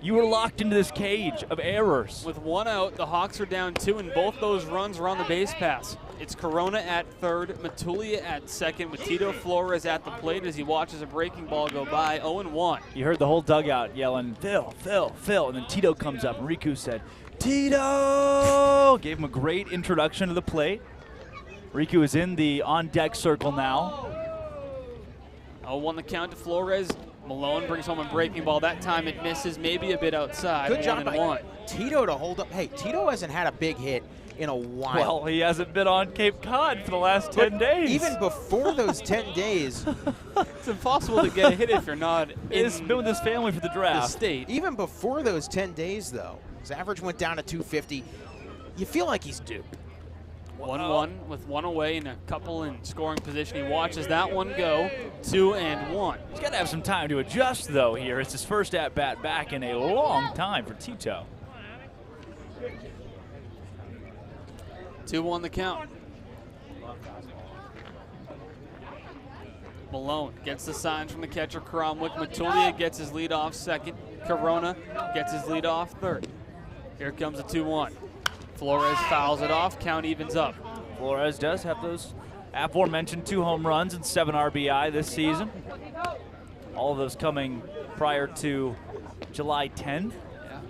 You were locked into this cage of errors. With 1 out, the Hawks are down 2, and both those runs are on the base pass. It's Corona at third, Matulia at second, with Tito Flores at the plate as he watches a breaking ball go by, 0-1. You heard the whole dugout yelling, Phil, Phil, Phil, and then Tito comes up, and Riku said, Tito! Gave him a great introduction to the plate. Riku is in the on-deck circle now. 0-1 the count to Flores. Malone brings home a breaking ball. That time it misses, maybe a bit outside. Good job by 1-1. Tito to hold up. Hey, Tito hasn't had a big hit in a while. Well, he hasn't been on Cape Cod for the last 10 days. Even before those 10 days. It's impossible to get a hit if you're not He's been with his family for the draft. the state. Even before those 10 days, though, his average went down to 250. You feel like he's due. 1-1 with 1 away and a couple in scoring position. He watches that one go, 2-1. He's got to have some time to adjust, though, here. It's his first at-bat back in a long time for Tito. 2-1 the count. Malone gets the signs from the catcher, Cromwick. Matulia gets his lead off second. Corona gets his lead off third. Here comes a 2-1. Flores fouls it off, count evens up. Flores does have those aforementioned 2 home runs and 7 RBI this season. All of those coming prior to July 10th. Yeah.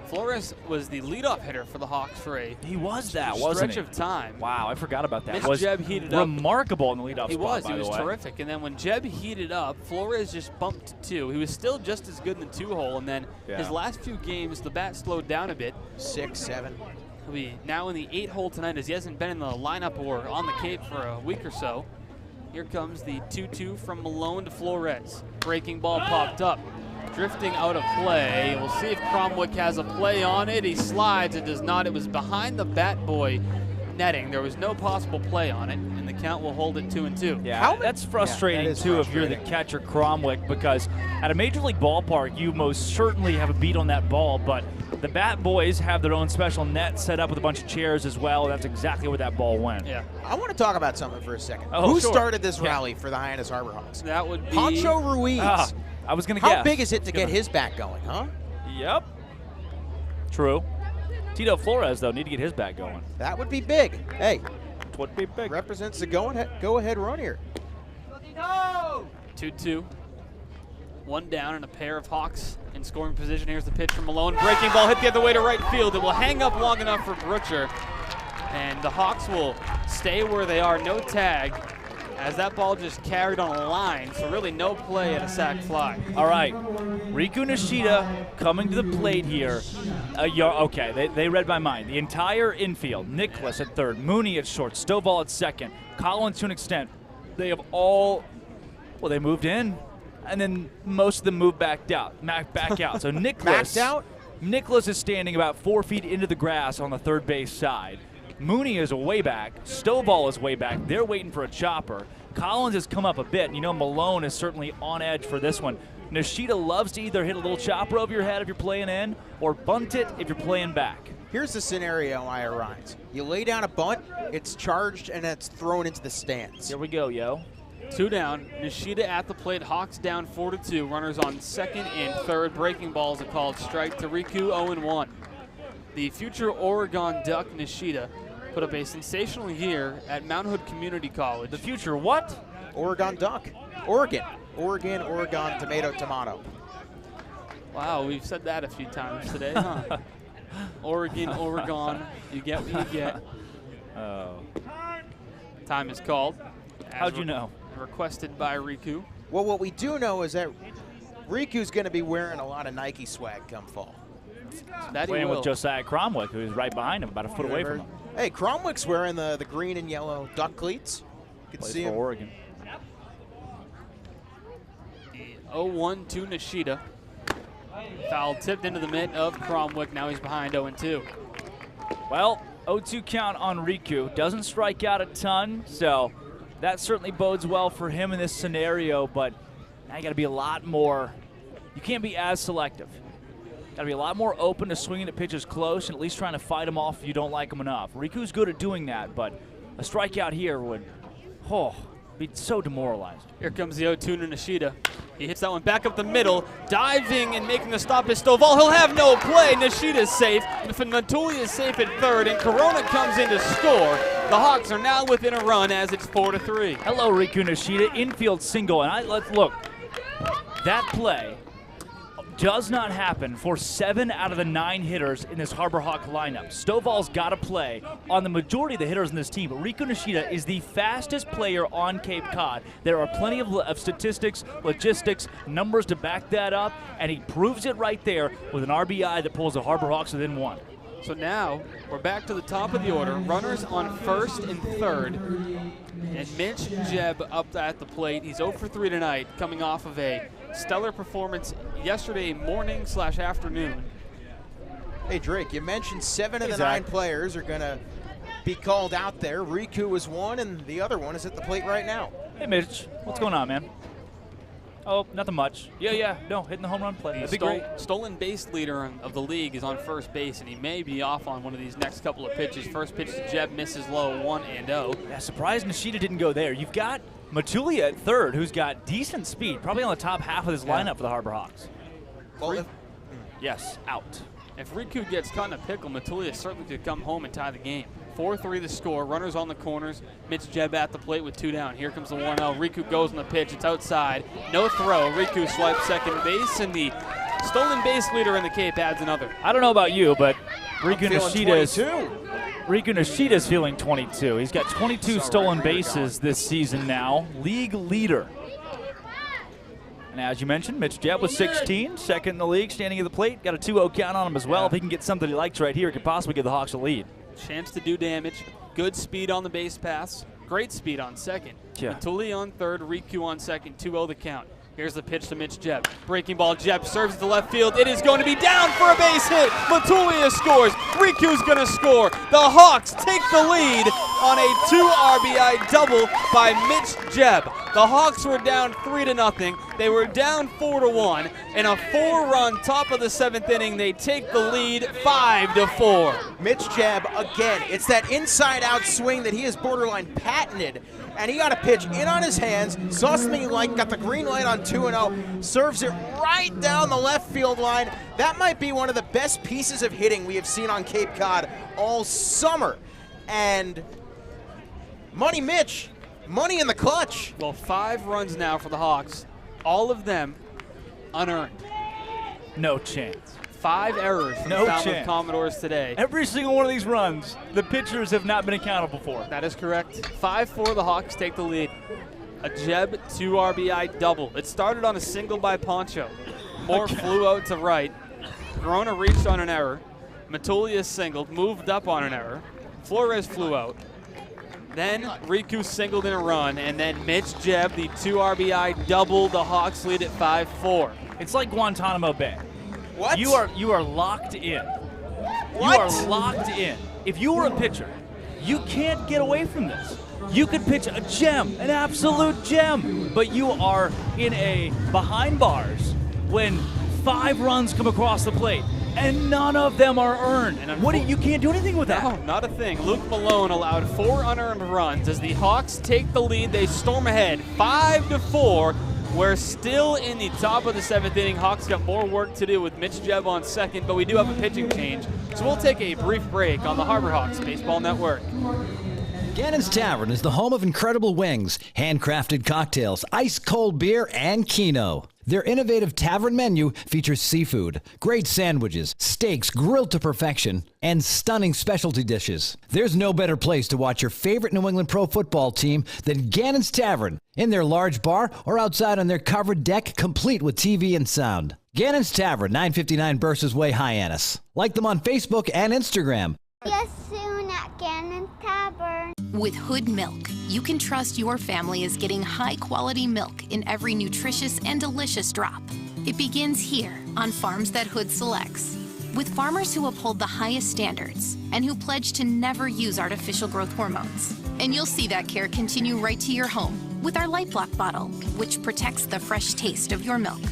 Flores was the leadoff hitter for the Hawks for a wasn't stretch he? of time. Wow, I forgot about that. Missed Jeb heated up. Remarkable in the leadoff spot, He was terrific. And then when Jeb heated up, Flores just bumped to 2. He was still just as good in the 2-hole. And then his last few games, the bat slowed down a bit. 6, 7. He'll be now in the 8-hole tonight as he hasn't been in the lineup or on the Cape for a week or so. Here comes the 2-2 from Malone to Flores. Breaking ball popped up. Drifting out of play. We'll see if Cromwick has a play on it. He slides. It does not. It was behind the bat boy netting. There was no possible play on it, and the count will hold it 2-2. Yeah, that's frustrating, that is too, frustrating. if you're the catcher Cromwick, because at a Major League ballpark, you most certainly have a beat on that ball, but the bat boys have their own special net set up with a bunch of chairs as well. That's exactly where that ball went. Yeah. I want to talk about something for a second. Oh, Who sure. started this rally for the Hyannis Harbor Hawks? That would be Poncho Ruiz. I was going to guess. How big is it to get his bat going, huh? Yep. True. Tito Flores, though, need to get his bat going. That would be big. Hey. It would be big. Represents the go-ahead run here. 2-2. 1 down and a pair of Hawks in scoring position. Here's the pitch from Malone. Breaking ball hit the other way to right field. It will hang up long enough for Brutcher. And the Hawks will stay where they are. No tag as that ball just carried on a line, so really no play at a sac fly. All right, Riku Nishida coming to the plate here. Okay, they read my mind. The entire infield, Nicholas at third, Mooney at short, Stovall at second, Collins to an extent. They have all, well, they moved in, and then most of them moved back out. So Nicholas, Backed out? Nicholas is standing about 4 feet into the grass on the third base side. Mooney is way back. Stovall is way back. They're waiting for a chopper. Collins has come up a bit. You know, Malone is certainly on edge for this one. Nishida loves to either hit a little chopper over your head if you're playing in or bunt it if you're playing back. Here's the scenario I arise. You lay down a bunt, it's charged, and it's thrown into the stands. Here we go, yo. 2 down. Nishida at the plate. Hawks down 4-2. Runners on second and third. Breaking balls a called strike to Riku 0-1. The future Oregon Duck Nishida put up a sensational year at Mount Hood Community College. The future what? Oregon Duck. Oregon. Oregon, tomato, tomato. Wow, we've said that a few times today, huh? Oregon, you get what you get. Oh. Time is called. How'd you know? Requested by Riku. Well, what we do know is that Riku's going to be wearing a lot of Nike swag come fall. That he Playing will. with Josiah Cromwick, who's right behind him, about a foot away from him. Hey, Cromwick's wearing the green and yellow duck cleats. You can Plays see for him. Oregon. 0-1 to Nishida. Foul tipped into the mitt of Cromwick. Now he's behind 0-2. Well, 0-2 count on Riku. Doesn't strike out a ton, so that certainly bodes well for him in this scenario, but now you got to be a lot more. You can't be as selective. Got to be a lot more open to swinging at pitches close and at least trying to fight them off if you don't like them enough. Riku's good at doing that, but a strikeout here would be so demoralized. Here comes the 0-2 to Nishida. He hits that one back up the middle. Diving and making the stop is Stovall. He'll have no play. Nishida's safe. Matuli is safe at third, and Corona comes in to score. The Hawks are now within a run as it's 4-3. Hello, Riku Nishida. Infield single, and let's look. That play does not happen for 7 out of the 9 hitters in this Harbor Hawk lineup. Stovall's got to play on the majority of the hitters in this team, but Riku Nishida is the fastest player on Cape Cod. There are plenty of statistics, logistics, numbers to back that up, and he proves it right there with an RBI that pulls the Harbor Hawks within 1. So now we're back to the top of the order. Runners on first and third. And Mitch Jebb up at the plate. He's 0 for 3 tonight, coming off of a stellar performance yesterday morning/afternoon. Hey, Drake, you mentioned 7 of the 9 players are going to be called out there. Riku was one, and the other one is at the plate right now. Hey, Mitch, what's going on, man? Oh, nothing much. Yeah, no, hitting the home run play. That'd be great. Stolen base leader of the league is on first base, and he may be off on one of these next couple of pitches. First pitch to Jebb misses low, 1-0. Yeah, surprised Nishida didn't go there. You've got Matulia at third, who's got decent speed, probably on the top half of his lineup for the Harbor Hawks. Well, yes, out. If Riku gets caught in a pickle, Matulia certainly could come home and tie the game. 4-3 the score. Runners on the corners. Mitch Jebb at the plate with 2 down. Here comes the 1-0. Riku goes on the pitch. It's outside. No throw. Riku swipes second base, and the stolen base leader in the Cape adds another. I don't know about you, but Riku Nishida is feeling 22. He's got 22 stolen bases this season now. League leader. And as you mentioned, Mitch Jebb with 16, second in the league, standing at the plate. Got a 2-0 count on him as well. If he can get something he likes right here, he could possibly give the Hawks a lead. Chance to do damage. Good speed on the base pass. Great speed on second. Yeah. Matuli on third. Riku on second. 2-0 the count. Here's the pitch to Mitch Jebb. Breaking ball. Jebb serves to left field. It is going to be down for a base hit. Matulia scores. Riku's going to score. The Hawks take the lead on a 2 RBI double by Mitch Jebb. The Hawks were down 3-0. They were down 4-1. In a 4-run top of the 7th inning, they take the lead 5-4. Mitch Jebb, again, it's that inside-out swing that he has borderline patented. And he got a pitch in on his hands, saw something like got the green light on 2-0, serves it right down the left field line. That might be one of the best pieces of hitting we have seen on Cape Cod all summer. And Money Mitch, money in the clutch. Well, 5 runs now for the Hawks, all of them unearned. No chance. 5 errors from the Falmouth Commodores today. Every single one of these runs, the pitchers have not been accountable for. That is correct. 5-4, the Hawks take the lead. A Jeb 2 RBI double. It started on a single by Poncho. Moore flew out to right. Corona reached on an error. Matulia singled, moved up on an error. Flores flew out. Then Riku singled in a run, and then Mitch Jeb, the 2 RBI double. The Hawks lead at 5-4. It's like Guantanamo Bay. What? You are locked in. What? You are locked in. If you were a pitcher, you can't get away from this. You could pitch a gem, an absolute gem, but you are in a behind bars when 5 runs come across the plate, and none of them are earned. And you can't do anything with that. No, not a thing. Luke Malone allowed 4 unearned runs. As the Hawks take the lead, they storm ahead 5-4. We're still in the top of the 7th inning. Hawks got more work to do with Mitch Jeb on second, but we do have a pitching change. So we'll take a brief break on the Harbor Hawks Baseball Network. Gannon's Tavern is the home of incredible wings, handcrafted cocktails, ice-cold beer, and Keno. Their innovative tavern menu features seafood, great sandwiches, steaks grilled to perfection, and stunning specialty dishes. There's no better place to watch your favorite New England pro football team than Gannon's Tavern, in their large bar or outside on their covered deck, complete with TV and sound. Gannon's Tavern, 959 Burses Way, Hyannis. Like them on Facebook and Instagram. Yes, soon at Gannon's Tavern. With Hood Milk, you can trust your family is getting high-quality milk in every nutritious and delicious drop. It begins here on farms that Hood selects, with farmers who uphold the highest standards and who pledge to never use artificial growth hormones. And you'll see that care continue right to your home with our Light Block bottle, which protects the fresh taste of your milk.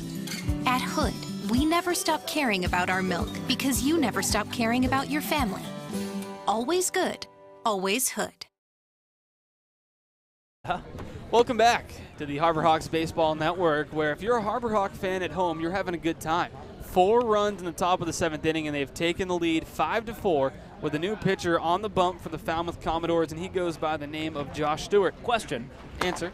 At Hood, we never stop caring about our milk because you never stop caring about your family. Always good, always Hood. Welcome back to the Harbor Hawks Baseball Network, where if you're a Harbor Hawk fan at home, you're having a good time. 4 runs in the top of the 7th inning, and they've taken the lead 5-4 with a new pitcher on the bump for the Falmouth Commodores, and he goes by the name of Josh Stewart. Question. Answer.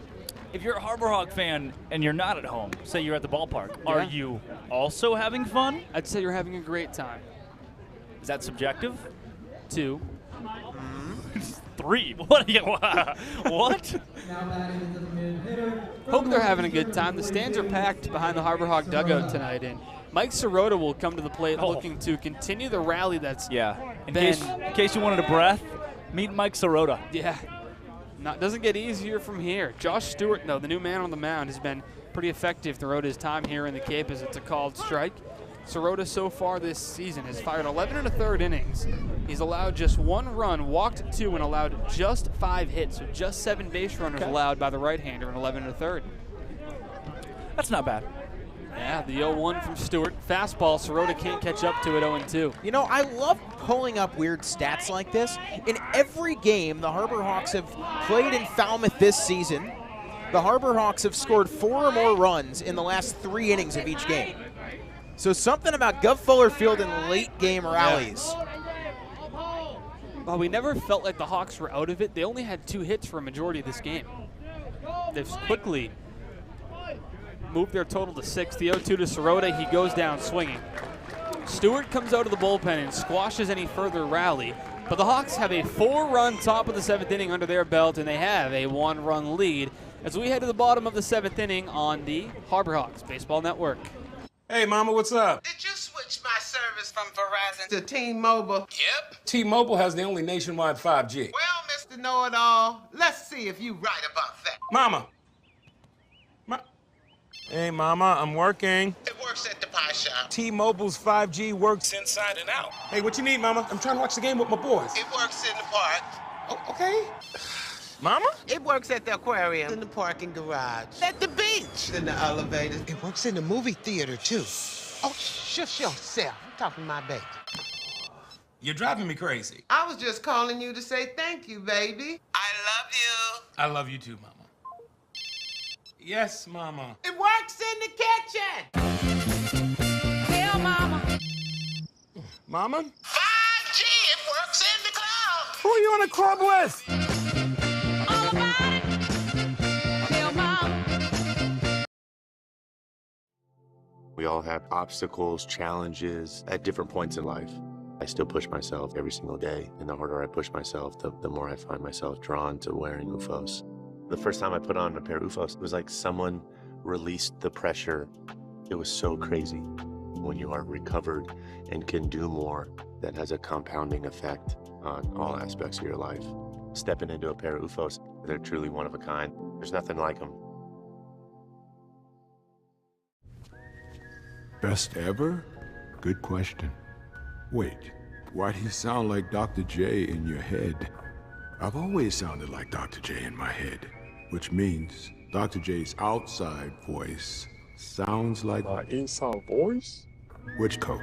If you're a Harbor Hawk fan and you're not at home, say you're at the ballpark, are you also having fun? I'd say you're having a great time. Is that subjective? 2. 3. What? What? Hope they're having a good time. The stands are packed behind the Harbor Hawk dugout tonight, and Mike Sirota will come to the plate looking to continue the rally that's In case you wanted a breath, meet Mike Sirota. Yeah. Doesn't get easier from here. Josh Stewart, though, the new man on the mound, has been pretty effective throughout his time here in the Cape as it's a called strike. Sirota so far this season has fired 11 1/3 innings. He's allowed just 1 run, walked 2, and allowed just 5 hits. So just 7 base runners allowed by the right-hander in 11 1/3. That's not bad. Yeah, the 0-1 from Stewart. Fastball, Sirota can't catch up to it, 0-2. You know, I love pulling up weird stats like this. In every game the Harbor Hawks have played in Falmouth this season, the Harbor Hawks have scored 4 or more runs in the last 3 innings of each game. So something about Gov Fuller Field in late game rallies. Well, we never felt like the Hawks were out of it. They only had 2 hits for a majority of this game. They've quickly moved their total to 6. The 0-2 to Sirota. He goes down swinging. Stewart comes out of the bullpen and squashes any further rally. But the Hawks have a 4-run top of the 7th inning under their belt, and they have a 1-run lead as we head to the bottom of the 7th inning on the Harbor Hawks Baseball Network. Hey, Mama, what's up? Did you switch my service from Verizon to T-Mobile? Yep. T-Mobile has the only nationwide 5G. Well, Mr. Know-It-All, let's see if you right about that. Mama. Hey, Mama, I'm working. It works at the pie shop. T-Mobile's 5G works inside and out. Hey, what you need, Mama? I'm trying to watch the game with my boys. It works in the park. Oh, okay. Mama? It works at the aquarium, in the parking garage, at the beach, in the elevators. It works in the movie theater, too. Oh, shush yourself. I'm talking to my baby. You're driving me crazy. I was just calling you to say thank you, baby. I love you. I love you too, Mama. Yes, Mama. It works in the kitchen. Tell Mama. Mama? 5G, it works in the club. Who are you in a club with? All about it. Tell Mama. We We all have obstacles, challenges at different points in life. I still push myself every single day, and the harder I push myself, the more I find myself drawn to wearing UFOs. The first time I put on a pair of UFOs, it was like someone released the pressure. It was so crazy. When you are recovered and can do more, that has a compounding effect on all aspects of your life. Stepping into a pair of UFOs, they're truly one of a kind. There's nothing like them. Best ever? Good question. Wait, why'd he sound like Dr. J in your head? I've always sounded like Dr. J in my head, which means Dr. J's outside voice sounds like my inside voice? Which Coke?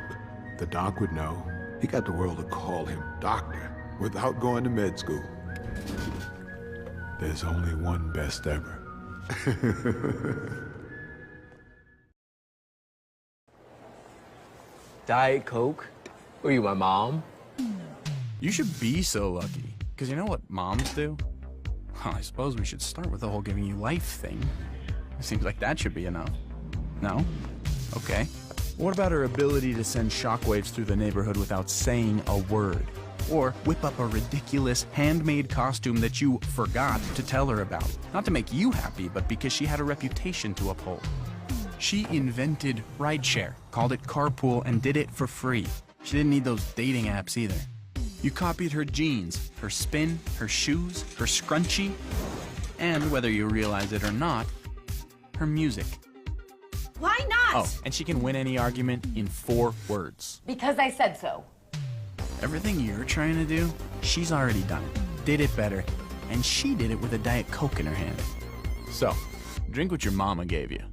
The doc would know. He got the world to call him doctor without going to med school. There's only one best ever. Diet Coke? Were you my mom? You should be so lucky, because you know what moms do? Well, I suppose we should start with the whole giving you life thing. It seems like that should be enough. No? Okay. What about her ability to send shockwaves through the neighborhood without saying a word? Or whip up a ridiculous handmade costume that you forgot to tell her about? Not to make you happy, but because she had a reputation to uphold. She invented rideshare, called it carpool, and did it for free. She didn't need those dating apps either. You copied her jeans, her spin, her shoes, her scrunchie, and whether you realize it or not, her music. Why not? Oh, and she can win any argument in 4 words. Because I said so. Everything you're trying to do, she's already done it, did it better, and she did it with a Diet Coke in her hand. So, drink what your mama gave you.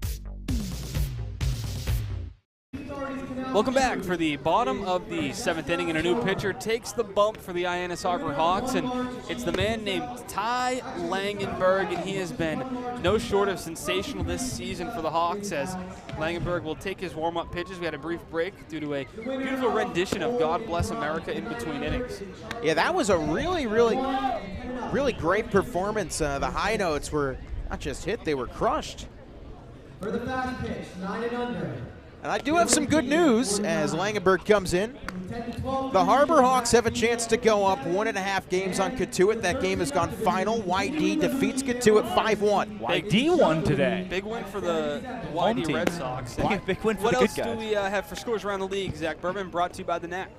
Welcome back for the bottom of the 7th inning, and a new pitcher takes the bump for the Hyannis Harbor Hawks, and it's the man named Ty Langenberg, and he has been no short of sensational this season for the Hawks, as Langenberg will take his warm-up pitches. We had a brief break due to a beautiful rendition of God Bless America in between innings. Yeah, that was a really great performance. The high notes were not just hit, they were crushed. For the fast pitch, 9 and under. And I do have some good news as Langenberg comes in. The Harbor Hawks have a chance to go up 1.5 games on Katuitt. That game has gone final. YD defeats Katuitt 5-1. YD won today. Big win for the YD Red Sox. Big win for what the good guys. What else do we have for scores around the league? Zach Berman, brought to you by the Knack.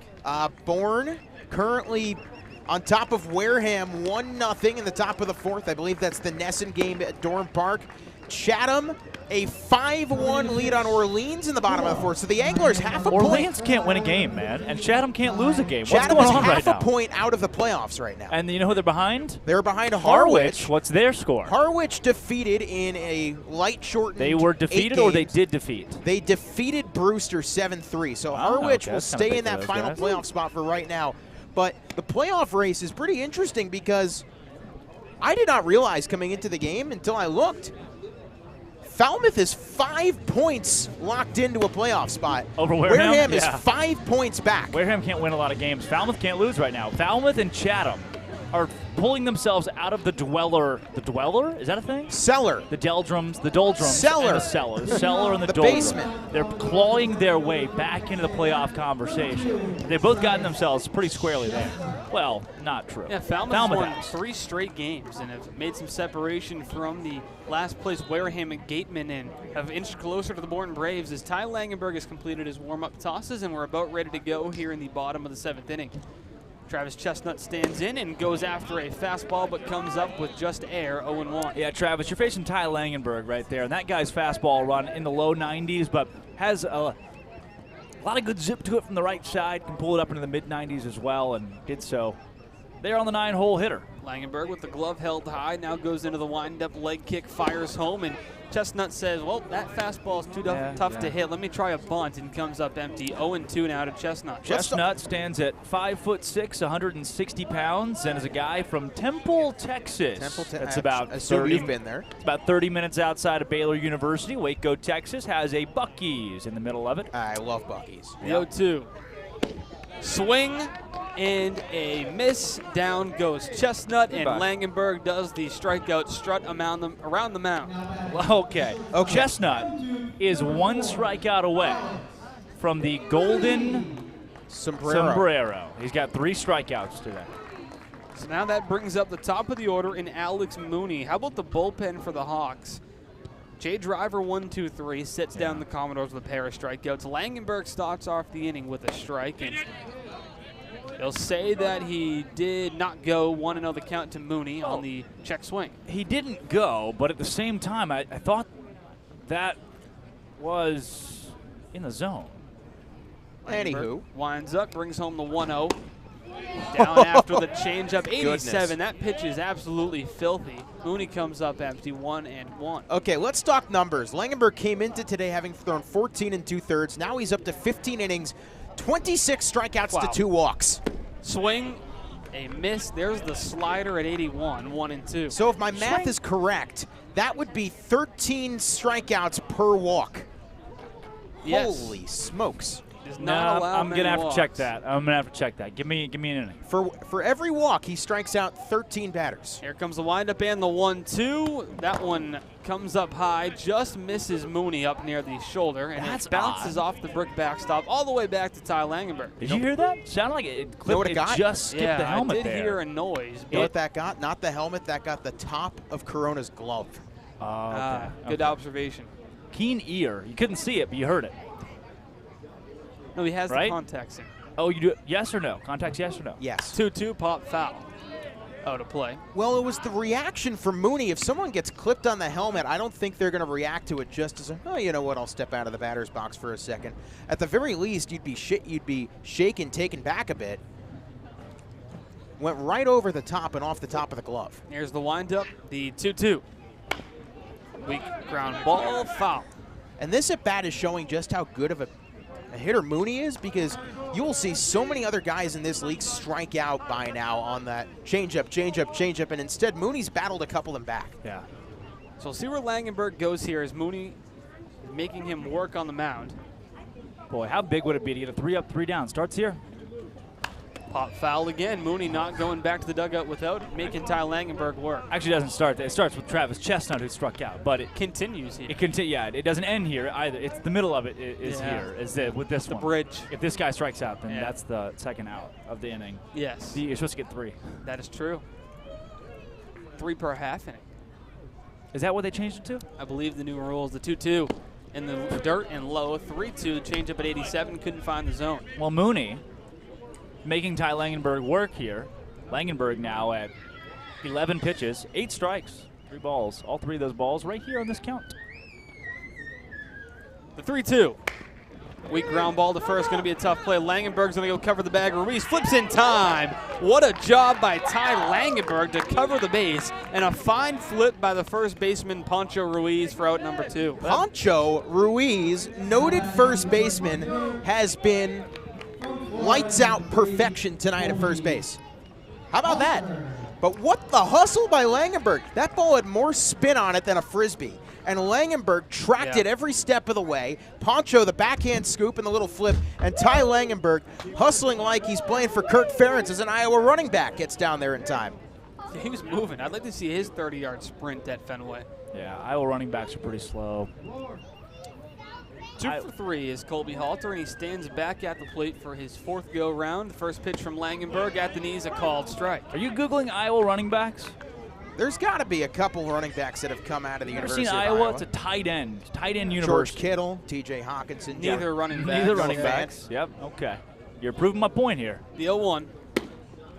Bourne currently on top of Wareham 1-0 in the top of the 4th. I believe that's the Nesson game at Durham Park. Chatham, a 5-1 lead on Orleans in the bottom of the 4th. So the Anglers half a point. Orleans can't win a game, man, and Chatham can't lose a game. Chatham What's going on is right now? half a point out of the playoffs right now. And you know who they're behind? They're behind Harwich. What's their score? Harwich defeated in a light shortened. They were defeated, or they did defeat? They defeated Brewster 7-3. So Harwich will stay in that final playoff spot for right now. But the playoff race is pretty interesting because I did not realize coming into the game until I looked. Falmouth is 5 points locked into a playoff spot. Over Wareham? Wareham is 5 points back. Wareham can't win a lot of games. Falmouth can't lose right now. Falmouth and Chatham are pulling themselves out of the dweller. The dweller? Is that a thing? Cellar. The doldrums. The doldrums. Cellar. And the cellar. The cellar and the doldrums. Basement. They're clawing their way back into the playoff conversation. They've both gotten themselves pretty squarely there. Well, not true. Yeah, Falmouth won 3 straight games and have made some separation from the last place Wareham and Gateman and have inched closer to the Bourne Braves as Ty Langenberg has completed his warm-up tosses, and we're about ready to go here in the bottom of the 7th inning. Travis Chestnut stands in and goes after a fastball, but comes up with just air, 0-1. Yeah, Travis, you're facing Ty Langenberg right there, and that guy's fastball run in the low 90s, but has a lot of good zip to it from the right side, can pull it up into the mid-90s as well, and did so there on the 9-hole hitter. Langenberg with the glove held high, now goes into the wind-up leg kick, fires home, and Chestnut says, well, that fastball is too tough to hit. Let me try a bunt, and comes up empty. 0-2 now to Chestnut. Chestnut stands at 5'6", 160 pounds, and is a guy from Temple, Texas. That's about 30. You've been there. It's about 30 minutes outside of Baylor University. Waco, Texas has a Buc-ee's in the middle of it. I love Buc-ee's. The 0-2. Swing and a miss. Down goes Chestnut, and Langenberg does the strikeout strut around the mound. Okay. Chestnut is one strikeout away from the golden sombrero. He's got 3 strikeouts today. So now that brings up the top of the order in Alex Mooney. How about the bullpen for the Hawks? Jay Driver, 1-2-3, sits down the Commodores with a pair of strikeouts. Langenberg starts off the inning with a strike, and they'll say that he did not go 1-0 the count to Mooney on the check swing. He didn't go, but at the same time, I thought that was in the zone. Anywho. Winds up, brings home the 1-0. Down after the changeup, 87. That pitch is absolutely filthy. Mooney comes up empty, 1-1. Okay, let's talk numbers. Langenberg came into today having thrown 14 2/3. Now he's up to 15 innings, 26 strikeouts to 2 walks. Swing, a miss. There's the slider at 81, 1-2. So if my math is correct, that would be 13 strikeouts per walk. Yes. Holy smokes. No, I'm going to have to check that. I'm going to have to check that. Give me an inning. For every walk, he strikes out 13 batters. Here comes the windup and the 1-2. That one comes up high, just misses Mooney up near the shoulder, and it bounces off the brick backstop all the way back to Ty Langenberg. Did you hear that? Sounded like it clipped. It just skipped the helmet I did there. hear a noise. You know what that got? Not the helmet. That got the top of Corona's glove. Okay. Good observation. Keen ear. You couldn't see it, but you heard it. No, he has right? the contacts in. Oh, you do? Yes or no? Contacts, yes or no? Yes. 2-2, pop foul. Out of play. Well, it was the reaction from Mooney. If someone gets clipped on the helmet, I don't think they're going to react to it just as, oh, you know what, I'll step out of the batter's box for a second. At the very least, you'd be shaken, taken back a bit. Went right over the top and off the top of the glove. Here's the windup, the 2-2. Weak ground ball, foul. And this at-bat is showing just how good of a hitter Mooney is, because you will see so many other guys in this league strike out by now on that changeup, and instead Mooney's battled a couple and back. Yeah. So we'll see where Langenberg goes here as Mooney making him work on the mound. Boy, how big would it be to get a 3 up, 3 down? Starts here. Pop foul again. Mooney not going back to the dugout without making Ty Langenberg work. Actually, doesn't start there. It starts with Travis Chestnut, who struck out, but it continues here. It doesn't end here either. It's the middle of it is here. Is it with this one? The bridge. If this guy strikes out, then that's the second out of the inning. Yes. You're supposed to get 3. That is true. 3 per half inning. Is that what they changed it to? I believe the new rules. The 2-2 in the dirt and low. 3-2. Change up at 87. Couldn't find the zone. Well, Mooney making Ty Langenberg work here. Langenberg now at 11 pitches, 8 strikes, 3 balls. All 3 of those balls right here on this count. The 3-2. Weak ground ball to first, going to be a tough play. Langenberg's going to go cover the bag. Ruiz flips in time. What a job by Ty Langenberg to cover the base, and a fine flip by the first baseman, Pancho Ruiz, for out number 2. Pancho Ruiz, noted first baseman, has been lights out perfection tonight at first base. How about that? But what the hustle by Langenberg. That ball had more spin on it than a Frisbee. And Langenberg tracked it every step of the way. Pancho, the backhand scoop and the little flip. And Ty Langenberg hustling like he's playing for Kirk Ferentz as an Iowa running back gets down there in time. He was moving. I'd like to see his 30-yard sprint at Fenway. Yeah, Iowa running backs are pretty slow. 2 for 3 is Colby Halter, and he stands back at the plate for his 4th go-round. The first pitch from Langenberg at the knees, a called strike. Are you Googling Iowa running backs? There's got to be a couple running backs that have come out of the University of Iowa. Ever seen Iowa? It's a tight end university. George Kittle, T.J. Hawkinson. Neither running backs. Neither running backs. Yep, okay. You're proving my point here. The 0-1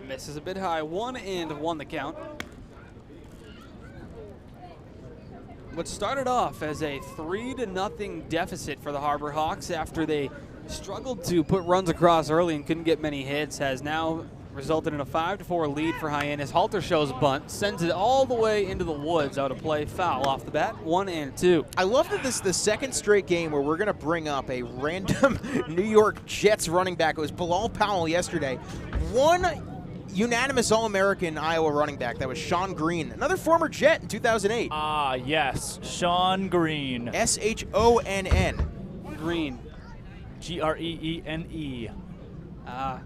misses a bit high. 1-1 the count. What started off as a 3-0 deficit for the Harbor Hawks after they struggled to put runs across early and couldn't get many hits has now resulted in a 5-4 lead for Hyannis. Halter shows a bunt, sends it all the way into the woods, out of play, foul off the bat, 1-2. I love that this is the second straight game where we're going to bring up a random New York Jets running back. It was Bilal Powell yesterday. One unanimous All-American Iowa running back. That was Sean Green, another former Jet in 2008. Ah, yes, Sean Green. S-H-O-N-N. Green. G-R-E-E-N-E. Ah.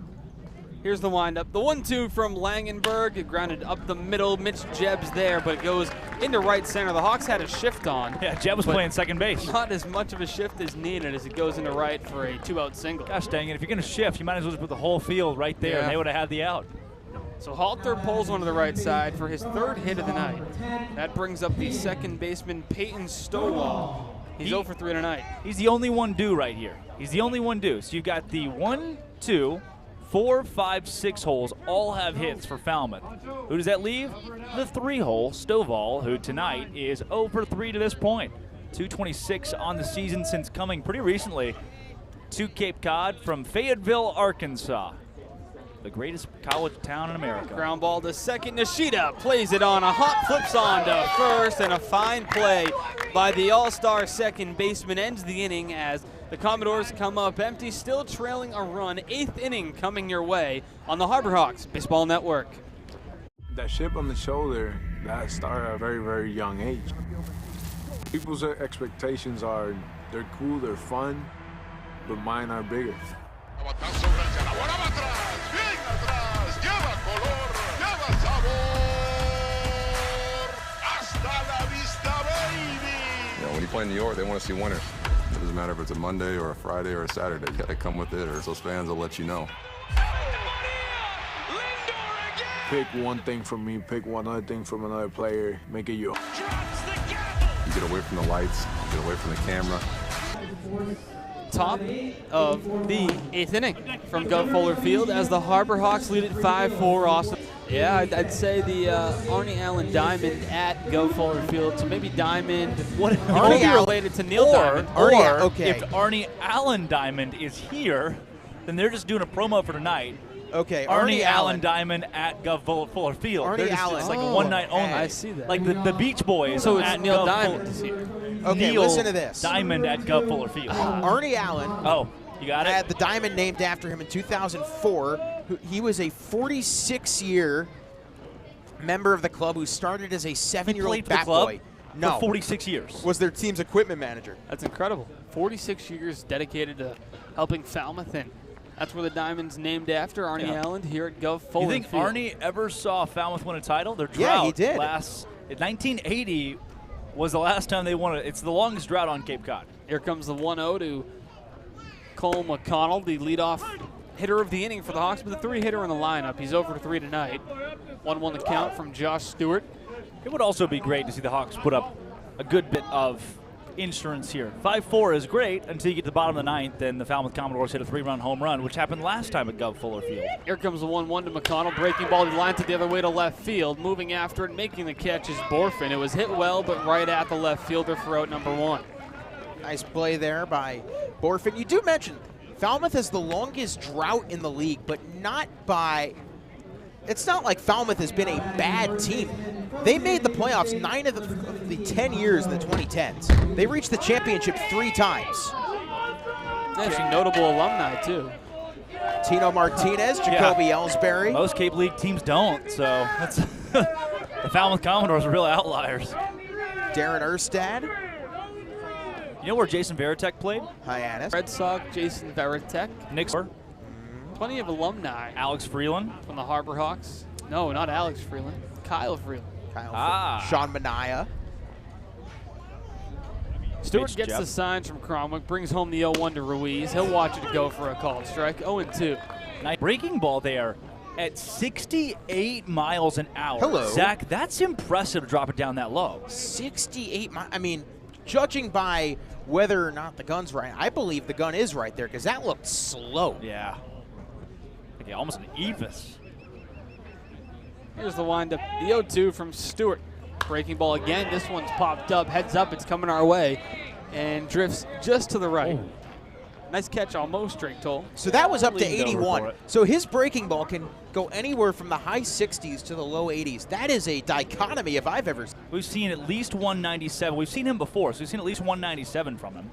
Here's the windup. The 1-2 from Langenberg. It grounded up the middle. Mitch Jebb's there, but it goes into right center. The Hawks had a shift on. Yeah, Jebb was playing second base. Not as much of a shift as needed as it goes into right for a 2-out single. Gosh dang it, if you're going to shift, you might as well just put the whole field right there, and they would have had the out. So Halter pulls one to the right side for his 3rd hit of the night. That brings up the second baseman, Peyton Stowall. He's 0 for 3 tonight. He's the only one due right here. He's the only one due. So you've got the 1, 2, 4, 5, 6 holes all have hits for Falmouth. Who does that leave? The 3-hole, Stovall, who tonight is 0 for 3 to this point. 226 on the season since coming pretty recently to Cape Cod from Fayetteville, Arkansas. The greatest college town in America. Ground ball to second. Nishida plays it on. A hop flips on to first, and a fine play by the all-star second baseman ends the inning as the Commodores come up empty, still trailing a run. 8th inning coming your way on the Harbor Hawks Baseball Network. That chip on the shoulder, that started at a very, very young age. People's expectations are they're cool, they're fun, but mine are bigger. When you play in New York, they want to see winners. It doesn't matter if it's a Monday or a Friday or a Saturday. You got to come with it, or those fans will let you know. Pick one thing from me, pick one other thing from another player, make it you. You get away from the lights, you get away from the camera. Top of the 8th inning from Gov Fuller Field as the Harbor Hawks lead it 5-4. Awesome. Yeah, I'd say the Arnie Allen Diamond at Gov Fuller Field. So maybe Diamond. What Arnie Allen related to Neil Diamond? If Arnie Allen Diamond is here, then they're just doing a promo for tonight. Okay, Arnie Allen Diamond at Gov Fuller Field. Arnie Allen. It's like a one night only. I see that. Like the Beach Boys. So it's at Neil Gov Diamond is here. Okay, Neil listen to this. Diamond at Gov Fuller Field. Arnie Allen. Oh, you got it? Had the diamond named after him in 2004. He was a 46-year member of the club who started as a 7-year-old bat boy. No, for 46 years. Was their team's equipment manager. That's incredible. 46 years dedicated to helping Falmouth, and that's where the Diamond's named after Arnie Allen here at Gov Fuller You think Field. Arnie ever saw Falmouth win a title? Their drought Yeah, he did. In 1980 was the last time they won it. It's the longest drought on Cape Cod. Here comes the 1-0 to Cole McConnell, the leadoff hitter of the inning for the Hawks, with a 3-hitter in the lineup. He's over 3 tonight. 1-1 the count from Josh Stewart. It would also be great to see the Hawks put up a good bit of insurance here. 5-4 is great until you get to the bottom of the 9th, and the Falmouth Commodores hit a 3-run home run, which happened last time at Gov Fuller Field. Here comes the 1-1 to McConnell. Breaking ball, he lines it the other way to left field. Moving after it, making the catch is Borfin. It was hit well, but right at the left fielder for out number 1. Nice play there by Borfin. You do mention Falmouth has the longest drought in the league, but not by... It's not like Falmouth has been a bad team. They made the playoffs 9 of the 10 years in the 2010s. They reached the championship 3 times. Actually, notable alumni, too. Tino Martinez, Jacoby Ellsbury. Most Cape League teams don't, so that's the Falmouth Commodores are real outliers. Darren Erstad. You know where Jason Veritek played? Hyannis. Red Sox, Jason Veritek. Mixlr. Plenty of alumni. Alex Freeland. From the Harbor Hawks. No, not Alex Freeland. Kyle Freeland. Sean Mania. Stewart gets the signs from Cromwell, brings home the 0-1 to Ruiz. He'll watch it go for a called strike. 0-2. Nice breaking ball there at 68 miles an hour. Hello. Zach, that's impressive to drop it down that low. 68 miles. I mean, judging by whether or not the gun's right, I believe the gun is right there because that looked slow. Yeah. Okay, almost an Evis. Here's the windup. The 0-2 from Stewart. Breaking ball again. This one's popped up. Heads up. It's coming our way. And drifts just to the right. Oh. Nice catch almost, Drake Toll. So that was up to 81. So his breaking ball can go anywhere from the high 60s to the low 80s. That is a dichotomy if I've ever seen. We've seen at least 197. We've seen him before, so we've seen at least 197 from him.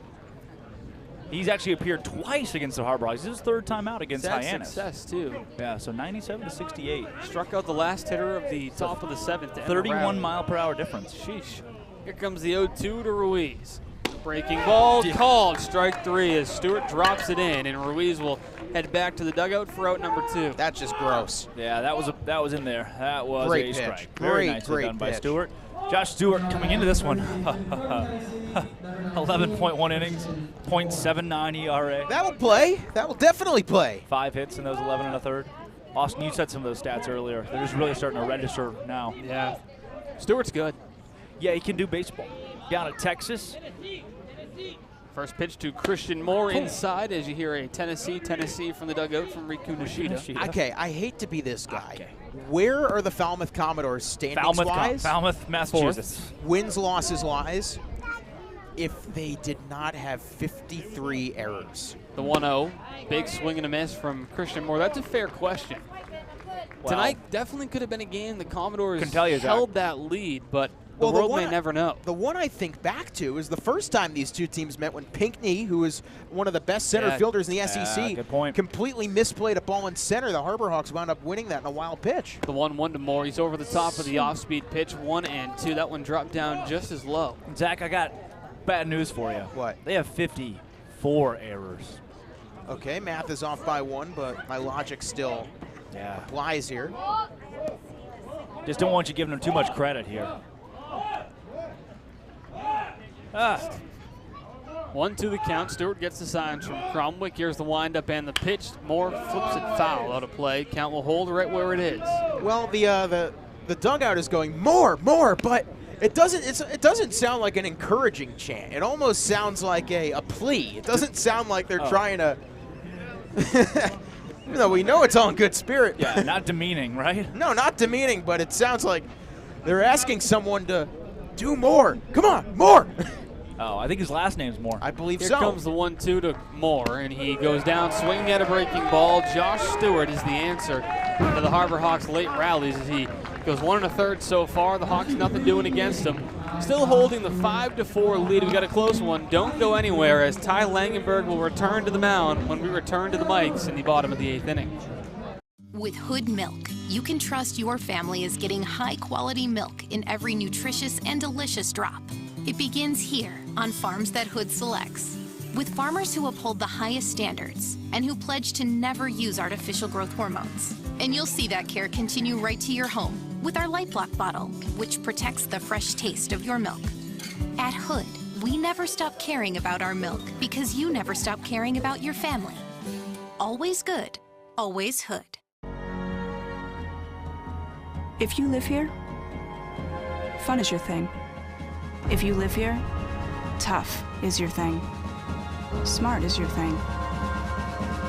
He's actually appeared twice against the Harbor Hawks. This is his 3rd time out against Hyannis. Success, too. Yeah, so 97 to 68. Struck out the last hitter of the top of the 7th. 31 mile per hour difference. Sheesh. Here comes the 0-2 to Ruiz. Breaking ball called. Strike 3 as Stewart drops it in, and Ruiz will head back to the dugout for out number 2. That's just gross. Yeah, that was in there. That was great a pitch. strike. Very nicely done by Stewart. Josh Stewart coming into this one, 11.1 innings, 0.79 ERA. That will play. That will definitely play. 5 hits in those 11 1/3. Austin, you said some of those stats earlier. They're just really starting to register now. Yeah. Stewart's good. Yeah, he can do baseball. Down at Texas. First pitch to Christian Moore inside as you hear a Tennessee from the dugout from Riku Nishida. Okay, I hate to be this guy. Okay. Where are the Falmouth Commodores standings-wise? Falmouth, Massachusetts. Wins, losses, lies. If they did not have 53 errors. The 1-0, big swing and a miss from Christian Moore. That's a fair question. Well, tonight definitely could have been a game the Commodores held that lead, but the world may never know. The one I think back to is the first time these two teams met when Pinckney, who is one of the best center fielders in the SEC, completely misplayed a ball in center. The Harbor Hawks wound up winning that in a wild pitch. The 1-1 to Moore. He's over the top of the off-speed pitch, 1 and 2. That one dropped down just as low. Zach, I got bad news for you. What? They have 54 errors. Okay, math is off by 1, but my logic still applies here. Just don't want you giving them too much credit here. 1-2 the count. Stewart gets the signs from Cromwick. Here's the windup and the pitch. Moore flips it foul out of play. Count will hold right where it is. Well, the dugout is going more, but it doesn't sound like an encouraging chant. It almost sounds like a plea. It doesn't sound like they're trying to. Even though we know it's all in good spirit. Yeah, not demeaning, right? No, not demeaning, but it sounds like they're asking someone to do more. Come on, more. Oh, I think his last name's Moore. I believe Here so. Here comes the 1-2 to Moore, and he goes down swinging at a breaking ball. Josh Stewart is the answer to the Harbor Hawks' late rallies as he goes 1 1/3 so far. The Hawks nothing doing against him. Still holding the 5-4 lead. We got a close one. Don't go anywhere as Ty Langenberg will return to the mound when we return to the mics in the bottom of the 8th inning. With Hood Milk, you can trust your family is getting high-quality milk in every nutritious and delicious drop. It begins here on farms that Hood selects, with farmers who uphold the highest standards and who pledge to never use artificial growth hormones. And you'll see that care continue right to your home with our Light Block bottle, which protects the fresh taste of your milk. At Hood, we never stop caring about our milk because you never stop caring about your family. Always good, always Hood. If you live here, fun is your thing. If you live here, tough is your thing. Smart is your thing.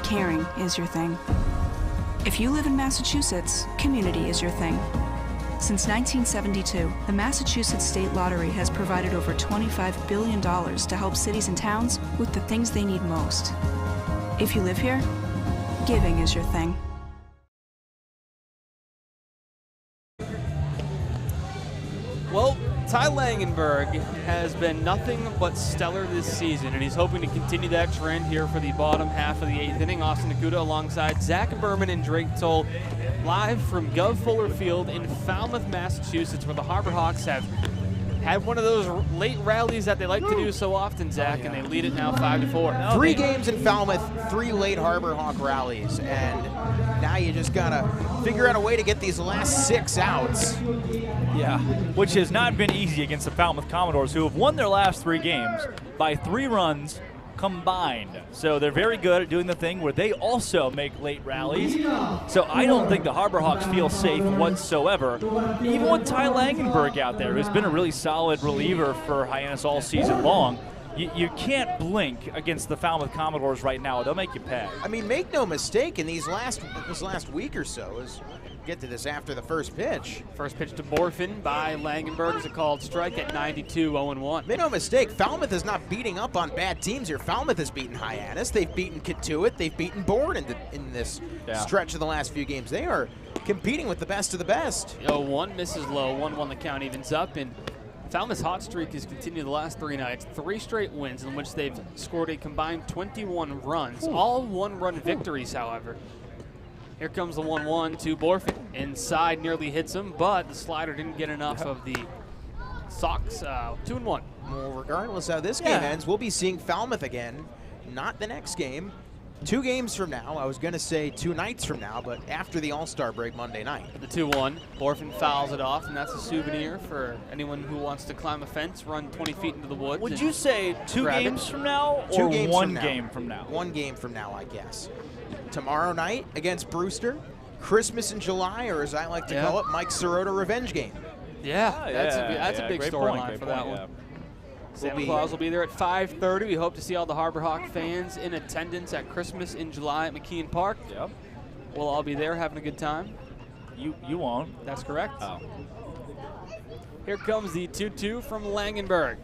Caring is your thing. If you live in Massachusetts, community is your thing. Since 1972, the Massachusetts State Lottery has provided over $25 billion to help cities and towns with the things they need most. If you live here, giving is your thing. Well, Ty Langenberg has been nothing but stellar this season, and he's hoping to continue that trend here for the bottom half of the 8th inning. Austin Nakuda alongside Zach Berman and Drake Toll, live from Gov Fuller Field in Falmouth, Massachusetts, where the Harbor Hawks have had one of those late rallies that they like to do so often, Zach, and they lead it now 5-4. 3 games in Falmouth, 3 late Harbor Hawk rallies, and now you just gotta figure out a way to get these last 6 outs. Yeah, which has not been easy against the Falmouth Commodores, who have won their last 3 games by 3 runs combined. So they're very good at doing the thing where they also make late rallies. So I don't think the Harbor Hawks feel safe whatsoever. Even with Ty Langenberg out there, who's been a really solid reliever for Hyannis all season long, you can't blink against the Falmouth Commodores right now. They'll make you pay. I mean, make no mistake, in this last week or so, as get to this after the first pitch. First pitch to Borfin by Langenberg is a called strike at 92, 0-1. Make no mistake, Falmouth is not beating up on bad teams here. Falmouth has beaten Hyannis. They've beaten Katuitt. They've beaten Bourne in this stretch of the last few games. They are competing with the best of the best. 0-1 misses low. 1-1 the count evens up, and Falmouth's hot streak has continued the last 3 nights. 3 straight wins in which they've scored a combined 21 runs. All 1-run victories, however. Here comes the 1-1 to Borfin. Inside, nearly hits him, but the slider didn't get enough of the Sox 2-1. Well, regardless how this game ends, we'll be seeing Falmouth again. Not the next game. 2 games from now. I was going to say 2 nights from now, but after the All-Star break Monday night. The 2-1. Borfin fouls it off, and that's a souvenir for anyone who wants to climb a fence, run 20 feet into the woods. Would you say 2 games from now or 2 games 1 from now. game from now? 1 game from now, I guess. Tomorrow night against Brewster. Christmas in July, or as I like to call it, Mike Sirota revenge game. Yeah, that's a big storyline for that one. Santa Claus will be there at 5:30. We hope to see all the Harbor Hawk fans in attendance at Christmas in July at McKeon Park. Yep. We'll all be there having a good time. You won't. That's correct. Oh. Here comes the 2-2 from Langenberg.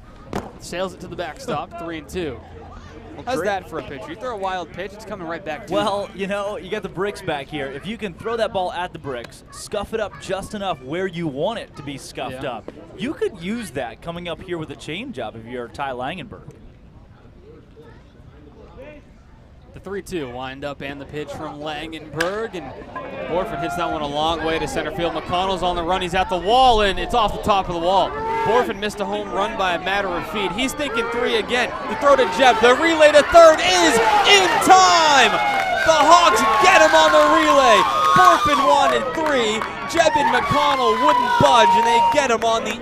Sails it to the backstop, 3-2. How's that for a pitcher? You throw a wild pitch, it's coming right back to you. Well, you know, you got the bricks back here. If you can throw that ball at the bricks, scuff it up just enough where you want it to be scuffed up, you could use that coming up here with a changeup if you're Ty Langenberg. The 3-2 wind up and the pitch from Langenberg, and Borfin hits that one a long way to center field. McConnell's on the run, he's at the wall, and it's off the top of the wall. Borfin missed a home run by a matter of feet. He's thinking 3 again. The throw to Jeb, the relay to third is in time! The Hawks get him on the relay. Borfin wanted 3. Jeb and McConnell wouldn't budge, and they get him on the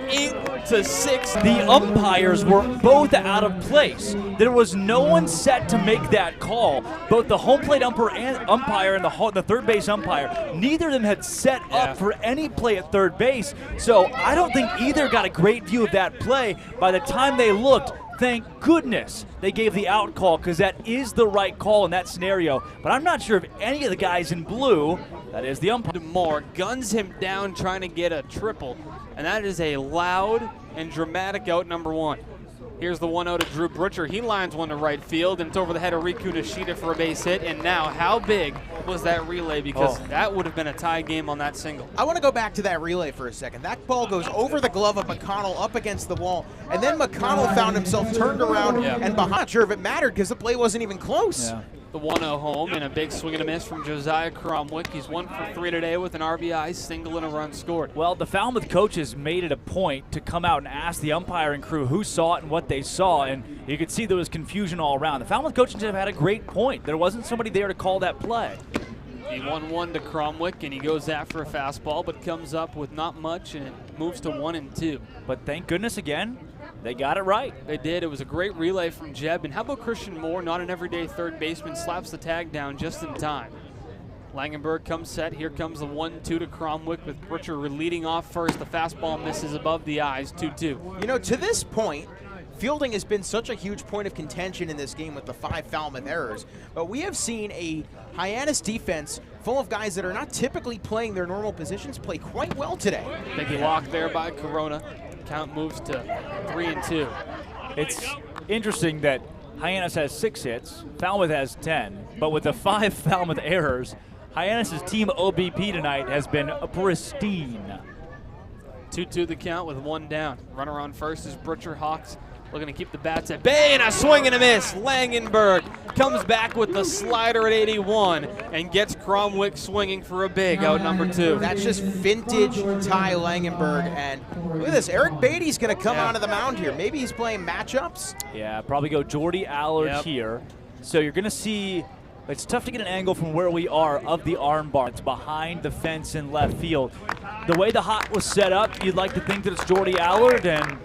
8-6. The umpires were both out of place. There was no one set to make that call. Both the home plate umpire and the third base umpire, neither of them had set up for any play at third base. So I don't think either got a great view of that play. By the time they looked, thank goodness they gave the out call, because that is the right call in that scenario. But I'm not sure if any of the guys in blue, that is the umpire. Moore guns him down trying to get a triple, and that is a loud and dramatic out number 1. Here's the 1-0 to Drew Butcher. He lines one to right field, and it's over the head of Riku Nishida for a base hit. And now, how big was that relay? Because that would have been a tie game on that single. I want to go back to that relay for a second. That ball goes over the glove of McConnell up against the wall, and then McConnell found himself turned around and behind. Not sure if it mattered because the play wasn't even close. Yeah. The 1-0 home and a big swing and a miss from Josiah Cromwick. He's 1 for 3 today with an RBI, single, and a run scored. Well, the Falmouth coaches made it a point to come out and ask the umpiring crew who saw it and what they saw, and you could see there was confusion all around. The Falmouth coaches have had a great point. There wasn't somebody there to call that play. He 1-1 to Cromwick, and he goes after a fastball, but comes up with not much, and it moves to 1-2. But thank goodness again, they got it right. They did. It was a great relay from Jeb. And how about Christian Moore, not an everyday third baseman, slaps the tag down just in time. Langenberg comes set. Here comes the 1-2 to Cromwick with Butcher leading off first. The fastball misses above the eyes, 2-2. You know, to this point, fielding has been such a huge point of contention in this game with the 5 Falmouth errors. But we have seen a Hyannis defense full of guys that are not typically playing their normal positions play quite well today. Big block there by Corona. Count moves to 3-2. It's interesting that Hyannis has 6 hits, Falmouth has 10, but with the 5 Falmouth errors, Hyannis' team OBP tonight has been pristine. 2-2 the count with 1 down. Runner on first is Butcher. Hawks looking to keep the bats at bay, and a swing and a miss. Langenberg comes back with the slider at 81 and gets Cromwick swinging for a big out number 2. That's just vintage Ty Langenberg. And look at this, Eric Beatty's going to come onto the mound here. Maybe he's playing matchups. Yeah, probably go Jordy Allard here. So you're going to see, it's tough to get an angle from where we are of the arm bar. It's behind the fence in left field. The way the hot was set up, you'd like to think that it's Jordy Allard, and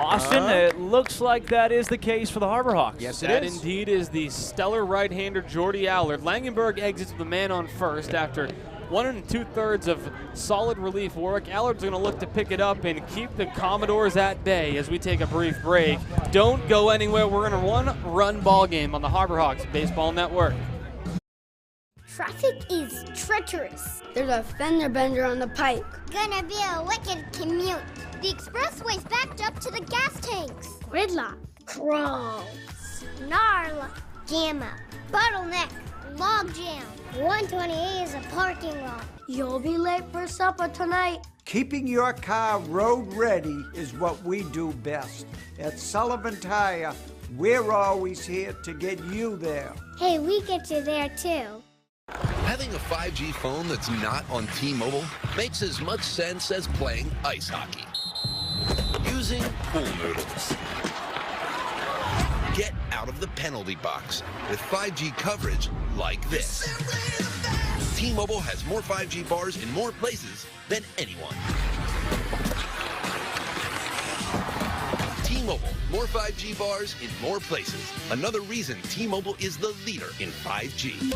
Austin, it looks like that is the case for the Harbor Hawks. Yes, that indeed is the stellar right-hander Jordy Allard. Langenberg exits with the man on first after 1 2/3 of solid relief work. Allard's going to look to pick it up and keep the Commodores at bay as we take a brief break. Don't go anywhere. We're in a one-run ball game on the Harbor Hawks Baseball Network. Traffic is treacherous. There's a fender bender on the pike. Gonna be a wicked commute. The expressway's backed up to the gas tanks. Gridlock. Crawl. Snarl. Jamma. Bottleneck. Log jam. 128 is a parking lot. You'll be late for supper tonight. Keeping your car road ready is what we do best. At Sullivan Tire, we're always here to get you there. Hey, we get you there too. Having a 5G phone that's not on T-Mobile makes as much sense as playing ice hockey. using pool noodles. Get out of the penalty box with 5G coverage like this. T-Mobile has more 5G bars in more places than anyone. T-Mobile, more 5G bars in more places. Another reason T-Mobile is the leader in 5G.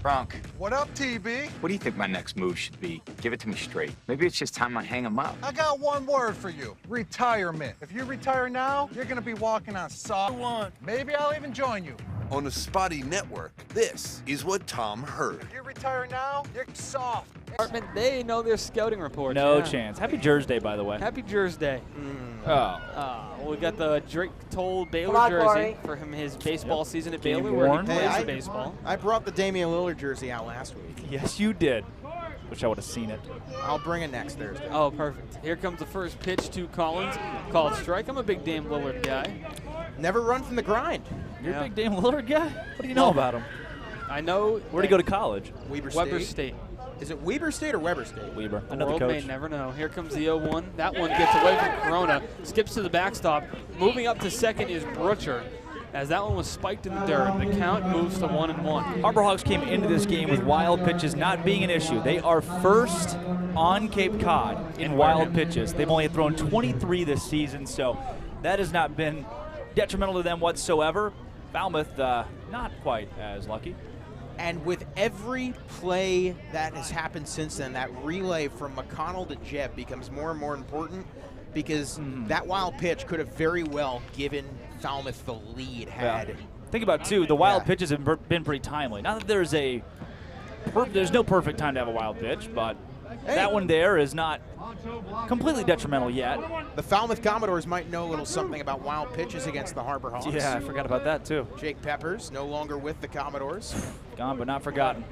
Bronk, What up, TB? what do you think my next move should be? Give it to me straight. Maybe it's just time I hang him up. I got one word for you. Retirement. If you retire now, you're gonna be walking on soft one. Maybe I'll even join you. On the Spotty Network, this is what Tom heard. If you retire now, you're soft. Department, they know their scouting reports. No yeah. chance. Happy Jersey Day, by the way. Happy Jersey Day. Oh. We got the Drake Toll Baylor Come on, jersey Corey. for him his baseball season at Game Baylor, where he worn. plays Hey, the baseball. I brought the Damian Lillard jersey out last week. Yes, you did. Wish I would have seen it. I'll bring it next Thursday. Oh, perfect. Here comes the first pitch to Collins. Called strike. I'm a big Dame Lillard guy. Never run from the grind. You're a big Dame Lillard guy? What do you know about him? I know. Where'd he go to college? Weber State. Is it Weber State or Weber State? Weber. The Another world coach. may never know. Here comes the 0-1. That one gets away from Corona. Skips to the backstop. Moving up to second is Brutcher. As that one was spiked in the dirt. The count moves to 1-1. Harbor Hawks came into this game with wild pitches not being an issue. They are first on Cape Cod in wild pitches. They've only thrown 23 this season, so that has not been detrimental to them whatsoever. Falmouth, not quite as lucky. And with every play that has happened since then, that relay from McConnell to Jebb becomes more and more important because that wild pitch could have very well given Falmouth the lead had. Think about, too, the wild pitches have been pretty timely. Not that there's there's no perfect time to have a wild pitch, but that one there is not completely detrimental yet. The Falmouth Commodores might know a little something about wild pitches against the Harbor Hawks. Yeah, I forgot about that, too. Jake Peppers, no longer with the Commodores. Gone but not forgotten.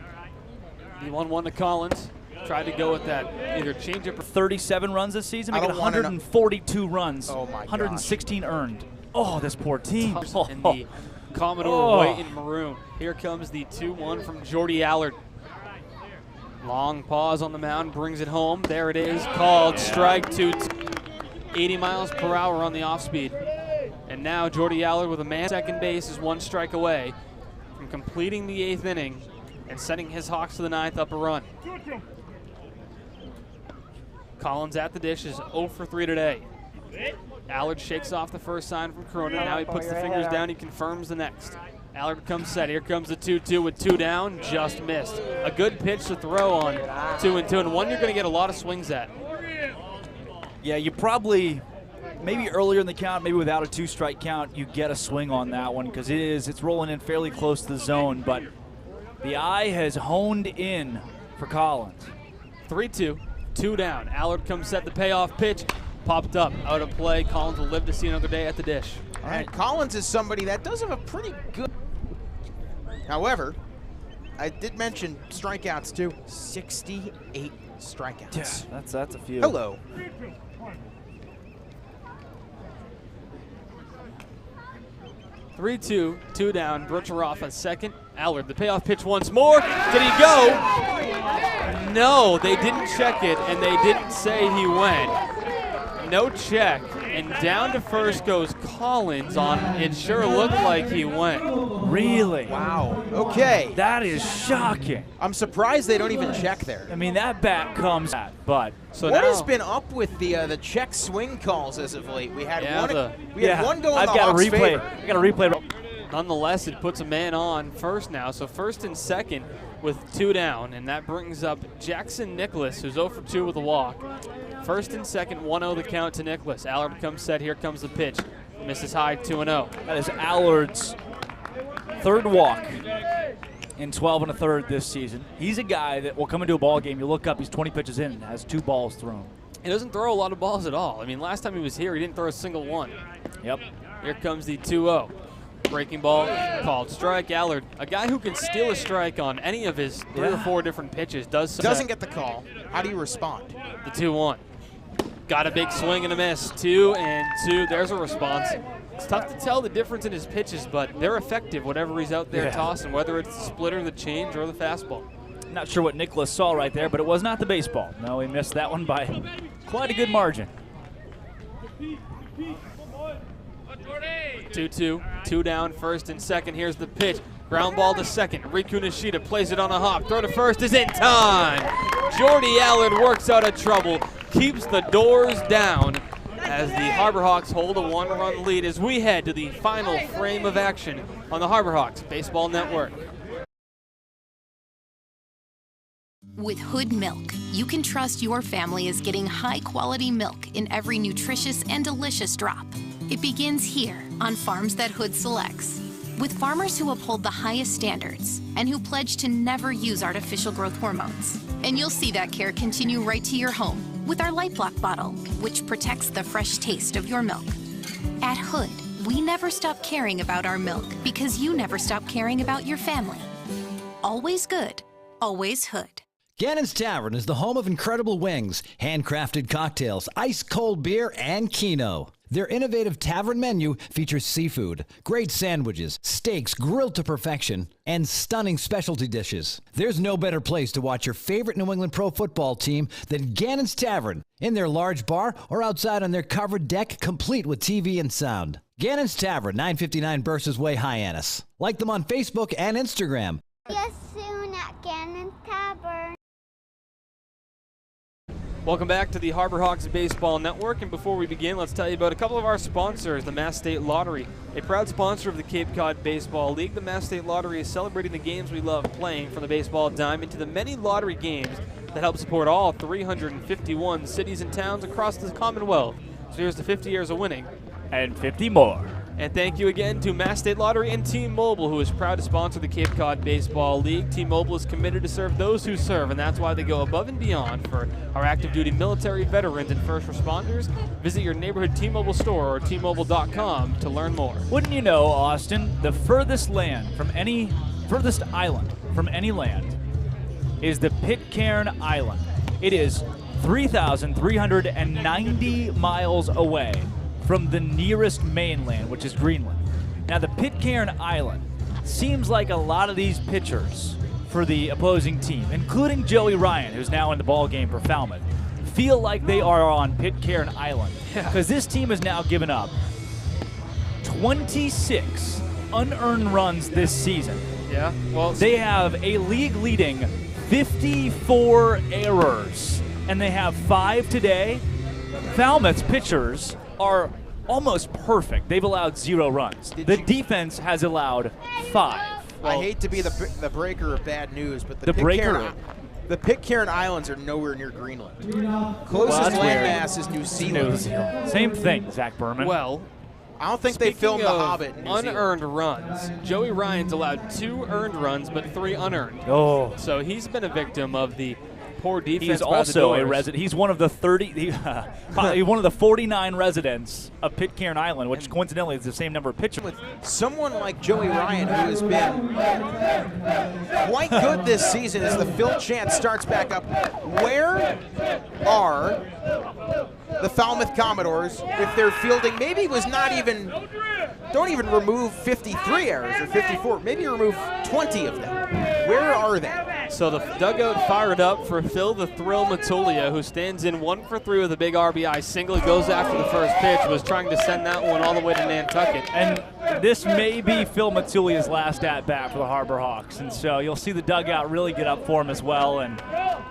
The 1-1 to Collins. Tried to go with that either change up or 37 runs this season, I making don't wanna 142 runs. Oh, my 116 earned. Oh, this poor team. And the Commodore white and maroon. Here comes the 2-1 from Jordy Allard. Long pause on the mound, brings it home. There it is, called strike to 80 miles per hour on the off speed. And now Jordy Allard with a man second base is one strike away from completing the 8th inning and sending his Hawks to the 9th up a run. Collins at the dish is 0 for 3 today. Allard shakes off the first sign from Corona. Now he puts the fingers down. He confirms the next. Allard comes set. Here comes the 2-2 with 2 down. Just missed. A good pitch to throw on 2-2, and one you're going to get a lot of swings at. Yeah, you probably, maybe earlier in the count, maybe without a 2-strike count, you get a swing on that one because it's rolling in fairly close to the zone, but the eye has honed in for Collins. 3-2, 2 down. Allard comes set. The payoff pitch popped up, out of play. Collins will live to see another day at the dish. And Collins is somebody that does have a pretty good. However, I did mention strikeouts too. 68 strikeouts. Yeah, that's a few. Hello. Three-two, 2 down. Brutcher off at second. Allard, the payoff pitch once more. Did he go? No, they didn't check it, and they didn't say he went. No check, and down to first goes Collins on. It sure looked like he went. Really? Wow. Okay. That is shocking. I'm surprised they don't even check there. I mean, that bat comes at, but. So what now, has been up with the check swing calls as of late? We had one go in I've the got Hawks' a replay. favor. I got a replay. Nonetheless, it puts a man on first now. So first and second with 2 down, and that brings up Jackson Nicholas, who's 0 for 2 with a walk. First and second, 1-0 the count to Nicholas. Allard comes set. Here comes the pitch. Misses high, 2-0. That is Allard's 3rd walk in 12 1/3 this season. He's a guy that will come into a ball game. You look up, he's 20 pitches in and has 2 balls thrown. He doesn't throw a lot of balls at all. I mean, last time he was here, he didn't throw a single one. Yep. Here comes the 2-0. Breaking ball, called strike. Allard, a guy who can steal a strike on any of his 3 or 4 different pitches, doesn't get the call. How do you respond? The 2-1. Got a big swing and a miss. 2-2. There's a response. It's tough to tell the difference in his pitches, but they're effective, whatever he's out there tossing, whether it's the splitter, the change, or the fastball. Not sure what Nicholas saw right there, but it was not the baseball. No, he missed that one by quite a good margin. 2-2, 2 down, first and second. Here's the pitch. Ground ball to second. Riku Nishida plays it on a hop. Throw to first is in time. Jordy Allard works out of trouble, keeps the doors down as the Harborhawks hold a 1-run lead as we head to the final frame of action on the Harborhawks Baseball Network. With Hood Milk, you can trust your family is getting high-quality milk in every nutritious and delicious drop. It begins here on farms that Hood selects, with farmers who uphold the highest standards and who pledge to never use artificial growth hormones. And you'll see that care continue right to your home with our Light Block bottle, which protects the fresh taste of your milk. At Hood, we never stop caring about our milk because you never stop caring about your family. Always good, always Hood. Gannon's Tavern is the home of incredible wings, handcrafted cocktails, ice-cold beer, and Keno. Their innovative tavern menu features seafood, great sandwiches, steaks grilled to perfection, and stunning specialty dishes. There's no better place to watch your favorite New England pro football team than Gannon's Tavern, in their large bar or outside on their covered deck, complete with TV and sound. Gannon's Tavern, 959 Burses Way, Hyannis. Like them on Facebook and Instagram. See you soon at Gannon's Tavern. Welcome back to the Harborhawks Baseball Network, and before we begin, let's tell you about a couple of our sponsors. The Mass State Lottery, a proud sponsor of the Cape Cod Baseball League. The Mass State Lottery is celebrating the games we love playing, from the baseball diamond to the many lottery games that help support all 351 cities and towns across the Commonwealth. So here's to 50 years of winning. And 50 more. And thank you again to Mass State Lottery and T-Mobile, who is proud to sponsor the Cape Cod Baseball League. T-Mobile is committed to serve those who serve, and that's why they go above and beyond for our active duty military, veterans, and first responders. Visit your neighborhood T-Mobile store or T-Mobile.com to learn more. Wouldn't you know, Austin, the furthest island from any land is the Pitcairn Island. It is 3,390 miles away from the nearest mainland, which is Greenland. Now, the Pitcairn Island seems like a lot of these pitchers for the opposing team, including Joey Ryan, who's now in the ball game for Falmouth, feel like they are on Pitcairn Island, because this team has now given up 26 unearned runs this season. Yeah, well, they have a league-leading 54 errors, and they have 5 today. Falmouth's pitchers are almost perfect. They've allowed 0 runs. The defense has allowed 5. Well, I hate to be the breaker of bad news, but the Pitcairn Islands are nowhere near Greenland. Closest landmass is New Zealand. Same thing, Zach Berman. Well, I don't think they filmed The Hobbit in New unearned runs. Joey Ryan's allowed 2 earned runs, but 3 unearned. Oh. So he's been a victim of the poor defense. He's also a resident. He's one of the 49 residents of Pitcairn Island, which coincidentally is the same number of pitchers. With someone like Joey Ryan, who has been quite good this season as the Phil Chance starts back up, where are the Falmouth Commodores if they're fielding? Maybe was not even. Don't even remove 53 errors or 54. Maybe remove 20 of them. Where are they? So the dugout fired up for Phil the Thrill Matulia, who stands in 1 for 3 with a big RBI single. He goes after the first pitch, was trying to send that one all the way to Nantucket. And this may be Phil Matulia's last at-bat for the Harborhawks, and so you'll see the dugout really get up for him as well. And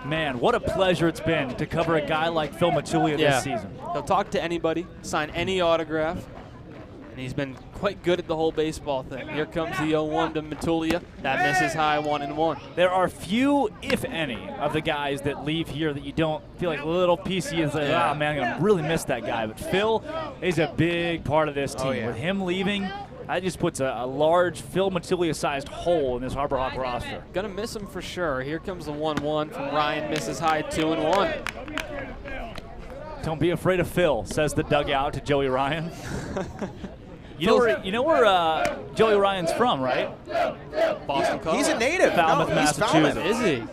man, what a pleasure it's been to cover a guy like Phil Matulia this season. He'll talk to anybody, sign any autograph, and he's been quite good at the whole baseball thing. Here comes the 0-1 to Matulia. That misses high, 1-1. There are few, if any, of the guys that leave here that you don't feel like a little PC is like, oh man, I'm going to really miss that guy. But Phil is a big part of this team. With him leaving, that just puts a large Phil Matulia-sized hole in this Harborhawk roster. Gonna miss him for sure. Here comes the 1-1 from Ryan, misses high, 2-1. Don't be afraid of Phil, says the dugout to Joey Ryan. You know where Joey Ryan's from, right? Boston College. He's a native. Falmouth, Massachusetts. Is he?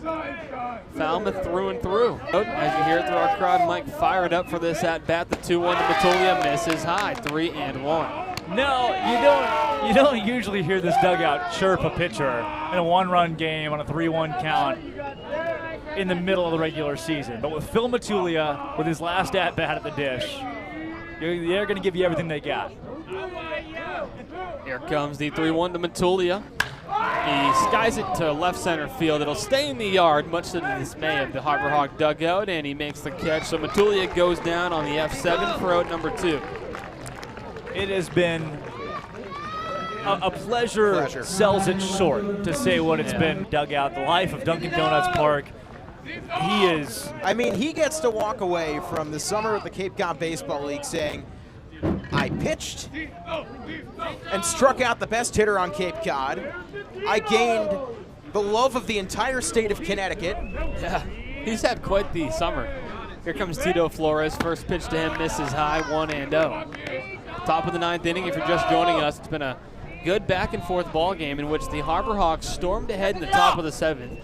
Falmouth through and through. As you hear through our crowd, Mike fired up for this at-bat. The 2-1 to Matulia, misses high, 3-1. No, you don't usually hear this dugout chirp a pitcher in a 1-run game on a 3-1 count. in the middle of the regular season. But with Phil Matulia, with his last at-bat at the dish, they're going to give you everything they got. Here comes the 3-1 to Matulia. He skies it to left center field. It'll stay in the yard, much to the dismay of the Harbor Hawk dugout, and he makes the catch. So Matulia goes down on the F7 for out number 2. It has been a pleasure sells it short to say what it's been. Dugout, the life of Dunkin' Donuts Park. He is. I mean, he gets to walk away from the summer of the Cape Cod Baseball League saying, I pitched and struck out the best hitter on Cape Cod. I gained the love of the entire state of Connecticut. Yeah, he's had quite the summer. Here comes Tito Flores. First pitch to him misses high, 1-0. Top of the 9th inning. If you're just joining us, it's been a good back and forth ball game in which the Harbor Hawks stormed ahead in the top of the 7th,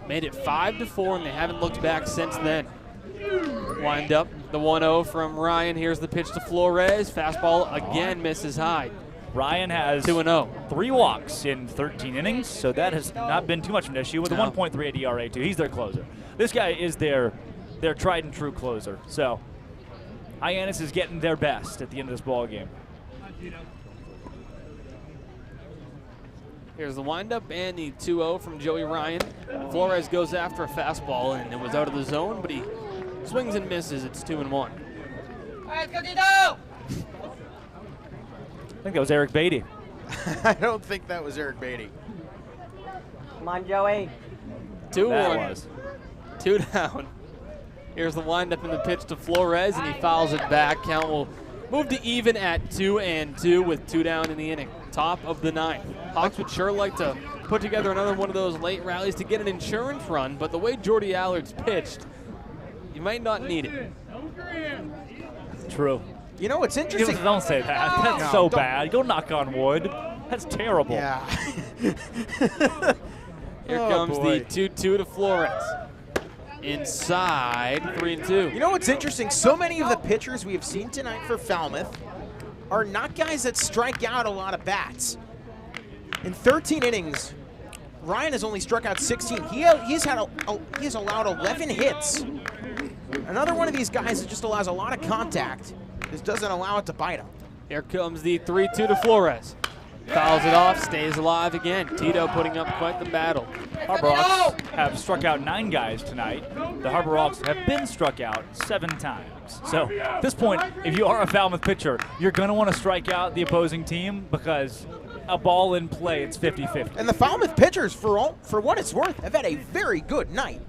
made it 5-4, and they haven't looked back since then. Wind up the 1-0 from Ryan. Here's the pitch to Flores. Fastball again misses high. Ryan has 2-0. 3 walks in 13 innings, so that has not been too much of an issue with a 1.38 ERA too. He's their closer. This guy is their tried and true closer. So Hyannis is getting their best at the end of this ball game. Here's the windup and the 2-0 from Joey Ryan. Flores goes after a fastball, and it was out of the zone, but he swings and misses. It's 2-1. I think that was Eric Beatty. I don't think that was Eric Beatty. Come on, Joey. 2-1. 2 down. Here's the windup and the pitch to Flores, and he fouls it back. Count will move to even at 2-2 with 2 down in the inning. Top of the 9th. Hawks would sure like to put together another one of those late rallies to get an insurance run, but the way Jordy Allard's pitched, you might not need it. True. You know, it's interesting. Don't say that. That's so bad. Go knock on wood. That's terrible. Yeah. Here comes the 2-2 to Flores. Inside, 3-2. You know what's interesting? So many of the pitchers we have seen tonight for Falmouth are not guys that strike out a lot of bats. In 13 innings, Ryan has only struck out 16. He has allowed 11 hits. Another one of these guys that just allows a lot of contact. Just doesn't allow it to bite him. Here comes the 3-2 to Flores. Fouls it off, stays alive again. Tito putting up quite the battle. Harbor Hawks have struck out 9 guys tonight. The Harbor Hawks have been struck out 7 times. So at this point, if you are a Falmouth pitcher, you're going to want to strike out the opposing team because a ball in play, it's 50-50. And the Falmouth pitchers, for what it's worth, have had a very good night.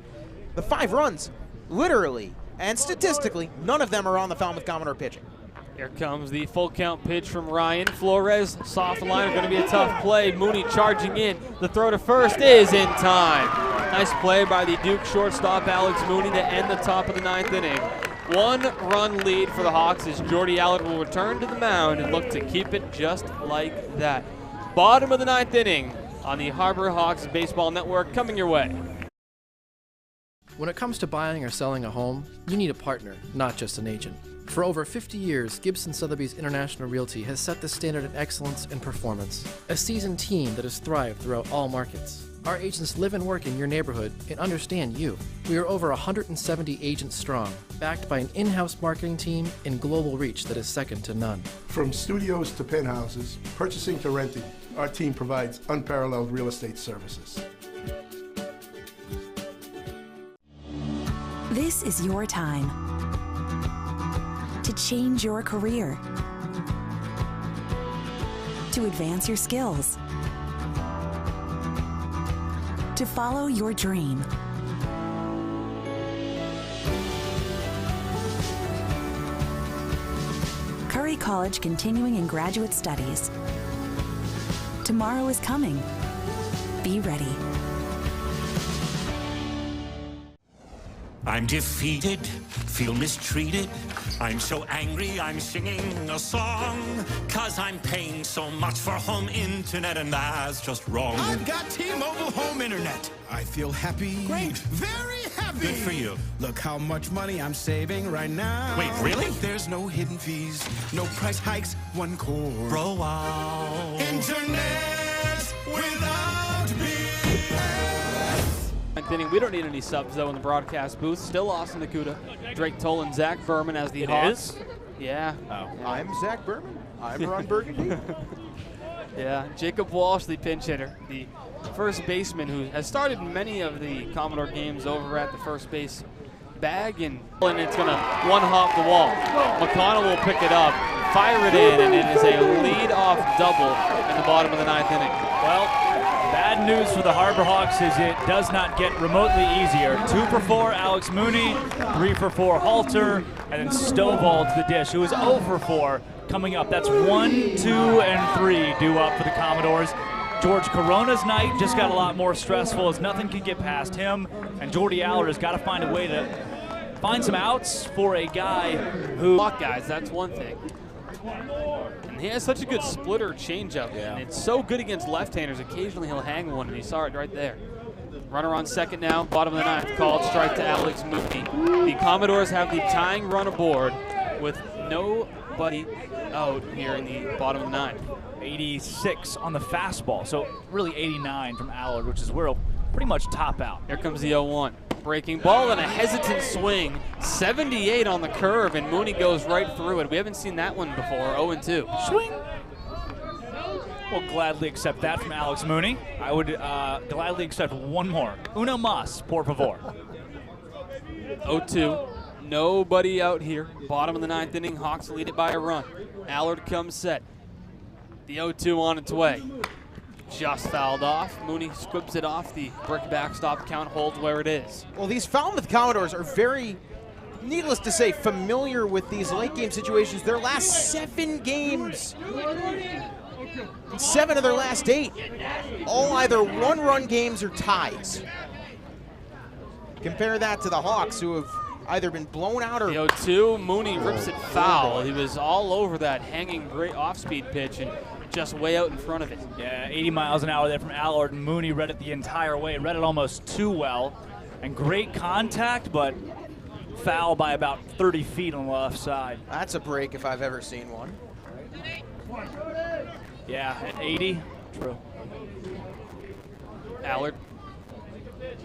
The 5 runs, literally and statistically, none of them are on the Falmouth Commodore pitching. Here comes the full count pitch from Ryan. Flores, soft line, going to be a tough play. Mooney charging in. The throw to first is in time. Nice play by the Duke shortstop, Alex Mooney, to end the top of the 9th inning. 1-run lead for the Hawks as Jordy Allard will return to the mound and look to keep it just like that. Bottom of the 9th inning on the Harbor Hawks Baseball Network coming your way. When it comes to buying or selling a home, you need a partner, not just an agent. For over 50 years, Gibson Sotheby's International Realty has set the standard in excellence and performance. A seasoned team that has thrived throughout all markets. Our agents live and work in your neighborhood and understand you. We are over 170 agents strong, backed by an in-house marketing team and global reach that is second to none. From studios to penthouses, purchasing to renting, our team provides unparalleled real estate services. This is your time to change your career, to advance your skills, to follow your dream. Curry College continuing in graduate studies. Tomorrow is coming. Be ready. I'm defeated, feel mistreated. I'm so angry, I'm singing a song. 'Cause I'm paying so much for home internet and that's just wrong. I've got T-Mobile home internet. I feel happy. Great. Very happy. Good for you. Look how much money I'm saving right now. Wait, really? There's no hidden fees, no price hikes, one core. Bro, wow. Internet without BS. 9th inning. We don't need any subs, though, in the broadcast booth. Still Austin Nakuda, Drake Toll, and Zach Berman as the Hawks. Yeah. I'm Zach Berman. I'm Ron Burgundy. Yeah, Jacob Walsh, the pinch hitter, the first baseman who has started many of the Commodore games over at the first base bag, and it's going to one-hop the wall. McConnell will pick it up, fire it in, and it is a lead-off double in the bottom of the 9th inning. Well, bad news for the Harbor Hawks is it does not get remotely easier. 2 for 4, Alex Mooney, 3 for 4, Halter, and then Stovall to the dish, who is 0 for 4 coming up. That's 1, 2, and 3 due up for the Commodores. George Corona's night just got a lot more stressful as nothing could get past him, and Jordy Allard has got to find a way to find some outs for a guy who... Guys, that's one thing. And he has such a good splitter changeup, and it's so good against left-handers. Occasionally he'll hang one, and you saw it right there. Runner on second now, bottom of the 9th, called strike to Alex Mooney. The Commodores have the tying run aboard with nobody out here in the bottom of the 9th. 86 on the fastball, so really 89 from Allard, which is where he'll pretty much top out. Here comes the 0-1. Breaking ball and a hesitant swing. 78 on the curve, and Mooney goes right through it. We haven't seen that one before. 0-2. Swing. We'll gladly accept that from Alex Mooney. I would gladly accept one more. Uno más, por favor. 0-2. Nobody out here. Bottom of the 9th inning. Hawks lead it by a run. Allard comes set. The 0-2 on its way. Just fouled off. Mooney squibs it off. The brick backstop count holds where it is. Well, these Falmouth Commodores are very, needless to say, familiar with these late game situations. Their last 7 games, 7 of their last 8, all either 1-run games or ties. Compare that to the Hawks, who have either been blown out or... The 0-2, Mooney rips it foul. He was all over that hanging great off-speed pitch and just way out in front of it. Yeah, 80 miles an hour there from Allard, and Mooney read it the entire way. Read it almost too well. And great contact, but foul by about 30 feet on the left side. That's a break if I've ever seen one. Yeah, at 80, true. Allard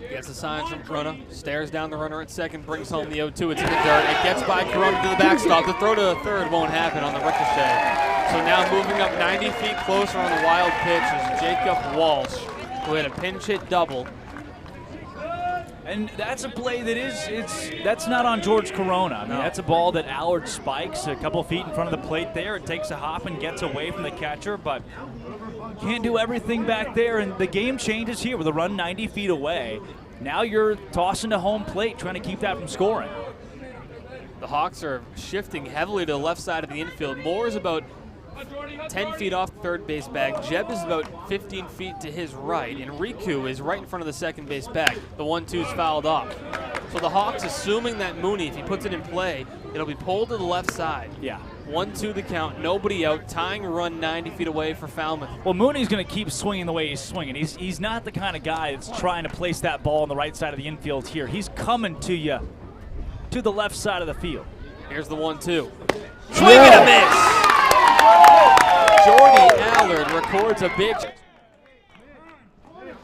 gets the signs from Corona, stares down the runner at second, brings home the 0-2. It's in the dirt. It gets by Corona to the backstop. The throw to the third won't happen on the ricochet. So now moving up 90 feet closer on the wild pitch is Jacob Walsh, who had a pinch hit double. And that's a play that that's not on George Corona. I mean, that's a ball that Allard spikes a couple feet in front of the plate there. It takes a hop and gets away from the catcher, but can't do everything back there. And the game changes here with a run 90 feet away. Now you're tossing to home plate, trying to keep that from scoring. The Hawks are shifting heavily to the left side of the infield. Moore is about 10 feet off the third base bag. Jeb is about 15 feet to his right, and Riku is right in front of the second base bag. The 1-2's fouled off. So the Hawks, assuming that Mooney, if he puts it in play, it'll be pulled to the left side. Yeah. 1-2 the count, nobody out, tying a run 90 feet away for Falmouth. Well, Mooney's going to keep swinging the way he's swinging. He's not the kind of guy that's trying to place that ball on the right side of the infield here. He's coming to you, to the left side of the field. Here's the 1-2. Swing and a miss! Jordy Allard records a big...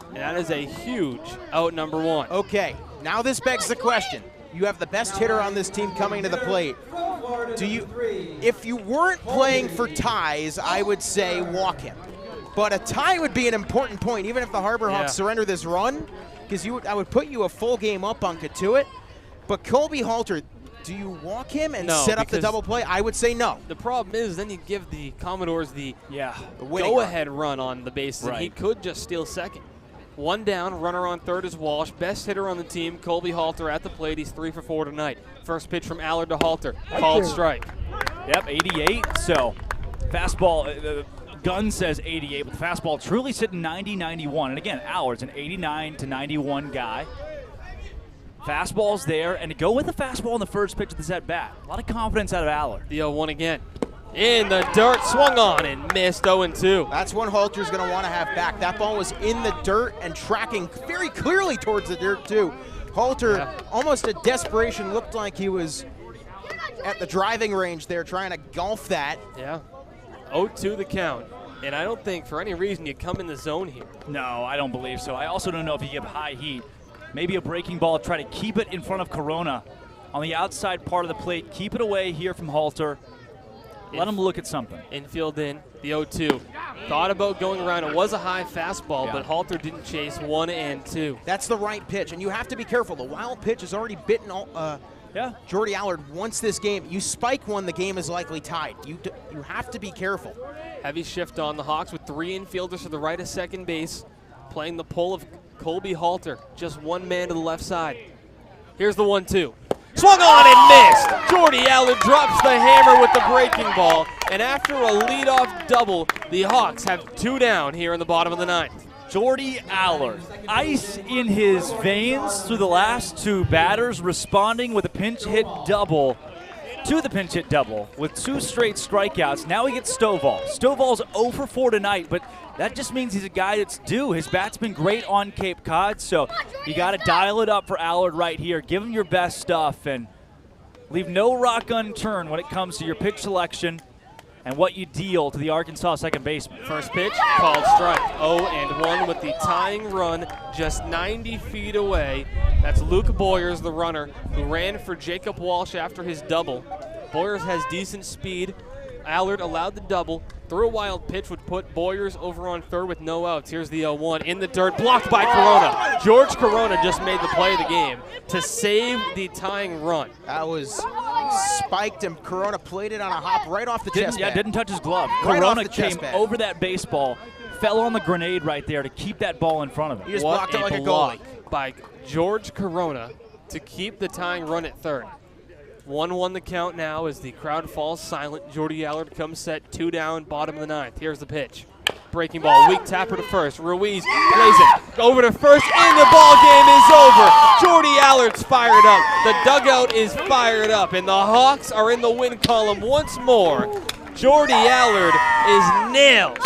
And that is a huge out, number 1. Okay, now this begs the question. You have the best hitter on this team coming to the plate. If you weren't playing for ties, I would say walk him. But a tie would be an important point, even if the Harbor Hawks surrender this run, because I would put you a full game up on Katuitt. But Colby Halter, do you walk him and set up the double play? I would say no. The problem is then you give the Commodores the winning go-ahead run on the bases, and he could just steal second. 1 down, runner on third is Walsh. Best hitter on the team, Colby Halter at the plate. He's 3 for 4 tonight. First pitch from Allard to Halter. Called strike. Yep, 88. So fastball, the gun says 88, but the fastball truly sitting 90-91. And again, Allard's an 89 to 91 guy. Fastball's there, and to go with the fastball in the first pitch of this at-bat. A lot of confidence out of Allard. The 0-1 again. In the dirt, swung on and missed. 0-2. That's one Halter's going to want to have back. That ball was in the dirt and tracking very clearly towards the dirt, too. Halter, almost a desperation, looked like he was at the driving range there trying to golf that. Yeah. 0-2 the count. And I don't think for any reason you come in the zone here. No, I don't believe so. I also don't know if you give high heat. Maybe a breaking ball, try to keep it in front of Corona on the outside part of the plate. Keep it away here from Halter. Let him look at something. Infield in, the 0-2. Thought about going around. It was a high fastball, but Halter didn't chase 1 and 2. That's the right pitch, and you have to be careful. The wild pitch has already bitten Jordy Allard once this game. You spike one, the game is likely tied. You have to be careful. Heavy shift on the Hawks with 3 infielders to the right of second base, playing the pull of Colby Halter. Just one man to the left side. Here's the 1-2. Swung on and missed. Jordy Allard drops the hammer with the breaking ball, and after a leadoff double, the Hawks have 2 down here in the bottom of the 9th. Jordy Allard, ice in his veins through the last 2 batters, responding with a pinch hit double to the pinch hit double with 2 straight strikeouts. Now he gets Stovall. Stovall's 0 for 4 tonight, but that just means he's a guy that's due. His bat's been great on Cape Cod, so you got to dial it up for Allard right here. Give him your best stuff and leave no rock unturned when it comes to your pitch selection and what you deal to the Arkansas second baseman. First pitch, called strike. 0-1 with the tying run just 90 feet away. That's Luke Boyers, the runner, who ran for Jacob Walsh after his double. Boyers has decent speed. Allard allowed the double. Threw a wild pitch would put Boyers over on third with no outs. Here's the 0-1 in the dirt, blocked by Corona. George Corona just made the play of the game to save the tying run. That was spiked, and Corona played it on a hop right off the chest pad. Yeah, didn't touch his glove. Right Corona off the chest came pad. over that baseball, fell on the grenade right there to keep that ball in front of him. He just blocked it like a block goalie. By George Corona to keep the tying run at third. 1-1 the count now as the crowd falls silent. Jordy Allard comes set, 2 down, bottom of the 9th. Here's the pitch. Breaking ball, weak tapper to first. Ruiz plays it over to first, and the ball game is over. Jordy Allard's fired up. The dugout is fired up, and the Hawks are in the win column once more. Jordy Allard is nails.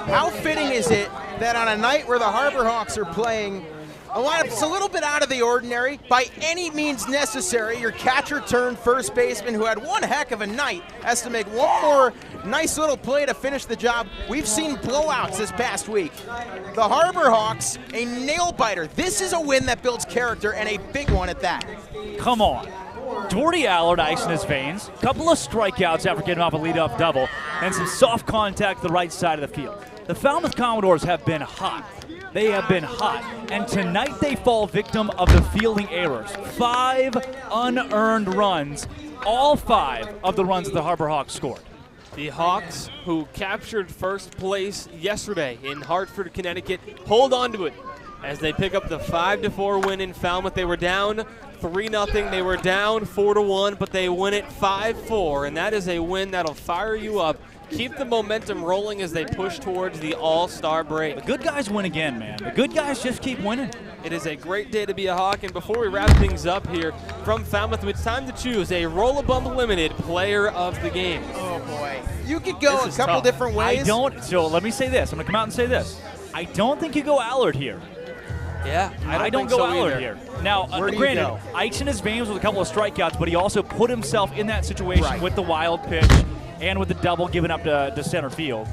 How fitting is it that on a night where the Harbor Hawks are playing a lineup that's a little bit out of the ordinary, by any means necessary, your catcher turned first baseman, who had one heck of a night, has to make one more nice little play to finish the job. We've seen blowouts this past week. The Harbor Hawks, a nail biter. This is a win that builds character, and a big one at that. Come on. Jordy Allard, ice in his veins. Couple of strikeouts after getting off a leadoff double, and some soft contact to the right side of the field. The Falmouth Commodores have been hot. They have been hot, and tonight they fall victim of the fielding errors. 5 unearned runs, all 5 of the runs the Harbor Hawks scored. The Hawks, who captured first place yesterday in Hartford, Connecticut, hold on to it as they pick up the 5-4 win in Falmouth. They were down 3-0. They were down 4-1, but they win it 5-4, and that is a win that'll fire you up. Keep the momentum rolling as they push towards the All-Star break. The good guys win again, man. The good guys just keep winning. It is a great day to be a Hawk, and before we wrap things up here from Falmouth, it's time to choose a Roll-A-Bump Limited player of the game. Oh, boy. You could go a couple different ways. So let me say this. I'm going to come out and say this. I don't think you go Allard here. Yeah, I don't go Allard here. Now, granted, ice in his veins with a couple of strikeouts, but he also put himself in that situation with the wild pitch and with the double given up to center field.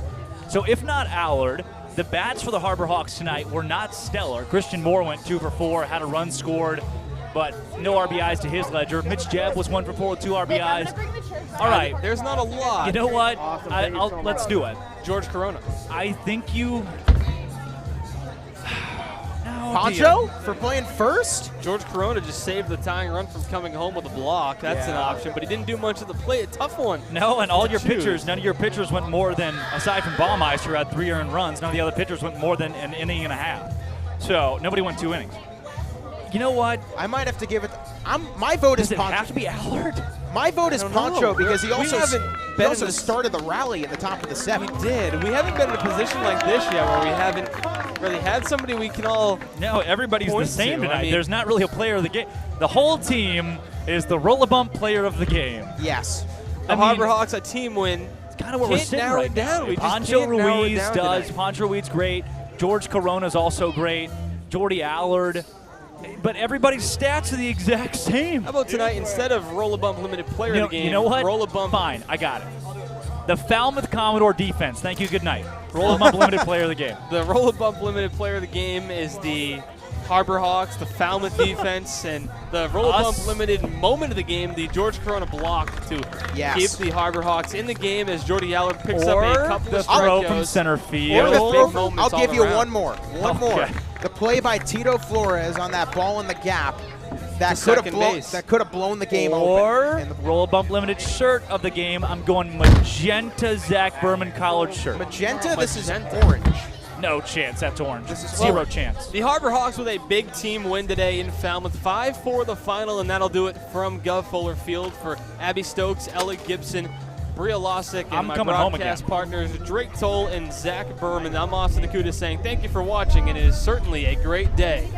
So if not Allard, the bats for the Harbor Hawks tonight were not stellar. Christian Moore went 2 for 4, had a run scored, but no RBIs to his ledger. Mitch Jebb was 1 for 4 with 2 RBIs. All right. There's not a lot. You know what? Let's do it. George Corona. I think you... Poncho for playing first? George Corona just saved the tying run from coming home with a block. That's an option, but he didn't do much of the play. A tough one. No, and all your pitchers, none of your pitchers went more than, aside from Baumeister, who had 3 earned runs, none of the other pitchers went more than an inning and a half. So nobody went 2 innings. You know what? I might have to give it. My vote is Poncho. Does it have to be Allard? My vote is Poncho because he also started the rally at the top of the 7th. We did. We haven't been in a position like this yet where we haven't really had somebody we can all. No, everybody's the same tonight. I mean, there's not really a player of the game. The whole team is the Roll-A-Bump player of the game. Yes. The Harbor Hawks, a team win. It's kind of what we're sitting right now. Poncho Ruiz does. Poncho Ruiz great. George Corona's also great. Jordy Allard. But everybody's stats are the exact same. How about tonight, instead of Roll-A-Bump Limited Player of the game, you know what? Roll-A-Bump. Fine, I got it. The Falmouth Commodore defense. Thank you, good night. Roll-A-Bump Limited Player of the game. The Roll-A-Bump Limited Player of the game is the Harbor Hawks, the Falmouth defense, and the roll bump limited moment of the game, the George Corona block to keep the Harbor Hawks in the game as Jordy Allard picks up a couple of throw strikeouts. from center field. I'll give you one more. The play by Tito Flores on that ball in the gap that could have blown the game open. Or roll bump limited shirt of the game. I'm going magenta Zach Berman college shirt. Magenta? This is orange. No chance. That's orange. This is zero chance. The Harbor Hawks with a big team win today in Falmouth. 5-4 the final, and that'll do it from Gov Fuller Field for Abby Stokes, Ella Gibson, Bria Losick, and my broadcast partners Drake Toll and Zach Berman. I'm Austin Nakuda saying thank you for watching, and it is certainly a great day.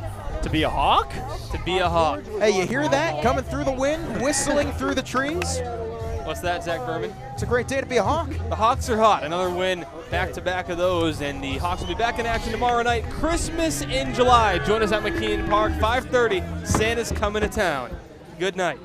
To be a Hawk? To be a Hawk. Hey, you hear that? Coming through the wind, whistling through the trees. What's that, Zach Berman? It's a great day to be a Hawk. The Hawks are hot. Another win back-to-back of those, and the Hawks will be back in action tomorrow night. Christmas in July. Join us at McKean Park, 5:30. Santa's coming to town. Good night.